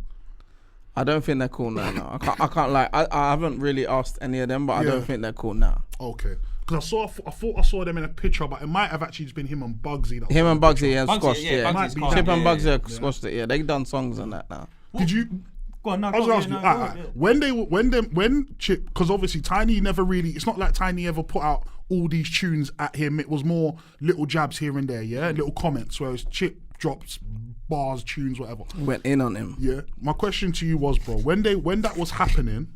I don't think they're cool now. No. I can't lie. I haven't really asked any of them, but I don't think they're cool now. Okay. Because I thought I saw them in a picture, but it might have actually just been him and Bugsy. Him and Bugsy have squashed, Bugsy's calm. Chip and Bugsy have squashed it, They've done songs on that now. Did you? Go on, no, I was asking you, when Chip, because obviously Tinie never really, it's not like Tinie ever put out all these tunes at him. It was more little jabs here and there, little comments, whereas Chip drops bars, tunes, whatever. Went in on him. Yeah. My question to you was, bro, when that was happening,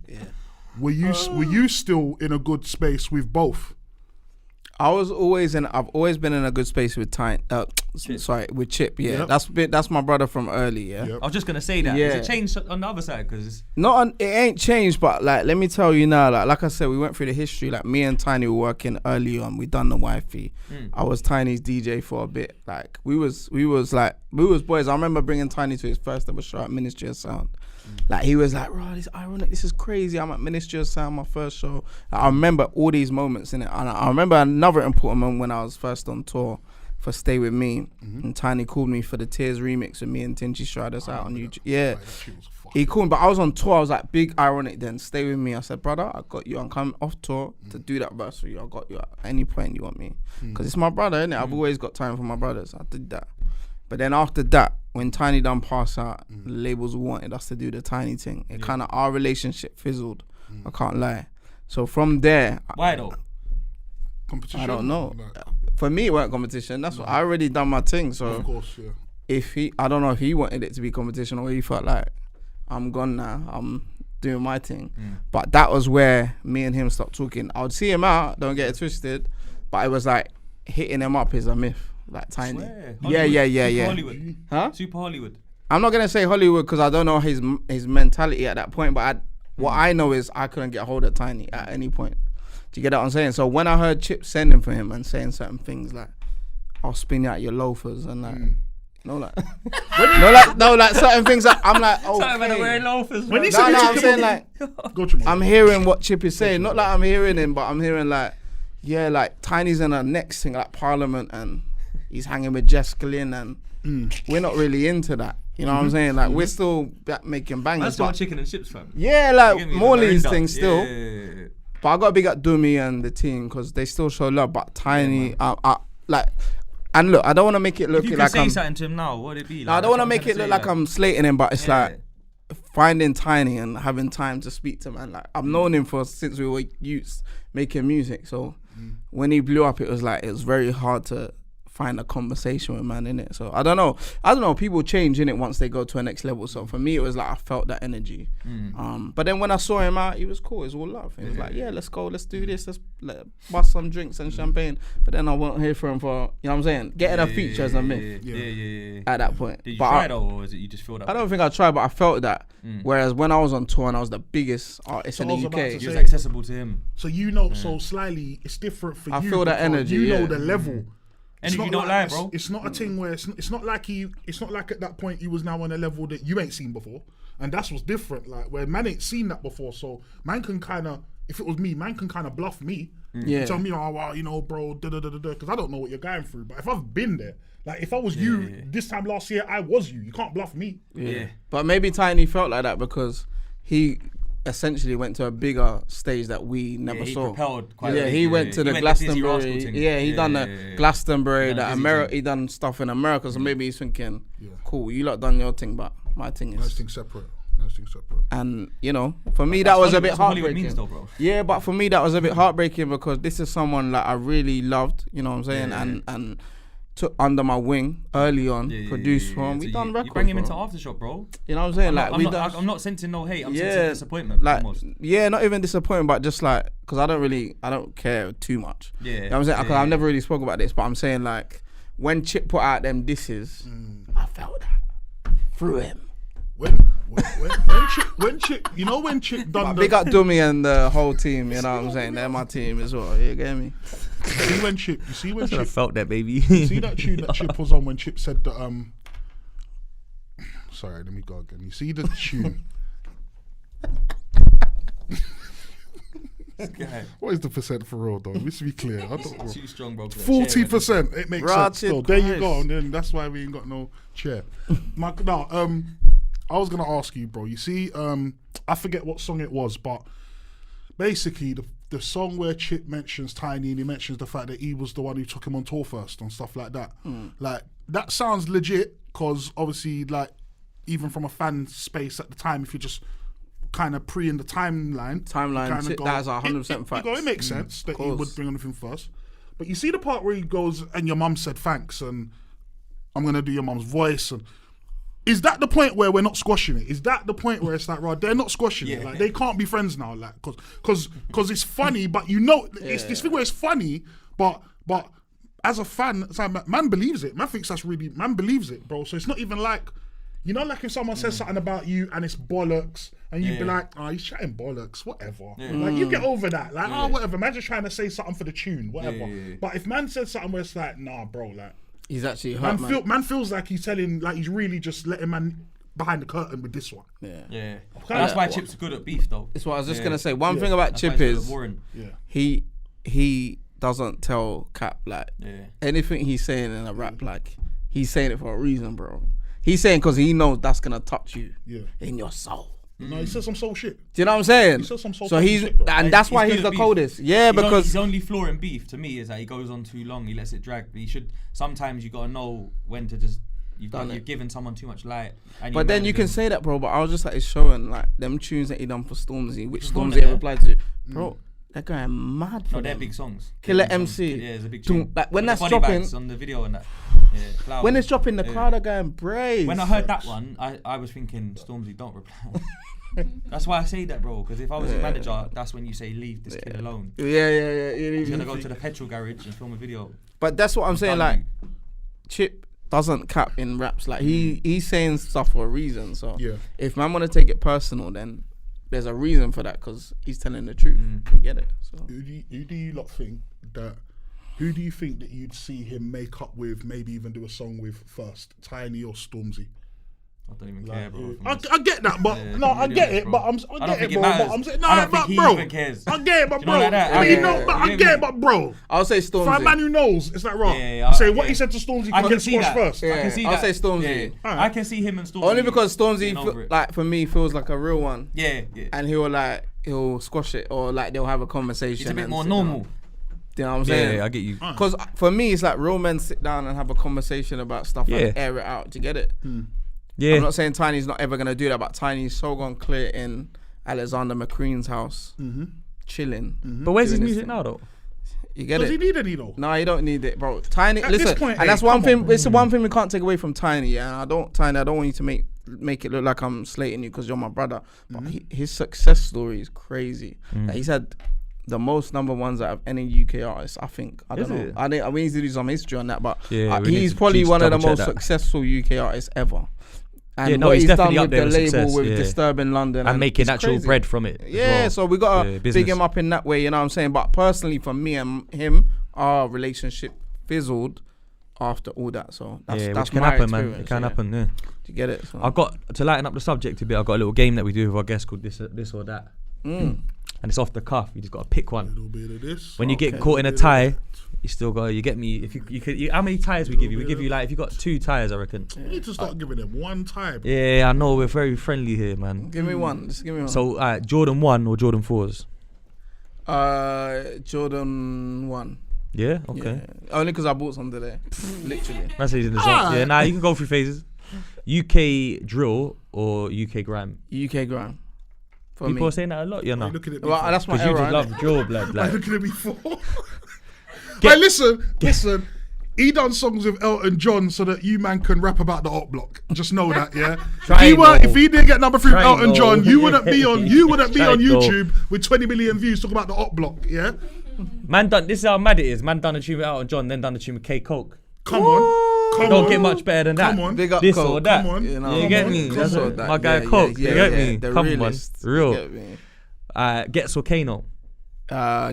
were you still in a good space with both? I've always been in a good space with with Chip. Yeah, that's my brother from early. Yeah, I was just gonna say that. Yeah. Has it changed on the other side? Because it ain't changed, but like let me tell you now, like I said, we went through the history. Like me and Tinie were working early on. We done the wifey. I was Tinie's DJ for a bit. Like we was boys. I remember bringing Tinie to his first ever show at Ministry of Sound. Like he was like, "Bro, this Ironic, this is crazy. I'm at Ministry of Sound, my first show." Like, I remember all these moments in it, and I remember another important moment when I was first on tour for Stay With Me, and Tinie called me for the Tears remix with me and Tinchi tried us out on YouTube. Yeah, he called me, but I was on tour. I was like, big Ironic then. Stay With Me. I said, brother, I got you. I'm coming off tour to do that verse for you. I got you at any point you want me, because it's my brother, innit? I've always got time for my brothers. I did that. But then after that, when Tinie done pass out, the labels wanted us to do the Tinie thing. It kind of, our relationship fizzled. I can't lie. So from there, why though? Competition? I don't know. For me, it weren't competition. That's what I already done my thing. So of course, I don't know if he wanted it to be competition or he felt like I'm gone now. I'm doing my thing. But that was where me and him stopped talking. I would see him out. Don't get it twisted. But it was like hitting him up is a myth. Like Tinie. Super Hollywood. Huh? Super Hollywood. I'm not gonna say Hollywood because I don't know his mentality at that point. But what I know is I couldn't get hold of Tinie at any point. Do you get what I'm saying? So when I heard Chip sending for him and saying certain things like, "I'll spin you out your loafers," and like, like certain things that I'm like, okay. Talking about wearing loafers. When he said I'm saying like, I'm hearing what Chip is saying. Not like I'm hearing him, but I'm hearing like, like Tinie's in the next thing like Parliament and he's hanging with Jess Glynn and we're not really into that. You know what I'm saying? Like we're still back making bangers. That's what chicken and chips, fam. Yeah, like Morley's thing still. Yeah. But I got to big up Doomy and the team because they still show love. But Tinie, like, and look, I don't want to make it look if you like say something to him now, what would it be? Like, I don't want to make it look like I'm slating him, but it's like finding Tinie and having time to speak to him. And like I've known him since we were youths making music. So when he blew up, it was very hard to find a conversation with man, innit? So I don't know, people change innit once they go to a next level. So for me it was like I felt that energy. But then when I saw him out, he was cool, it was all love. He was like, yeah, let's go, let's do this, let's bust some drinks and champagne. But then I won't hear from him for, you know what I'm saying, getting a feature is a myth at that point. Did you try though, or is it you just feel that? I don't think I tried, but I felt that. Whereas when I was on tour and I was the biggest artist in the UK, you was accessible to him. So you know, so slightly it's different for you. I feel that energy, you know the level. And if you don't lie, bro, it's not a thing where it's not like at that point he was now on a level that you ain't seen before, and that's what's different. Like where man ain't seen that before, so man can kind of, if it was me, man can kind of bluff me, tell me, oh wow, you know, bro, because I don't know what you're going through. But if I've been there, like if I was you this time last year, I was you. You can't bluff me. Yeah. But maybe Tinie felt like that because he essentially went to a bigger stage that we never saw. He went to the Glastonbury. He done the Glastonbury, he done stuff in America. So maybe he's thinking, cool, you lot done your thing, but my thing is Nice thing separate. And you know, for me that was a bit heartbreaking. Means though, bro. Yeah, but for me that was a bit heartbreaking because this is someone that I really loved. You know what I'm saying? And took under my wing early on, produced for him. We done records. You bring him into Aftershock, bro. You know what I'm saying? I'm not sensing no hate. I'm sensing disappointment. Like, almost. yeah, not even disappointment, but just like, because I don't care too much. Yeah. You know what I'm saying? Because I've never really spoke about this, but I'm saying like, when Chip put out them disses, I felt that through him. When Chip, you know when Chip done big up Dummy and the whole team, you know what I'm saying? They're my team as well, you get me? See when Chip, I felt that, baby. You see that tune that Chip was on when Chip said that, sorry, let me go again. You see the tune? What is the percent for real though? Let's be clear. I don't know. Too strong, bro. 40%. It makes sense. So there you go. And then that's why we ain't got no chair. I was gonna ask you, bro. You see, I forget what song it was, but basically the song where Chip mentions Tinie and he mentions the fact that he was the one who took him on tour first and stuff like that. Like that sounds legit because obviously, like even from a fan space at the time, if you're just kind of pre in the timeline, that's 100% fact. It makes sense that he would bring on him first. But you see the part where he goes and your mum said thanks and I'm gonna do your mum's voice and. Is that the point where we're not squashing it? Is that the point where it's like, right, they're not squashing it? Like, they can't be friends now, like, cause it's funny, but you know, it's this thing where it's funny, but as a fan, it's like, man believes it. Man thinks man believes it, bro. So it's not even like, you know, like if someone says something about you and it's bollocks, and you'd be like, oh, he's chatting bollocks, whatever. Like, you get over that. Like, oh, whatever. Man just trying to say something for the tune, whatever. But if man says something where it's like, nah, bro, like, he's actually hurt, man feels like he's telling, like he's really just letting man behind the curtain with this one. Yeah. That's why Chip's good at beef, though. That's what I was just gonna say. One thing about Chip is he doesn't tell cap like anything he's saying in a rap, like he's saying it for a reason, bro. He's saying because he knows that's gonna touch you in your soul. No, he said some soul shit. Do you know what I'm saying? He said some soul so he's shit, bro. And that's why he's the coldest. Yeah, because his only flaw in beef to me is that he goes on too long. He lets it drag. But he should. Sometimes you gotta know when to just. You've given someone too much light. But then you can say that, bro. But I was just like, it's showing like them tunes that he done for Stormzy, which Stormzy replied to, bro. They're going mad for them. They're big songs. Killer MC. Yeah, it's a big tune. Like when that's dropping on the video and that. Yeah, when it's dropping, the crowd are going brave. When I heard that one, I was thinking, Stormzy, don't reply. That's why I say that, bro. Because if I was a manager, that's when you say, leave this kid alone. Yeah. He's gonna go to the petrol garage and film a video. But that's what I'm saying. Like, Chip doesn't cap in raps. Like he's saying stuff for a reason. So if man want to take it personal, then there's a reason for that because he's telling the truth. You get it. So who do you lot think that? Who do you think that you'd see him make up with? Maybe even do a song with first, Tinie or Stormzy? I don't even care, bro. I get that, but I get it, but I get it, bro. But I'm saying, I don't think he even cares. I get it, but bro. I get it, but bro. I'll say Stormzy. For a man who knows, it's like right. Yeah, say what he said to Stormzy. I can see that first. I can see that. I'll say Stormzy. I can see him and Stormzy. Only because Stormzy, like for me, feels like a real one. Yeah. And he'll squash it, or like they'll have a conversation. It's a bit more normal. Do you know what I'm saying? Yeah, I get you. Because for me, it's like real men sit down and have a conversation about stuff and air it out. Do you get it? Yeah. I'm not saying Tinie's not ever gonna do that, but Tinie's so gone clear in Alexander McQueen's house, chilling. But where's his music now, though? You get it? Does he need any though? No, he don't need it, bro. Tinie, At listen, this point, and that's one thing. It's the one thing we can't take away from Tinie. Yeah, I don't want you to make it look like I'm slating you because you're my brother. But his success story is crazy. Like, he's had the most number ones out of any UK artist, I think. I don't know. I need to do some history on that, but he's probably one of the most successful UK artists ever. And what he's done with the label with Disturbing London and making actual bread from it. Yeah, so we gotta big him up in that way, you know what I'm saying? But personally, for me and him, our relationship fizzled after all that. So that's can my happen, experience. man. It can happen, yeah. Do you get it? So. I got to lighten up the subject a bit. I got a little game that we do with our guests called this or that, and it's off the cuff. You just got to pick one. A little bit of this. When you get caught in a tie, you still got. You get me. If you could, how many ties we give you? We give you like if you got 2 ties, I reckon. You need to start giving them 1 tie. Bro. Yeah, I know we're very friendly here, man. Give me one. Just give me one. So, Jordan 1 or Jordan 4s? Jordan 1. Yeah. Okay. Yeah. Only because I bought some today. Literally. That's in the zone. Yeah. Nah, you can go through phases. UK drill or UK grime? UK grime. For People me. are saying that a lot, you know. Looking at me Well, for? that's my Because you era. just innit? love drill, blood. Why Like, looking at me for? Hey, listen. He done songs with Elton John so that you man can rap about the op block. Just know that, yeah. If he didn't get number 3 with Elton John, you wouldn't be on YouTube with 20 million views talking about the op block, yeah. man done. This is how mad it is. Man done a tune with Elton John, then done a tune with K Coke. Come on. Don't get much better than that. Come on. Big up This Coke. or that. Come on. You know, You get me? Come That's on. my guy Coke. You get me? The Come realist. on, real. You get me? Gets or Kano?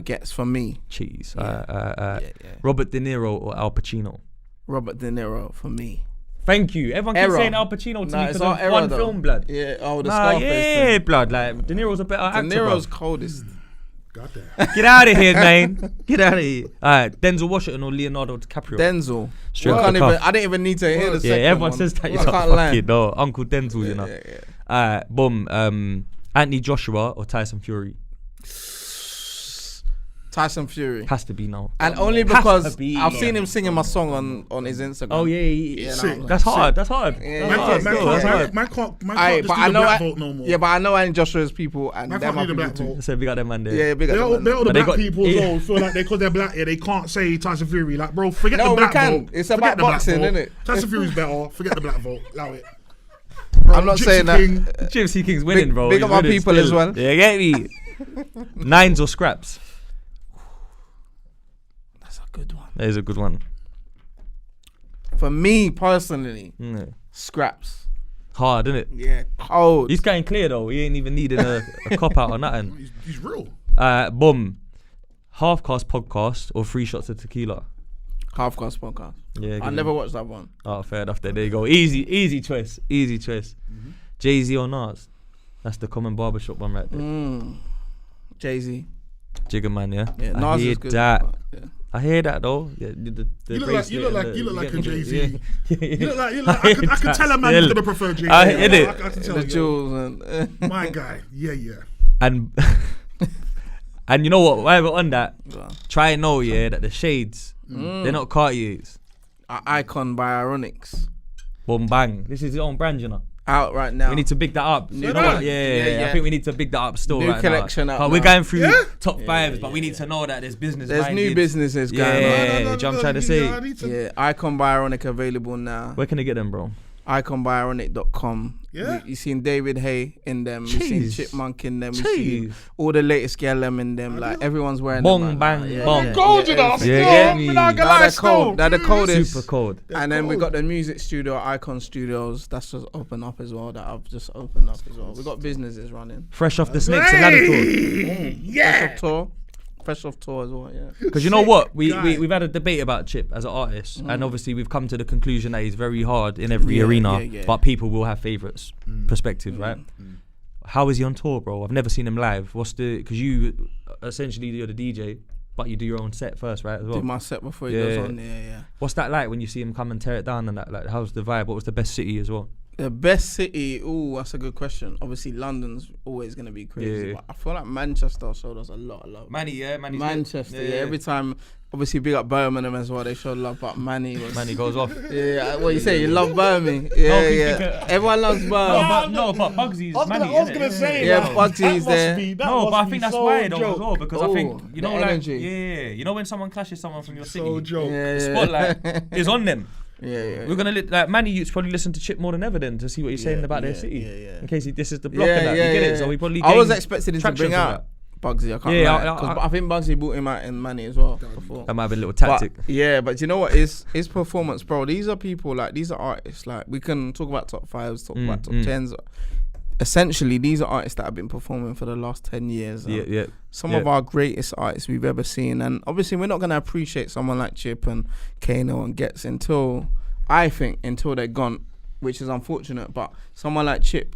Gets for me. Cheese. Yeah. Robert De Niro or Al Pacino? Robert De Niro for me. Thank you. Everyone keeps Error. saying Al Pacino to Nah, me it's because our of era one though. film, blood. Yeah. Oh, the Nah, Scarface yeah, thing. blood. Like De Niro's a better actor. De Niro's bruv. coldest. Goddamn. Get out of here, man. Get out of here. Alright, Denzel Washington or Leonardo DiCaprio? Denzel. Straight I off can't the even. cuff. I didn't even need to hear the Yeah, second everyone one. says that. I You're can't lie. fucking no, Uncle Denzel, you know. Yeah. Boom. Anthony Joshua or Tyson Fury? Tyson Fury. Has to be now. And only Has because to be, I've yeah. seen him singing my song on his Instagram. Oh yeah, Yeah, Sick. no, that's sick. hard. That's hard. Yeah, That's hard. Man That's hard. can't just Aye, do but the I know black vote no more. Yeah, but I know Anthony Joshua's people and Man them can't are do the people black too. vote. So we got them man there. Yeah, big up They're all them, man. the But they black got- people as yeah. well feel like because they're black, yeah, they can't say Tyson Fury. Like, bro, forget No, the we black can. vote. It's Forget about the black boxing, vote. innit? Tyson Fury's better. Forget the black vote. Allow it. I'm not Gypsy saying that. King. Gypsy King's winning, bro. big He's up my winning people still. as well. Yeah, get me. Nines or scraps? That's a good one. That is a good one. For me personally, Yeah. scraps. Hard, isn't it? Yeah, cold. He's getting clear though. He ain't even needing a cop out or nothing. He's real. Boom. Half cast podcast or 3 shots of tequila? Half Cast podcast. Yeah. I never watched that one. Oh, fair enough. There you go. Easy choice. Easy choice. Jay-Z or Nas? That's the common barbershop one right there. Jay-Z. Jigger man, yeah. Yeah, I Nas hear is good. that. but, yeah. I hear that though. Yeah, the You look bracelet and like the- a get me? Jay-Z. Yeah. You look like I can tell a man who's gonna prefer Jay-Z. I hit it. I can tell The you. jewels and My guy. Yeah. And and you know what? While we're on that, Well, try and know, yeah, that the shades, they're not Cartiers. Icon by Ironics. Boom bang. This is his own brand, you know. Out right now. We need to big that up. You know that? what? Yeah. I think we need to big that up still New right collection now. out 'Cause we're now. going through Yeah? top fives, but we need to know that there's business. There's new minded. businesses going Yeah. on. do you know what I'm trying to say? I need to- Yeah, Icon by Ironic available now. Where can I get them, bro? iconbyironic.com. Yeah. You seen David Hay in them. You seen Jeez. Chipmunk in them. You seen Jeez. all the latest Gellem in them. Like everyone's wearing Bong, them. bang, right now. bong. Gold, you know. everything. Still, Yeah, me. me not gonna Now lie, they're still. cold. They're the coldest. Super cold. And then we got the music studio, Icon Studios. That's just opened up as well. That I've just opened up as well. We got businesses running. Fresh off the Snakes and Ladder tour. Fresh off tour as well. Yeah. Because you know what? guy. We've had a debate about Chip as an artist, and obviously we've come to the conclusion that he's very hard in every arena, yeah. but people will have favourites. Perspective, right? How is he on tour, bro? I've never seen him live. Because you essentially you're the DJ, but you do your own set first, right? As well. Do my set before he Yeah. goes on. Yeah. What's that like when you see him come and tear it down and that? Like, how's the vibe? What was the best city as well? The best city, that's a good question. Obviously, London's always going to be crazy. Yeah. But I feel like Manchester showed us a lot of love. Manny, Manchester, every time, obviously, big up Birmingham as well. They showed love, but Manny was. Manny goes off. Yeah, what you say? You love Birmingham? Yeah, Yeah. Everyone loves Birmingham. but Bugsy's I was gonna say, Yeah, that. Bugsy's there. No, but I think that's why though as well, because I Oh, think you the know, like, energy. yeah, you know when someone clashes someone from your city, So joke. Yeah, the yeah. spotlight is on them. Yeah. We're gonna like Manny Youths probably listen to Chip more than ever then to see what he's saying about their city. yeah. In case this is the block and that, you get it. So we probably. I was gained expecting him to traction bring from out Bugsy. I can't Yeah, lie. 'Cause I think Bugsy brought him out in Manny as well before. that might have been a little tactic. But, yeah, but you know what? His performance, bro. These are people like these are artists. Like we can talk about top fives, talk about top tens. Essentially, these are artists that have been performing for the last 10 years. Yeah. Some of our greatest artists we've ever seen, and obviously we're not gonna appreciate someone like Chip and Kano and Gets until they're gone, which is unfortunate. But someone like Chip,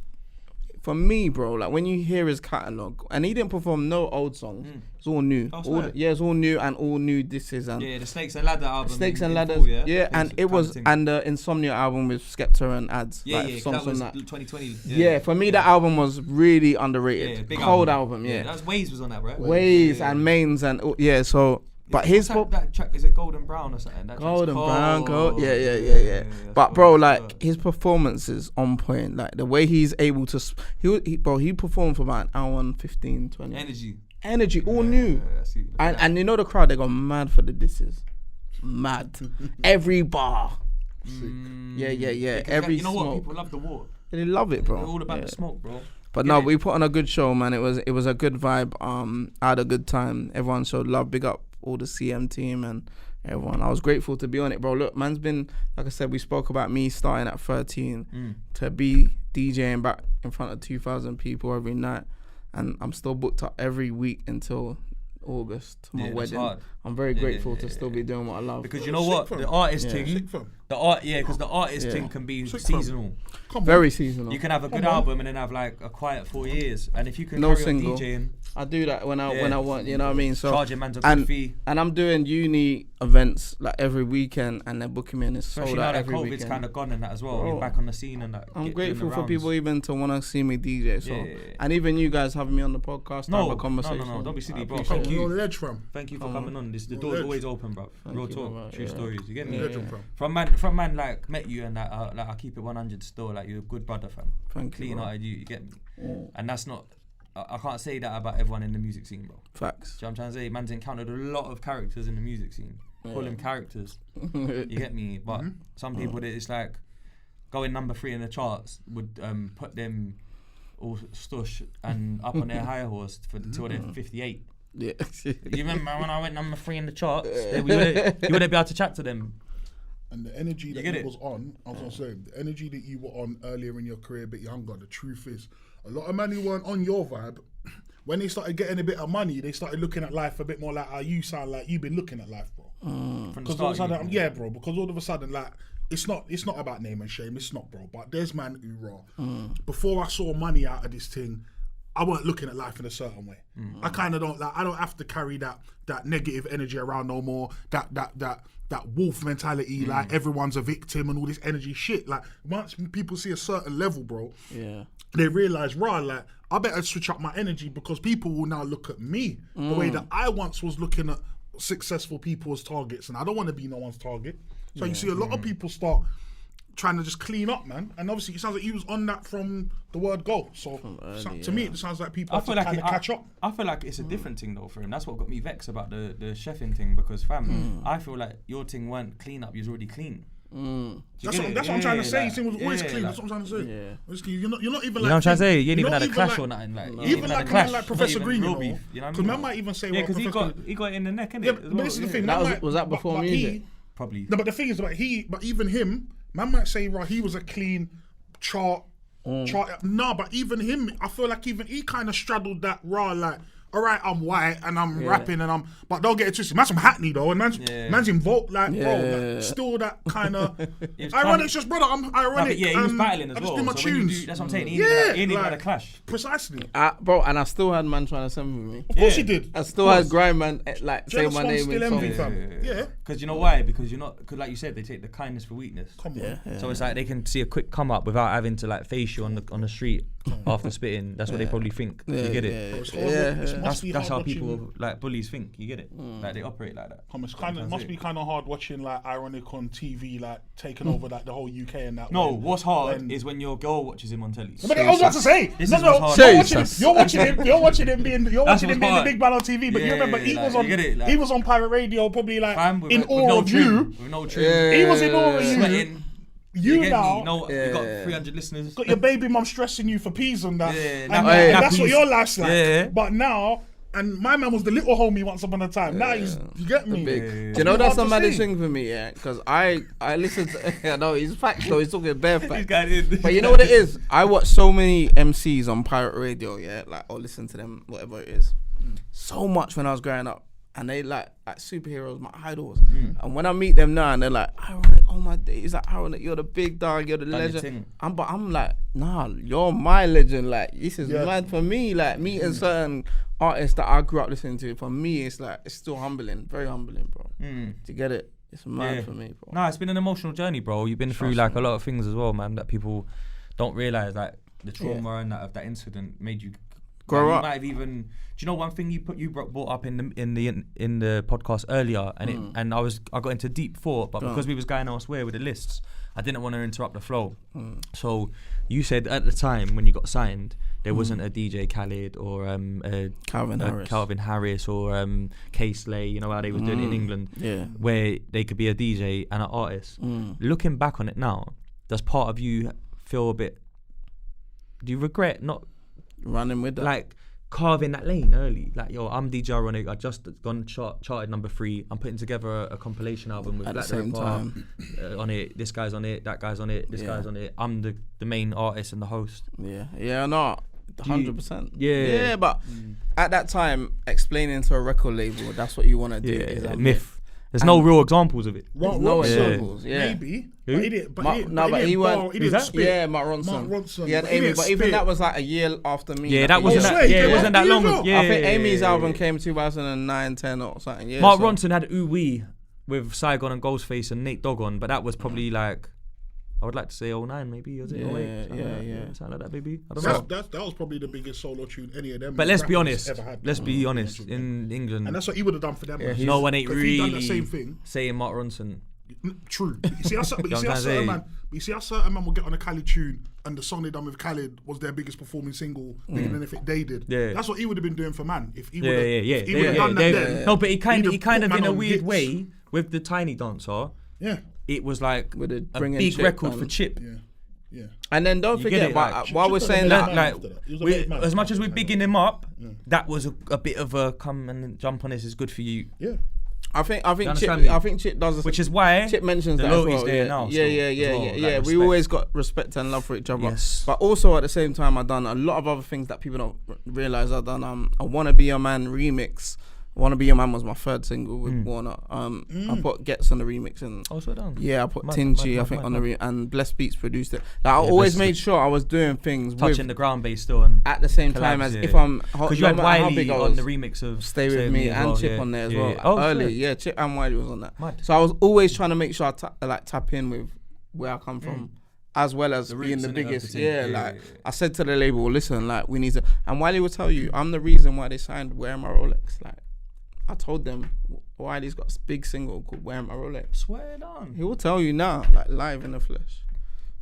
for me, bro, like when you hear his catalogue, and he didn't perform no old songs, it's all new. It's all new and all new disses and the Snakes and Ladder album. Snakes and Ladders. And it was and the Insomnia album with Skepta and ads. That was 2020. Yeah, for me that album was really underrated. Yeah, big Cold album, yeah. That was Waves was on that, right? Waves and Mains and so But his that track, is it Golden Brown or something? That Golden Brown, yeah. But bro, like his performance is on point. Like the way he's able to, he performed for about an hour and 15, 20. Energy, all new. And you know the crowd, they got mad for the disses. Mad. Every bar. Yeah. Every you know smoke. what? People love the war. They love it, bro. They're all about the smoke, bro. But no, we put on a good show, man. It was a good vibe. I had a good time. Everyone showed love. Big up all the CM team and everyone. I was grateful to be on it, bro. Look, man's been, like I said, we spoke about me starting at 13 to be DJing back in front of 2,000 people every night. And I'm still booked up every week until August to my wedding. Hard. I'm very grateful to still be doing what I love. Because you know what? The artist thing, because the artist thing can be seasonal. Very seasonal. You can have a good album and then have like a quiet 4 years. And if you can No carry single. on DJing, I do that when I want, you know what I mean? So charging man's a good fee. And I'm doing uni events like every weekend, and they're booking me, and it's sold Especially now out that every COVID's weekend. kind of gone and that as well. Bro, You're back on the scene and that. I'm grateful for people even to want to see me DJ. So and even you guys having me on the podcast to have a conversation. No, don't be silly, bro. Thank you. Thank you for coming on. The door's always open, bro. Real talk, true stories. You get me? From man like met you and that. Like I keep it 100 still. Like you're a good brother, fam. Thank you. Clean-hearted, you get me? And that's not. I can't say that about everyone in the music scene, bro. Facts. Do you know what I'm trying to say? Man's encountered a lot of characters in the music scene. Call them characters. You get me? But some people, it's like going number 3 in the charts would put them all stush and up on their high horse until they're 58. Yeah. You remember when I went number 3 in the charts? You wouldn't be able to chat to them. And the energy that you was on, I was gonna say, the energy that you were on earlier in your career, a bit younger, the truth is, a lot of men who weren't on your vibe, when they started getting a bit of money, they started looking at life a bit more like how you sound like you've been looking at life, bro. Because all of a sudden, bro, because all of a sudden, like, it's not about name and shame, it's not, bro. But there's man who raw. Before I saw money out of this thing, I weren't looking at life in a certain way. I kind of don't like. I don't have to carry that negative energy around no more. That wolf mentality, like everyone's a victim and all this energy shit. Like once people see a certain level, bro, they realize, like I better switch up my energy because people will now look at me the way that I once was looking at successful people as targets, and I don't want to be no one's target. So you see a lot of people start trying to just clean up, man. And obviously, it sounds like he was on that from the word go. So to me, it sounds like people have to kind of catch up. I feel like it's a different thing though for him. That's what got me vexed about the chefing thing because fam, I feel like your thing weren't clean up. You was already clean. That's what I'm trying to say. His thing was always clean. That's what I'm trying to say. You're not even like. You know what I'm trying to say? You ain't even had a clash or nothing. Like even like a man like Professor Green, you know? Because man might even say, because he got it in the neck, innit? Yeah, but this is the thing. Was that before music? Probably. No, but the thing is, but even him, man might say, right, he was a clean chart. No, but even him, I feel like even he kind of straddled that raw, like, all right, I'm white and I'm rapping and but don't get it twisted. Man's from Hackney though, and man's involved, like, bro, like, still that kind of. Ironic's just, brother, I'm ironic. Yeah, he was battling as well. I just do my tunes. That's what I'm saying. He ain't even had a clash. Precisely. Bro, and I still had man trying to send with me. Of course he did. I still had grime man like say my name in songs. Yeah. Because you know why? Because you're not. Because like you said, they take the kindness for weakness. Come on. So it's like they can see a quick come up without having to like face you on the street after spitting. That's what they probably think. You get it? That's how people like bullies think. You get it? Like they operate like that. It must be kind of hard watching like Ironik on TV, like taking over like the whole UK and that. No, what's hard is when your girl watches him on telly. But I was about to say, you're watching him being the big man on TV. But you remember he was on pirate radio, probably like in awe of you. With no trim. He was in awe of you. You now, you got 300 listeners. Got your baby mum stressing you for peas and that. And that's what your life's like. But now, and my man was the little homie once upon a time. Now you get me. Do you know that's the maddest thing for me, because I listen to, I know he's facts though, he's talking bare facts. But you know what it is? I watch so many MCs on pirate radio, like, or listen to them, whatever it is. So much when I was growing up. And they like superheroes, my idols. And when I meet them now and they're like, Ironik, oh my days, like Ironik, you're the big dog, you're the legend. But I'm like, nah, you're my legend. Like, this is mad for me. Like, meeting certain artists that I grew up listening to, for me, it's like, it's still humbling, very humbling, bro. Do you get it? It's mad for me, bro. Nah, it's been an emotional journey, bro. You've been through like a lot of things as well, man, that people don't realise. Like, the trauma and that of that incident made you Grow Like, up. You might have even. Do you know one thing you brought up in the podcast earlier, and I got into deep thought, but because we was going elsewhere with the lists, I didn't want to interrupt the flow. So you said at the time when you got signed, there wasn't a DJ Khaled or Calvin Harris or K-Slay, you know how they was doing it in England, where they could be a DJ and an artist. Looking back on it now, does part of you feel a bit, do you regret not running with that? Like carving that lane early? Like, yo, I'm DJ Ironik, I just gone charted number 3, I'm putting together a compilation album with at the Black same Rapper time on it, this guy's on it, that guy's on it, this guy's on it, I'm the main artist and the host. No, 100%. Yeah, but at that time, explaining to a record label that's what you want to do is a myth. There's no real examples of it. No examples. Maybe. Who? But he went. He didn't spit. Yeah, Mark Ronson. Yeah, Amy, but even that was like a year after me. Yeah, that wasn't that. Yeah, it wasn't that long. Yeah, I think Amy's album came 2009, 10 or something. Yeah, Mark Ronson had Ooh Wee with Saigon and Ghostface and Nate Dogg on, but that was probably like, I would like to say 09 maybe, was it? Something like that, maybe. I don't know. That was probably the biggest solo tune any of them. But let's be honest. Ever had. Let's be honest. In England, and that's what he would have done for them. No one ain't really done the same thing. saying Mark Ronson. True. You see how certain man will get on a Khaled tune and the song they done with Khaled was their biggest performing single, bigger than anything they did. Yeah. That's what he would have been doing for man. If he would have done that then. No, but he kind of in a weird way with the Tiny Dancer. Yeah. It was like a big Chip record for Chip. Yeah. And then don't forget, while we're saying that, as much as we're bigging him up, that was a bit of a come and jump on this is good for you. Yeah. I think Chip does, which is why Chip mentions the that as well. There now. Yeah. We always got respect and love for each other. Yes. But also at the same time, I've done a lot of other things that people don't realize. I've done I Wanna Be Your Man remix. Wanna Be Your Man was my 3rd single with Warner. I put Gets on the remix and yeah, I put Tinie, I think, on the and Blessed Beats produced it. Like, I always made sure I was doing things touching the ground bass still, and at the same time as if I'm, because you had Wiley on the remix of Stay With Me and Chip on there as well. Early, Chip and Wiley was on that. So I was always trying to make sure I tap in with where I come from, as well as being the biggest. I said to the label, listen, like, we need to, and Wiley will tell you, I'm the reason why they signed Wear My Rolex. Like, I told them Wiley's got a big single called Wear My Rolex. Swear down. He will tell you now, like, live in the flesh.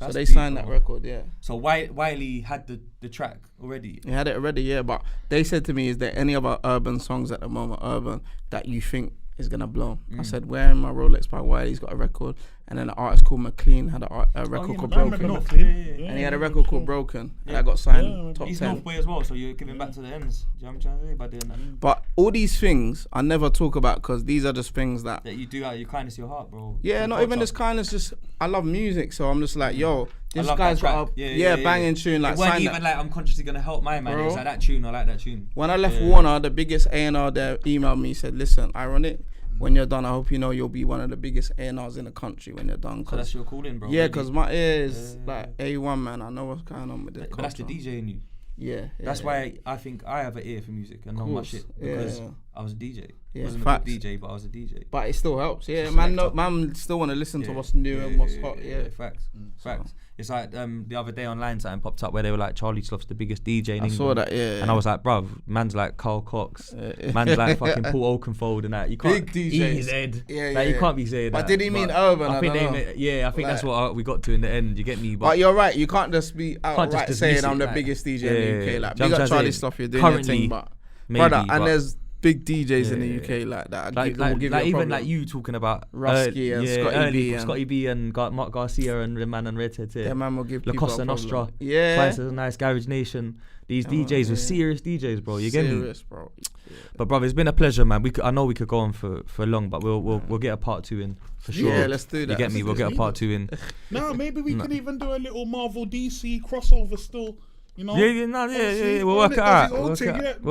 So they signed that record, So Wiley had the track already? He had it already, but they said to me, is there any other urban songs at the moment, that you think is going to blow? I said, Wearing My Rolex by Wiley's got a record. And then an artist called McLean had a record called Broken. And he had a record called Broken. And that got signed top 10. He's Northway as well, so you're giving back to the ends. Do you know what I'm trying to say by doing that? But all these things I never talk about, because these are just things that you do out of your kindness, your heart, bro. Yeah, not even just kindness, just I love music, so I'm just like, yo, this guy's got a banging tune. Like, it wasn't even like I'm consciously gonna help my man. It was like that tune, I like that tune. When I left Warner, the biggest A&R there emailed me, said, listen, Ironik, when you're done, I hope you know you'll be one of the biggest A&Rs in the country when you're done. So that's your calling, bro. Yeah, because my ear is like A1, man. I know what's going on with this. But that's the DJ in you. Yeah. That's why I think I have an ear for music and know my shit, because I was a DJ. Yeah, wasn't a good DJ, but I was a DJ. But it still helps. Yeah, man still want to listen to what's new and what's hot. Yeah, facts. Facts. It's like the other day online something popped up where they were like, Charlie Sloth's the biggest DJ in England. I saw that, And I was like, bruv, man's like Carl Cox, man's like fucking Paul Oakenfold and that. You can't big DJ. Like, you can't be saying that. But did he mean urban? I think I think that's what we got to in the end. You get me? But you're right. You can't just be outright saying I'm the biggest DJ in the UK. Like, big up Charlie Sloth, you're doing your thing, but brother, and there's big DJs in the UK like that. Like even like you talking about Rusky and Scotty B and Mark Garcia and the man on Red Head here. Yeah, man will give La people Costa Nostra. Yeah. Twice as nice, Garage Nation. These DJs were serious DJs, bro. You get me? Serious, bro. Yeah. But brother, it's been a pleasure, man. I know we could go on for long, but we'll get a part 2 in for sure. Yeah, let's do that. You get me? We'll get a part 2 in. No, maybe we could even do a little Marvel DC crossover still. You know? We'll work it out. We'll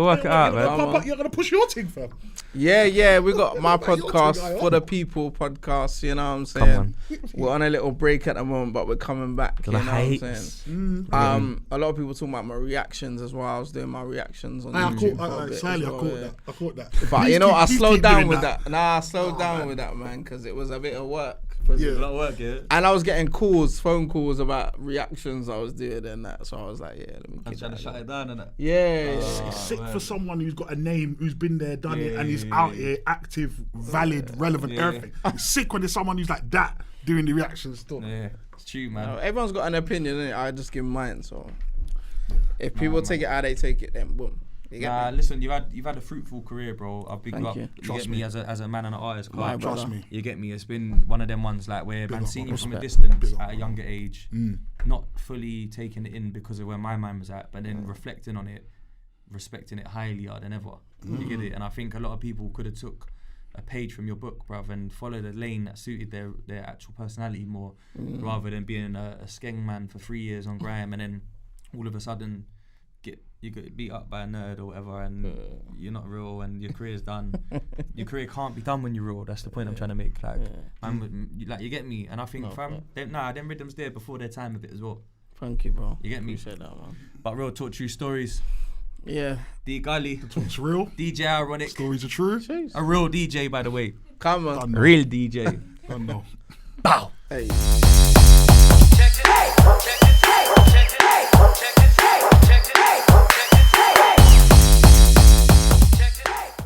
work it out, man. You're gonna push your thing, fam. Yeah, we got my podcast for the people podcast. You know what I'm saying? Come on. We're on a little break at the moment, but we're coming back. You know what I'm saying? A lot of people talking about my reactions as well. I was doing my reactions on YouTube. I caught that. But you know, I slowed down with that. I slowed down with that, man, because it was a bit of work. Yeah. A lot of work, yeah. And I was getting phone calls about reactions I was doing and that. So I was like, yeah, let me I'm keep trying to that shut going. it down and that. Yeah. It's sick man. for someone who's got a name, who's been there, done it, and is Yeah. out here, active, valid, relevant, Yeah. everything. It's sick when there's someone who's like that doing the reactions stuff. Yeah, it's true, man. No, everyone's got an opinion, innit? I just give mine. So if people take it how they take it, then boom. You get Nah, me? listen, you've had a fruitful career, bro. I've big Thank up. you. You Trust get me me. as a man and an artist. My Like, brother. Trust me. you get me. It's been one of them ones like where man up, seeing you brother. from a Respect. distance Big up, at a brother. younger age, not fully taking it in because of where my mind was at, but then reflecting on it, respecting it highly than ever. You get it? And I think a lot of people could have took a page from your book, bruv, and followed a lane that suited their actual personality more, rather than being a skeng man for 3 years on grime and then all of a sudden you get beat up by a nerd or whatever, and you're not real, and your career's done. Your career can't be done when you're real. That's the point I'm trying to make. Like, you get me. And I think, them rhythms there before their time a bit as well. Thank you, bro. You get me? Appreciate that, man. But real talk, true stories. Yeah. Dee Gully, It's real. DJ Ironik, Stories are true. Jeez. a real DJ, by the way, Come on. Done now. real DJ. Done now. Bow. Hey. Check it.